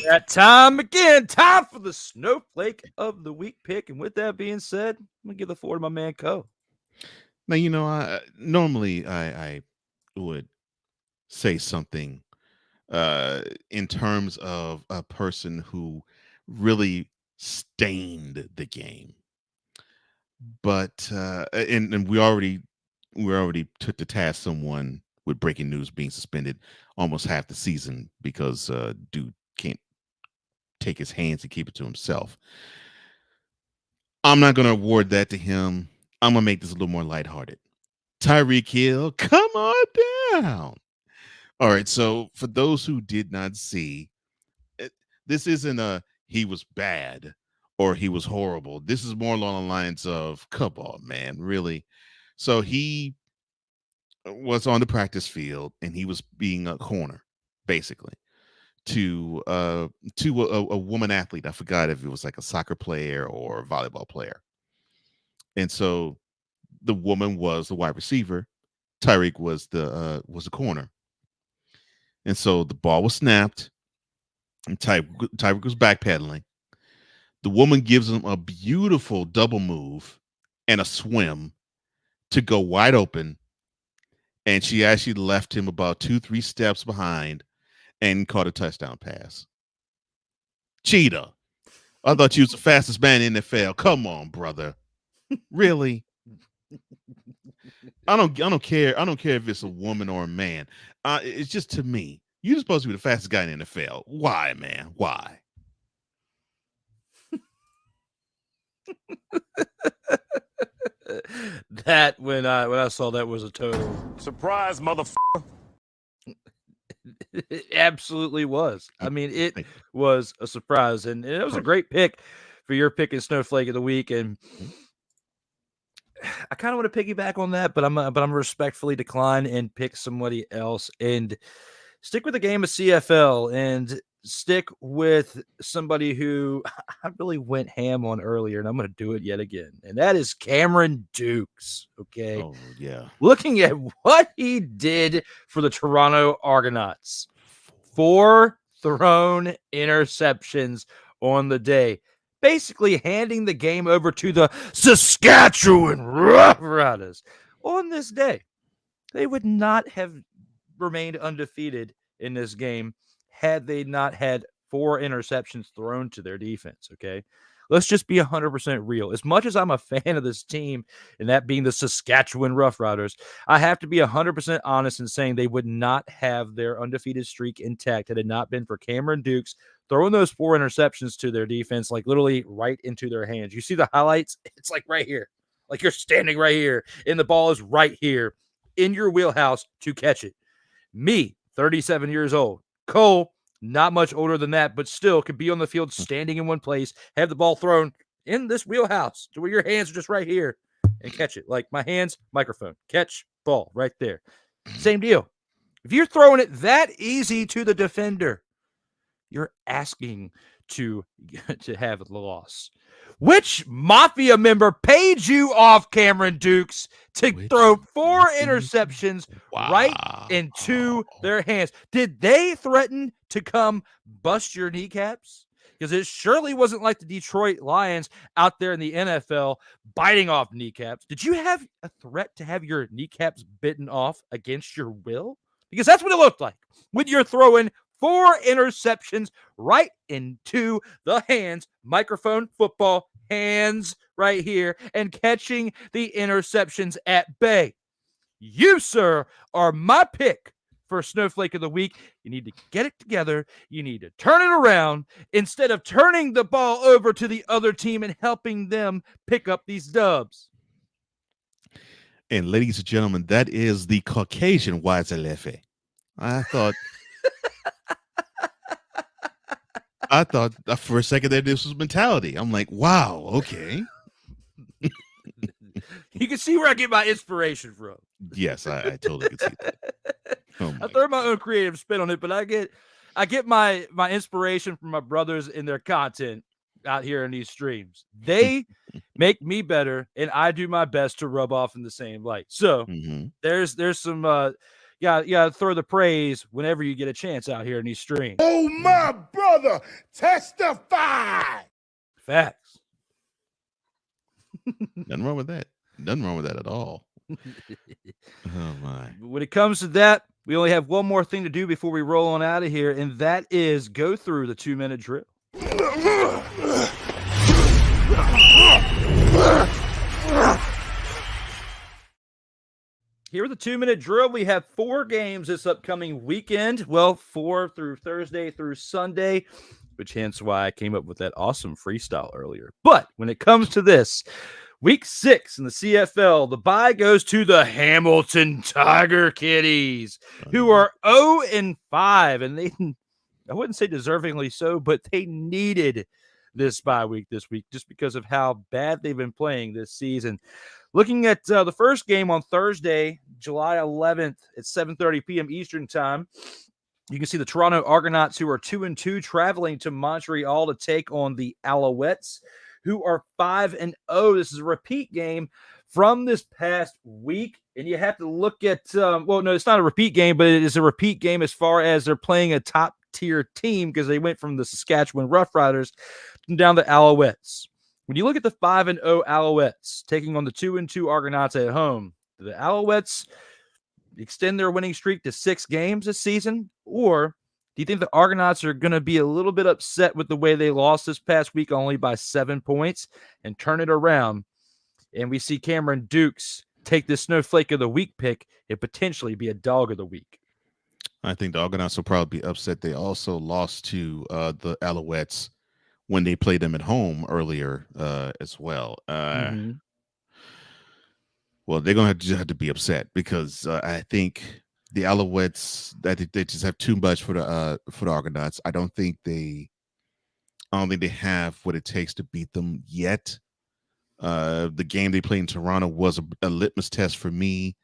That time again, time for the snowflake of the week pick. And with that being said, I'm gonna give the floor to my man Co. Now, normally I would say something in terms of a person who really stained the game. But and we already took to task someone with breaking news being suspended almost half the season because dude can't take his hands and keep it to himself. I'm not going to award that to him. I'm going to make this a little more lighthearted. Tyreek Hill, come on down. All right, so for those who did not see, this isn't a he was bad or he was horrible. This is more along the lines of, come on, man, really? So he was on the practice field and he was being a corner, basically, to a woman athlete. I forgot if it was like a soccer player or a volleyball player. And so the woman was the wide receiver. Tyreek was the corner. And so the ball was snapped and Tyreek was backpedaling. The woman gives him a beautiful double move and a swim to go wide open. And she actually left him about 2-3 steps behind and caught a touchdown pass. Cheetah. I thought you was the fastest man in the NFL. Come on, brother. Really? I don't care. I don't care if it's a woman or a man. It's just, to me, you're supposed to be the fastest guy in the NFL. Why, man? Why? That when I saw that was a total surprise, motherfucker. It absolutely was. I mean, it was a surprise, and it was a great pick for your pick and Snowflake of the week. And I kind of want to piggyback on that, but I'm respectfully decline and pick somebody else and stick with the game of CFL and stick with somebody who I really went ham on earlier, and I'm going to do it yet again. And that is Cameron Dukes. Okay. Oh, yeah. Looking at what he did for the Toronto Argonauts. 4 thrown interceptions on the day. Basically handing the game over to the Saskatchewan Roughriders. On this day, they would not have remained undefeated in this game had they not had 4 interceptions thrown to their defense, okay? Let's just be 100% real. As much as I'm a fan of this team, and that being the Saskatchewan Roughriders, I have to be 100% honest in saying they would not have their undefeated streak intact had it not been for Cameron Dukes throwing those 4 interceptions to their defense, like literally right into their hands. You see the highlights? It's like right here. Like you're standing right here, and the ball is right here in your wheelhouse to catch it. Me, 37 years old. Cole, not much older than that, but still could be on the field standing in one place, have the ball thrown in this wheelhouse to where your hands are just right here and catch it. Like my hands, microphone, catch, ball right there. Same deal. If you're throwing it that easy to the defender, you're asking to have the loss. Which mafia member paid you off, Cameron Dukes, to throw 4 interceptions right into their hands? Did they threaten to come bust your kneecaps? Because it surely wasn't like the Detroit Lions out there in the NFL biting off kneecaps. Did you have a threat to have your kneecaps bitten off against your will? Because that's what it looked like when you're throwing 4 interceptions right into the hands, microphone, football, hands right here, and catching the interceptions at bay. You, sir, are my pick for Snowflake of the Week. You need to get it together. You need to turn it around instead of turning the ball over to the other team and helping them pick up these dubs. And ladies and gentlemen, that is the Caucasian Wazalefe. I thought for a second that this was mentality. I'm like, wow, okay. You can see where I get my inspiration from. Yes, I totally can see that. I throw my own creative spin on it, but I get my inspiration from my brothers in their content out here in these streams. They make me better, and I do my best to rub off in the same light. So there's some yeah, throw the praise whenever you get a chance out here in these streams. Oh, my brother, testify. Facts. Nothing wrong with that. Nothing wrong with that at all. Oh, my. When it comes to that, we only have one more thing to do before we roll on out of here, and that is go through the 2-minute drill. Here with the 2-minute drill, we have 4 games this upcoming weekend. Well, 4 through Thursday through Sunday, which hence why I came up with that awesome freestyle earlier. But when it comes to this, week 6 in the CFL, the bye goes to the Hamilton Tiger Kitties, who are 0-5, and they, I wouldn't say deservingly so, but they needed this bye week this week just because of how bad they've been playing this season. Looking at the first game on Thursday, July 11th at 7:30 p.m. Eastern time, you can see the Toronto Argonauts, who are 2-2, traveling to Montreal to take on the Alouettes, who are 5-0. This is a repeat game from this past week, and you have to look at well, no, it's not a repeat game, but it is a repeat game as far as they're playing a top-tier team because they went from the Saskatchewan Roughriders down to Alouettes. When you look at the 5-0 Alouettes taking on the 2-2 Argonauts at home, do the Alouettes extend their winning streak to 6 games this season? Or do you think the Argonauts are going to be a little bit upset with the way they lost this past week only by 7 points and turn it around? And we see Cameron Dukes take this Snowflake of the Week pick and potentially be a Dog of the Week. I think the Argonauts will probably be upset. They also lost to the Alouettes when they played them at home earlier as well. Well, they're going to have to be upset because I think the Alouettes, I think they just have too much for the Argonauts. I don't think they have what it takes to beat them yet. The game they played in Toronto was a litmus test for me.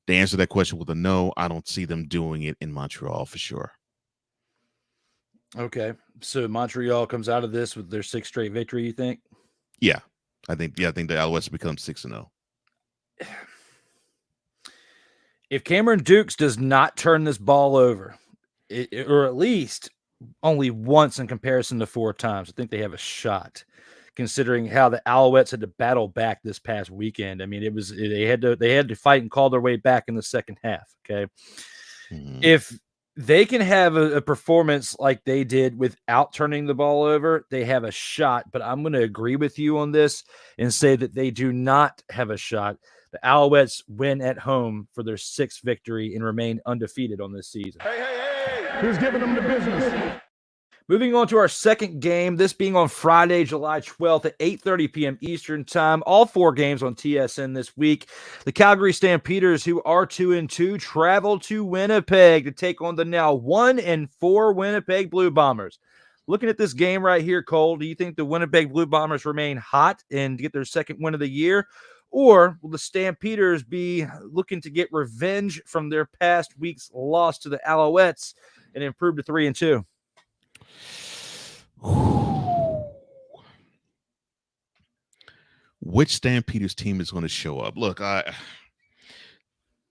They answered that question with a no. I don't see them doing it in Montreal for sure. Okay, so Montreal comes out of this with their 6th straight victory, you think? Yeah, I think the Alouettes become 6-0. If Cameron Dukes does not turn this ball over, or at least only once in comparison to 4 times, I think they have a shot. Considering how the Alouettes had to battle back this past weekend, I mean, they had to fight and call their way back in the second half. Okay, if they can have a performance like they did without turning the ball over, they have a shot. But I'm going to agree with you on this and say that they do not have a shot. The Alouettes win at home for their 6th victory and remain undefeated on this season. Hey, who's giving them the business? Moving on to our second game, this being on Friday, July 12th at 8:30 p.m. Eastern time. All 4 games on TSN this week. The Calgary Stampeders, who are 2-2, travel to Winnipeg to take on the now 1-4 Winnipeg Blue Bombers. Looking at this game right here, Cole, do you think the Winnipeg Blue Bombers remain hot and get their 2nd win of the year? Or will the Stampeders be looking to get revenge from their past week's loss to the Alouettes and improve to 3-2? Which Stampeders team is going to show up? Look, I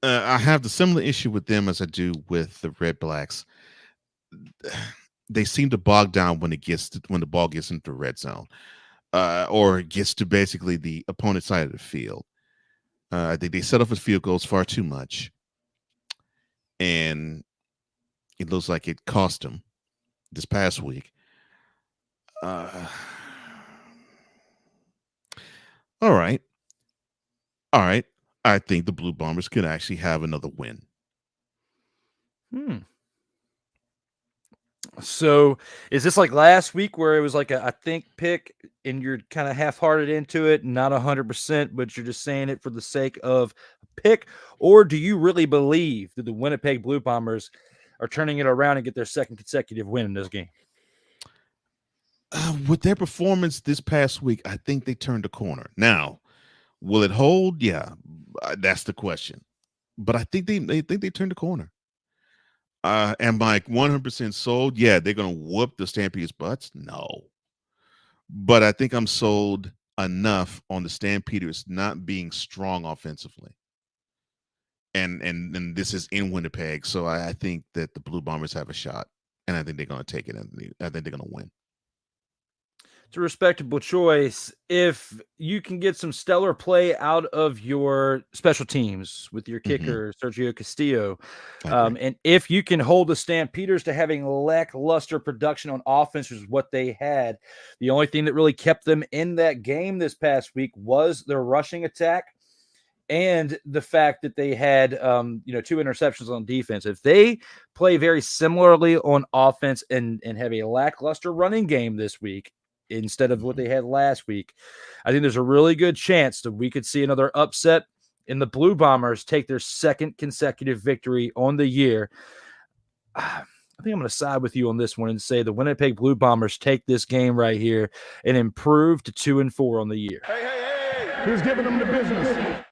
have the similar issue with them as I do with the Redblacks. They seem to bog down when the ball gets into the red zone, or gets to basically the opponent's side of the field. I think they set off his field goals far too much, and it looks like it cost them this past week. All right. I think the Blue Bombers could actually have another win. So is this like last week where it was like a I think pick and you're kind of half-hearted into it, not 100%, but you're just saying it for the sake of a pick? Or do you really believe that the Winnipeg Blue Bombers are turning it around and get their 2nd consecutive win in this game? With their performance this past week, I think they turned the corner. Now, will it hold? Yeah, that's the question. But I think they turned the corner. Am I 100% sold? Yeah, they're going to whoop the Stampeders' butts? No. But I think I'm sold enough on the Stampeders not being strong offensively. And this is in Winnipeg, so I think that the Blue Bombers have a shot, and I think they're going to take it, and I think they're going to win. It's a respectable choice if you can get some stellar play out of your special teams with your kicker, Sergio Castillo. And if you can hold the Stampeders to having lackluster production on offense, which is what they had, the only thing that really kept them in that game this past week was their rushing attack and the fact that they had, 2 interceptions on defense. If they play very similarly on offense and have a lackluster running game this week, instead of what they had last week, I think there's a really good chance that we could see another upset and the Blue Bombers take their second consecutive victory on the year. I think I'm going to side with you on this one and say the Winnipeg Blue Bombers take this game right here and improve to 2-4 on the year. Hey, who's giving them the business?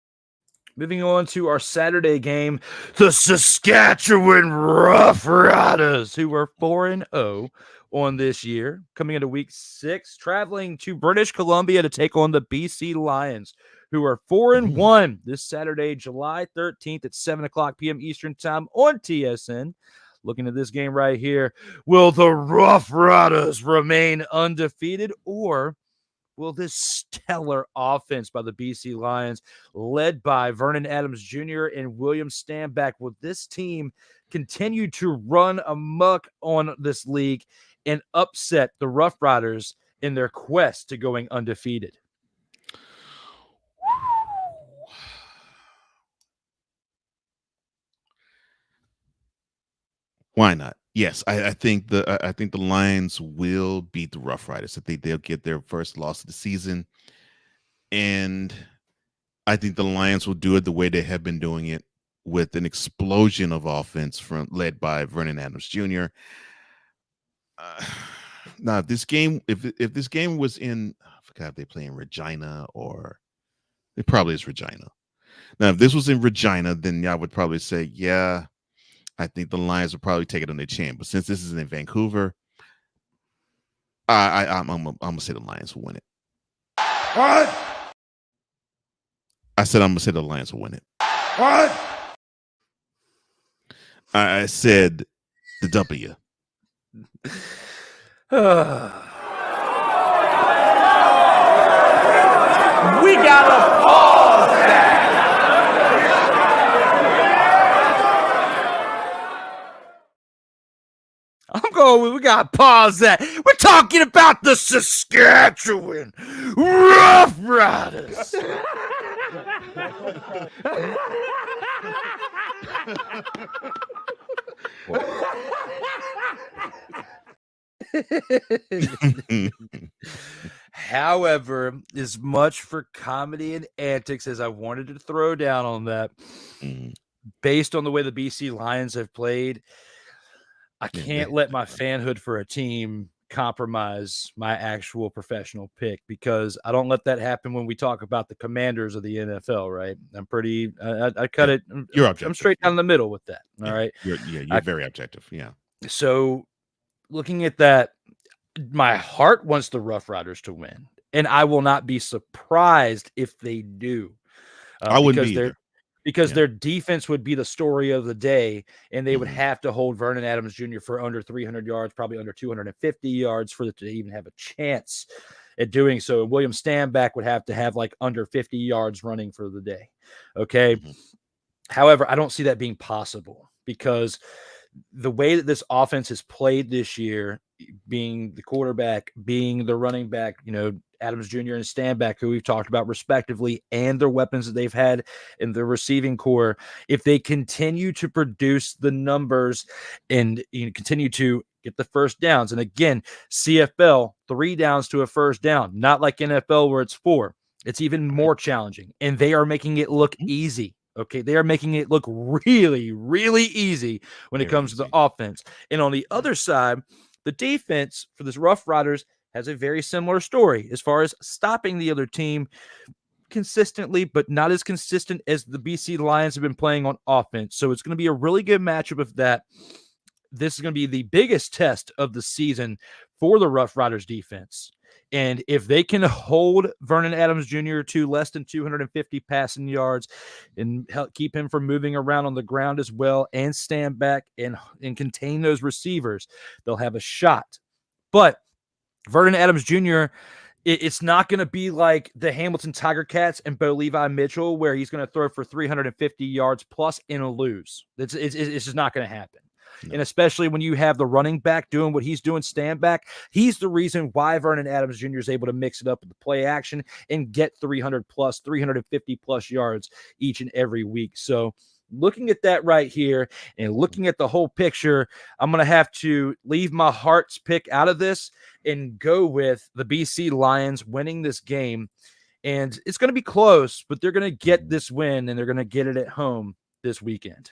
Moving on to our Saturday game, the Saskatchewan Roughriders, who were 4-0 on this year, coming into week 6, traveling to British Columbia to take on the BC Lions, who are 4-1 this Saturday, July 13th at 7:00 p.m. Eastern Time on TSN. Looking at this game right here, will the Roughriders remain undefeated, or will this stellar offense by the BC Lions, led by Vernon Adams Jr. and William Stanback, will this team continue to run amok on this league and upset the Roughriders in their quest to going undefeated? Why not? Yes, I think the Lions will beat the Roughriders. I think they'll get their first loss of the season, and I think the Lions will do it the way they have been doing it, with an explosion of offense led by Vernon Adams Jr. Now, if this game was in, I forgot if they play in Regina, or it probably is Regina. Now, if this was in Regina, then I would probably say, yeah, I think the Lions will probably take it on their chin. But since this is in Vancouver, I'm gonna say the Lions will win it. What? I said I'm gonna say the Lions will win it. What? I said the W. We gotta pause that. I'm going, we got to pause that. We're talking about the Saskatchewan Roughriders. However, as much for comedy and antics as I wanted to throw down on that, based on the way the BC Lions have played, I can't let my fanhood for a team compromise my actual professional pick, because I don't let that happen when we talk about the Commanders of the NFL, right? I'm pretty, I cut it. You're objective. I'm straight down the middle with that. All right. You're very objective. Yeah. So looking at that, my heart wants the Roughriders to win, and I will not be surprised if they do. I wouldn't be either. Because their defense would be the story of the day, and they would have to hold Vernon Adams Jr. for under 300 yards, probably under 250 yards for it to even have a chance at doing so. And William Stanback would have to have like under 50 yards running for the day. Okay. However, I don't see that being possible, because the way that this offense has played this year, being the quarterback, being the running back, Adams Jr. and Stanback, who we've talked about respectively, and their weapons that they've had in the receiving core, if they continue to produce the numbers and continue to get the first downs, and again, CFL, 3 downs to a first down, not like NFL where it's 4. It's even more challenging, and they are making it look easy. Okay, they are making it look really, really easy when it comes to the offense. And on the other side, the defense for this Roughriders has a very similar story as far as stopping the other team consistently, but not as consistent as the BC Lions have been playing on offense. So it's going to be a really good matchup of that. This is going to be the biggest test of the season for the Roughriders defense. And if they can hold Vernon Adams Jr. to less than 250 passing yards and help keep him from moving around on the ground as well, and stand back and contain those receivers, they'll have a shot. But Vernon Adams Jr., it's not going to be like the Hamilton Tiger Cats and Bo Levi Mitchell, where he's going to throw for 350 yards plus and lose. It's just not going to happen. No. And especially when you have the running back doing what he's doing, stand back, he's the reason why Vernon Adams Jr. is able to mix it up with the play action and get 300 plus, 350 plus yards each and every week. So looking at that right here and looking at the whole picture, I'm going to have to leave my heart's pick out of this and go with the BC Lions winning this game. And it's going to be close, but they're going to get this win, and they're going to get it at home this weekend.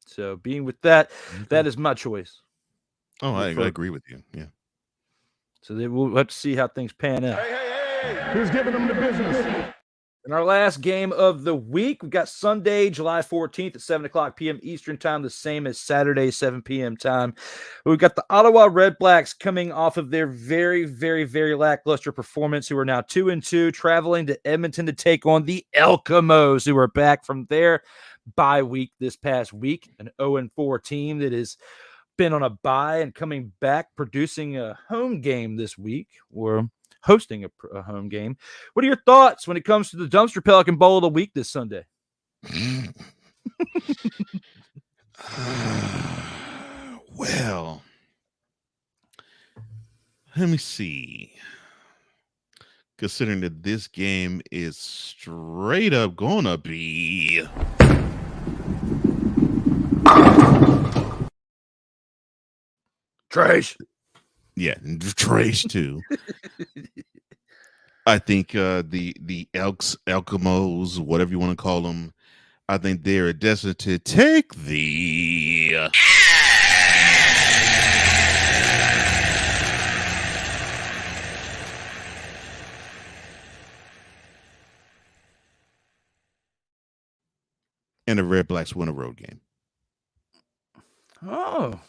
So being with that, that is my choice. Oh, I agree with you. Yeah. So we'll have to see how things pan out. Hey. Who's giving them the business? In our last game of the week, we've got Sunday, July 14th at 7 o'clock p.m. Eastern time, the same as Saturday, 7 p.m. time. We've got the Ottawa Redblacks coming off of their very, very, very lackluster performance, who are now 2-2, traveling to Edmonton to take on the Elcamos, who are back from their bye week this past week, an 0-4 team that has been on a bye and coming back, producing a home game this week, or hosting a home game. What are your thoughts when it comes to the Dumpster Pelican Bowl of the week this Sunday? Well, let me see. Considering that this game is straight up gonna be trash. Yeah, trash too. I think the Elcamos, whatever you want to call them, I think they're destined to take the and the Redblacks win a road game. Oh,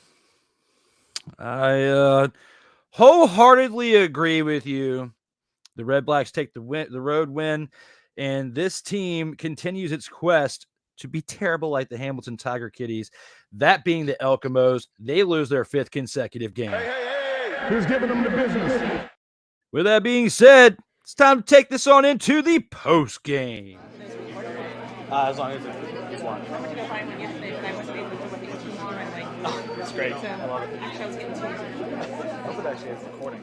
I wholeheartedly agree with you. The Redblacks take the road win, and this team continues its quest to be terrible like the Hamilton Tiger Kitties. That being the Elcamos, they lose their 5th consecutive game. Hey. Who's giving them the business? With that being said, it's time to take this on into the post game. As long as it's one. I went to go find one yesterday, but I wasn't able to look at tomorrow. And it's great. I love it. Actually, I was getting tears. I hope it actually is recording.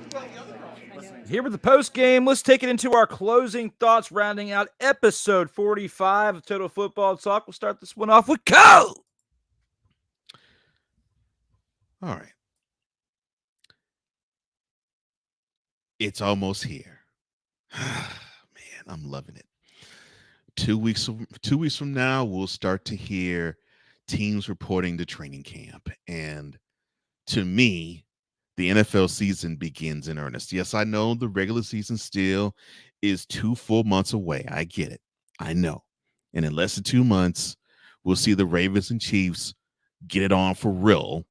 Here with the post game, let's take it into our closing thoughts, rounding out episode 45 of Total Football Talk. We'll start this one off with Cole. All right. It's almost here. Man, I'm loving it. 2 weeks from now, we'll start to hear teams reporting to training camp. And to me, the NFL season begins in earnest. Yes, I know the regular season still is 2 full months away. I get it. I know. And in less than 2 months, we'll see the Ravens and Chiefs get it on for real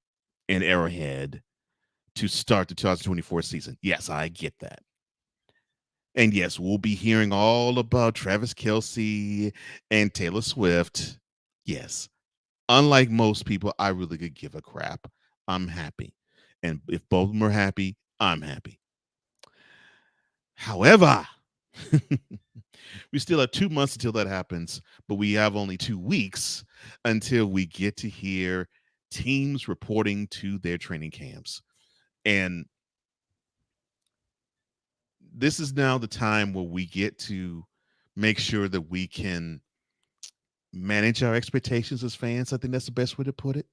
in Arrowhead to start the 2024 season. Yes, I get that. And yes, we'll be hearing all about Travis Kelce and Taylor Swift. Yes. Unlike most people, I really could give a crap. I'm happy. And if both of them are happy, I'm happy. However, we still have 2 months until that happens, but we have only 2 weeks until we get to hear teams reporting to their training camps. And this is now the time where we get to make sure that we can manage our expectations as fans. I think that's the best way to put it.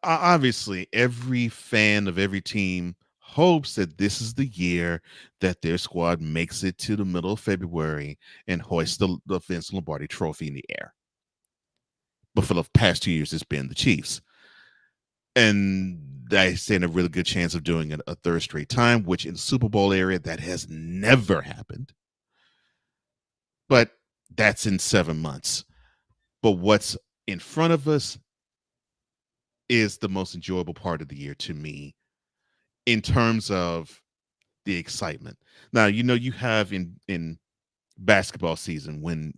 Obviously, every fan of every team hopes that this is the year that their squad makes it to the middle of February and hoists the Vince Lombardi trophy in the air. But for the past 2 years, it's been the Chiefs. And they stand a really good chance of doing it a third straight time, which in the Super Bowl area, that has never happened. But that's in 7 months. But what's in front of us is the most enjoyable part of the year to me in terms of the excitement. Now, you have in basketball season when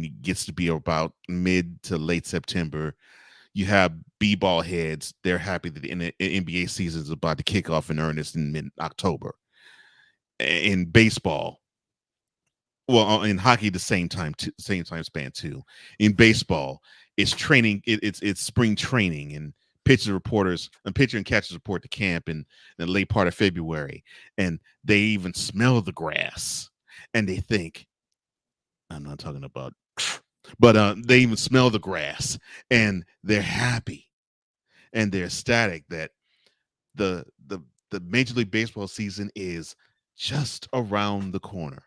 it gets to be about mid to late September, You have b-ball heads. They're happy that the NBA season is about to kick off in earnest in mid-October. In baseball, well, in hockey, the same time span too. In baseball, it's training. It's spring training, and pitcher and catchers report to camp in the late part of February, and they even smell the grass, and they think, I'm not talking about, but they even smell the grass, and they're happy, and they're ecstatic that the Major League Baseball season is just around the corner.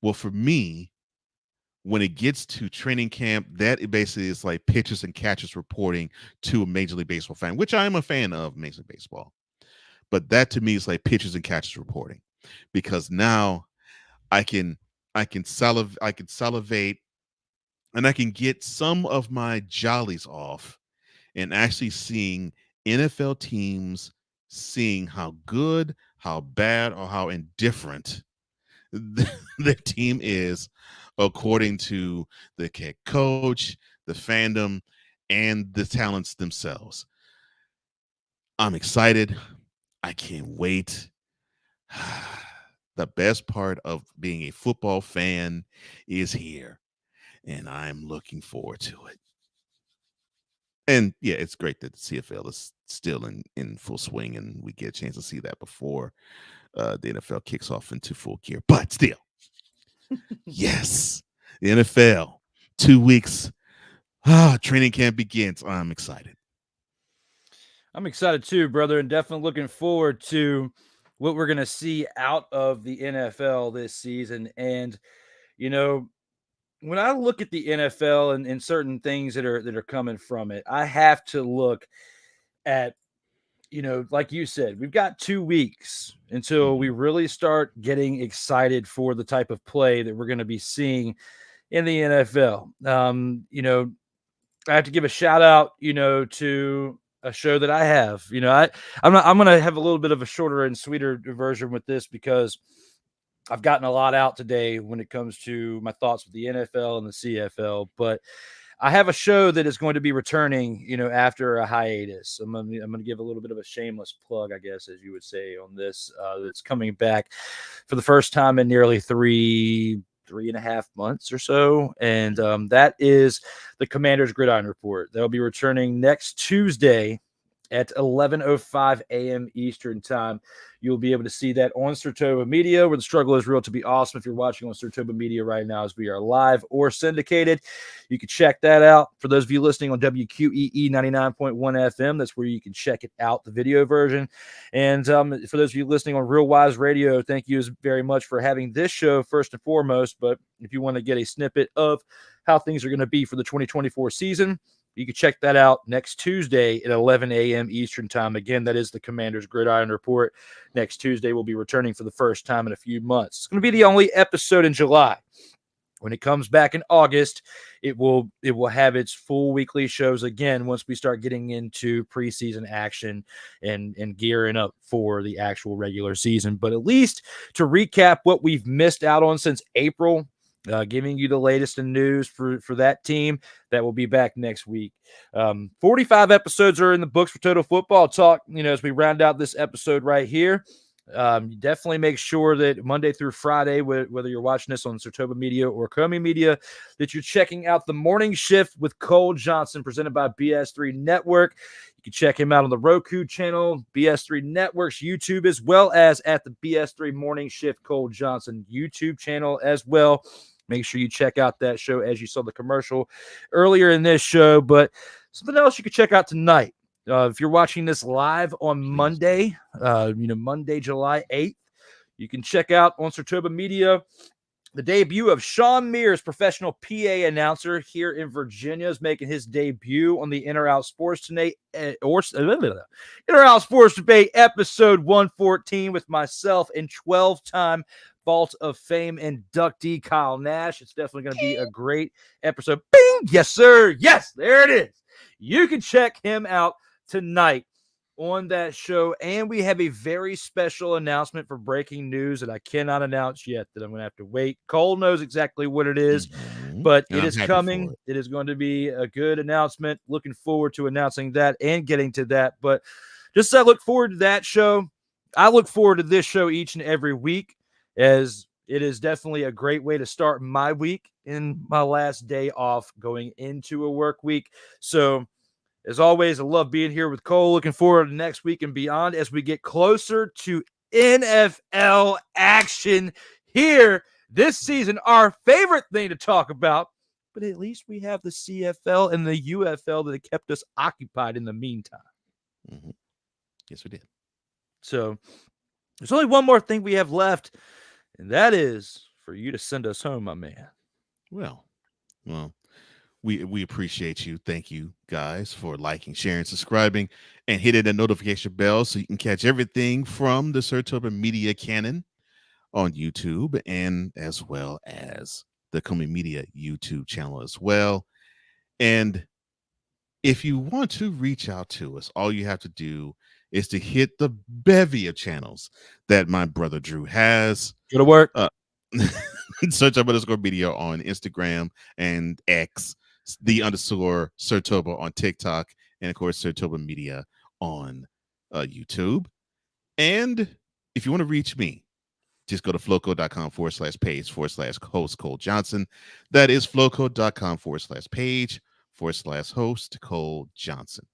Well, for me, when it gets to training camp, that basically is like pitchers and catchers reporting to a Major League Baseball fan, which I am a fan of Major League Baseball. But that to me is like pitchers and catchers reporting, because now I can salivate, and I can get some of my jollies off and actually seeing NFL teams seeing how good, how bad, or how indifferent their team is according to the head coach, the fandom, and the talents themselves. I'm excited. I can't wait. The best part of being a football fan is here, and I'm looking forward to it. And yeah, it's great that the CFL is still in full swing, and we get a chance to see that before the NFL kicks off into full gear. But still, yes, the NFL, 2 weeks, training camp begins. I'm excited. I'm excited too, brother, and definitely looking forward to what we're going to see out of the NFL this season. And, you know, when I look at the NFL and certain things that are coming from it, I have to look at, you know, like you said, we've got 2 weeks until we really start getting excited for the type of play that we're going to be seeing in the NFL. You know, I have to give a shout out, you know, to a show that I have. You know, I'm going to have a little bit of a shorter and sweeter version with this, because I've gotten a lot out today when it comes to my thoughts with the NFL and the CFL, but I have a show that is going to be returning, you know, after a hiatus. I'm going to give a little bit of a shameless plug, I guess, as you would say, on this. That's coming back for the first time in nearly three and a half months or so. And that is the Commanders Gridiron Report. They'll be returning next Tuesday at 11:05 a.m. Eastern time. You'll be able to see that on Sartoba Media, where the struggle is real to be awesome. If you're watching on Sartoba Media right now, as we are live or syndicated, you can check that out. For those of you listening on WQEE 99.1 FM, that's where you can check it out, the video version. And for those of you listening on Real Wise Radio, thank you very much for having this show first and foremost. But if you want to get a snippet of how things are going to be for the 2024 season, you can check that out next Tuesday at 11 a.m. Eastern time. Again, that is the Commanders Gridiron Report. Next Tuesday, we'll be returning for the first time in a few months. It's going to be the only episode in July. When it comes back in August, it will have its full weekly shows again once we start getting into preseason action and gearing up for the actual regular season. But at least to recap what we've missed out on since April, giving you the latest in news for that team, that will be back next week. 45 episodes are in the books for Total Football Talk. You know, as we round out this episode right here, definitely make sure that Monday through Friday, whether you're watching this on Sartoba Media or Comey Media, that you're checking out the Morning Shift with Cole Johnson, presented by BS3 Network. You can check him out on the Roku channel, BS3 Network's YouTube, as well as at the BS3 Morning Shift Cole Johnson YouTube channel as well. Make sure you check out that show, as you saw the commercial earlier in this show. But something else you can check out tonight. If you're watching this live on Monday, Monday, July 8th, you can check out on Sartoba Media the debut of Sean Mears, professional PA announcer here in Virginia, is making his debut on the Inner Out Sports Today, Inner Out Sports Debate episode 114 with myself and 12-time Vault of Fame inductee Kyle Nash. It's definitely going to be a great episode. Bing! Yes, sir. Yes, there it is. You can check him out tonight on that show. And we have a very special announcement for breaking news that I cannot announce yet, that I'm going to have to wait. Cole knows exactly what it is, but And it I'm is happy coming. for It is going to be a good announcement. Looking forward to announcing that and getting to that. But just I look forward to that show. I look forward to this show each and every week, as it is definitely a great way to start my week in my last day off going into a work week. So, as always, I love being here with Cole. Looking forward to next week and beyond as we get closer to NFL action here this season. Our favorite thing to talk about, but at least we have the CFL and the UFL that have kept us occupied in the meantime. Mm-hmm. Yes, we did. So there's only one more thing we have left, and that is for you to send us home, my man. Well, we appreciate you. Thank you, guys, for liking, sharing, subscribing, and hitting the notification bell so you can catch everything from the Sartoga Media canon on YouTube, and as well as the Coming Media YouTube channel as well. And if you want to reach out to us, all you have to do is to hit the bevy of channels that my brother Drew has. Go to work. Search up _media on Instagram and X, _Sir Toba on TikTok, and of course Sir Toba Media on YouTube. And if you want to reach me, just go to flowco.com/page/host Cole Johnson. That is flowco.com/page/host Cole Johnson.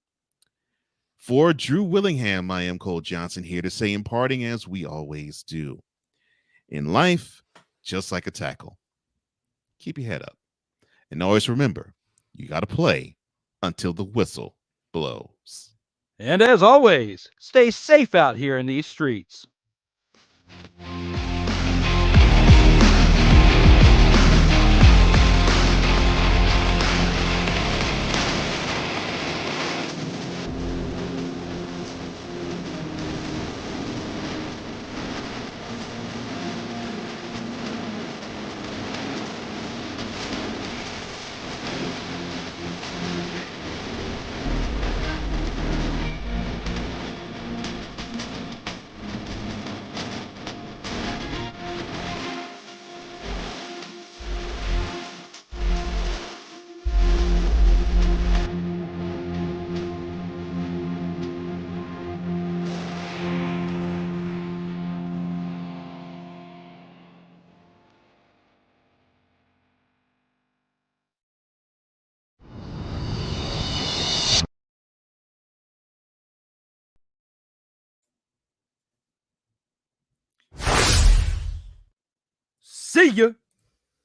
For Drew Willingham, I am Cole Johnson, here to say in parting, as we always do, in life, just like a tackle, keep your head up. And always remember, you got to play until the whistle blows. And as always, stay safe out here in these streets. See ya.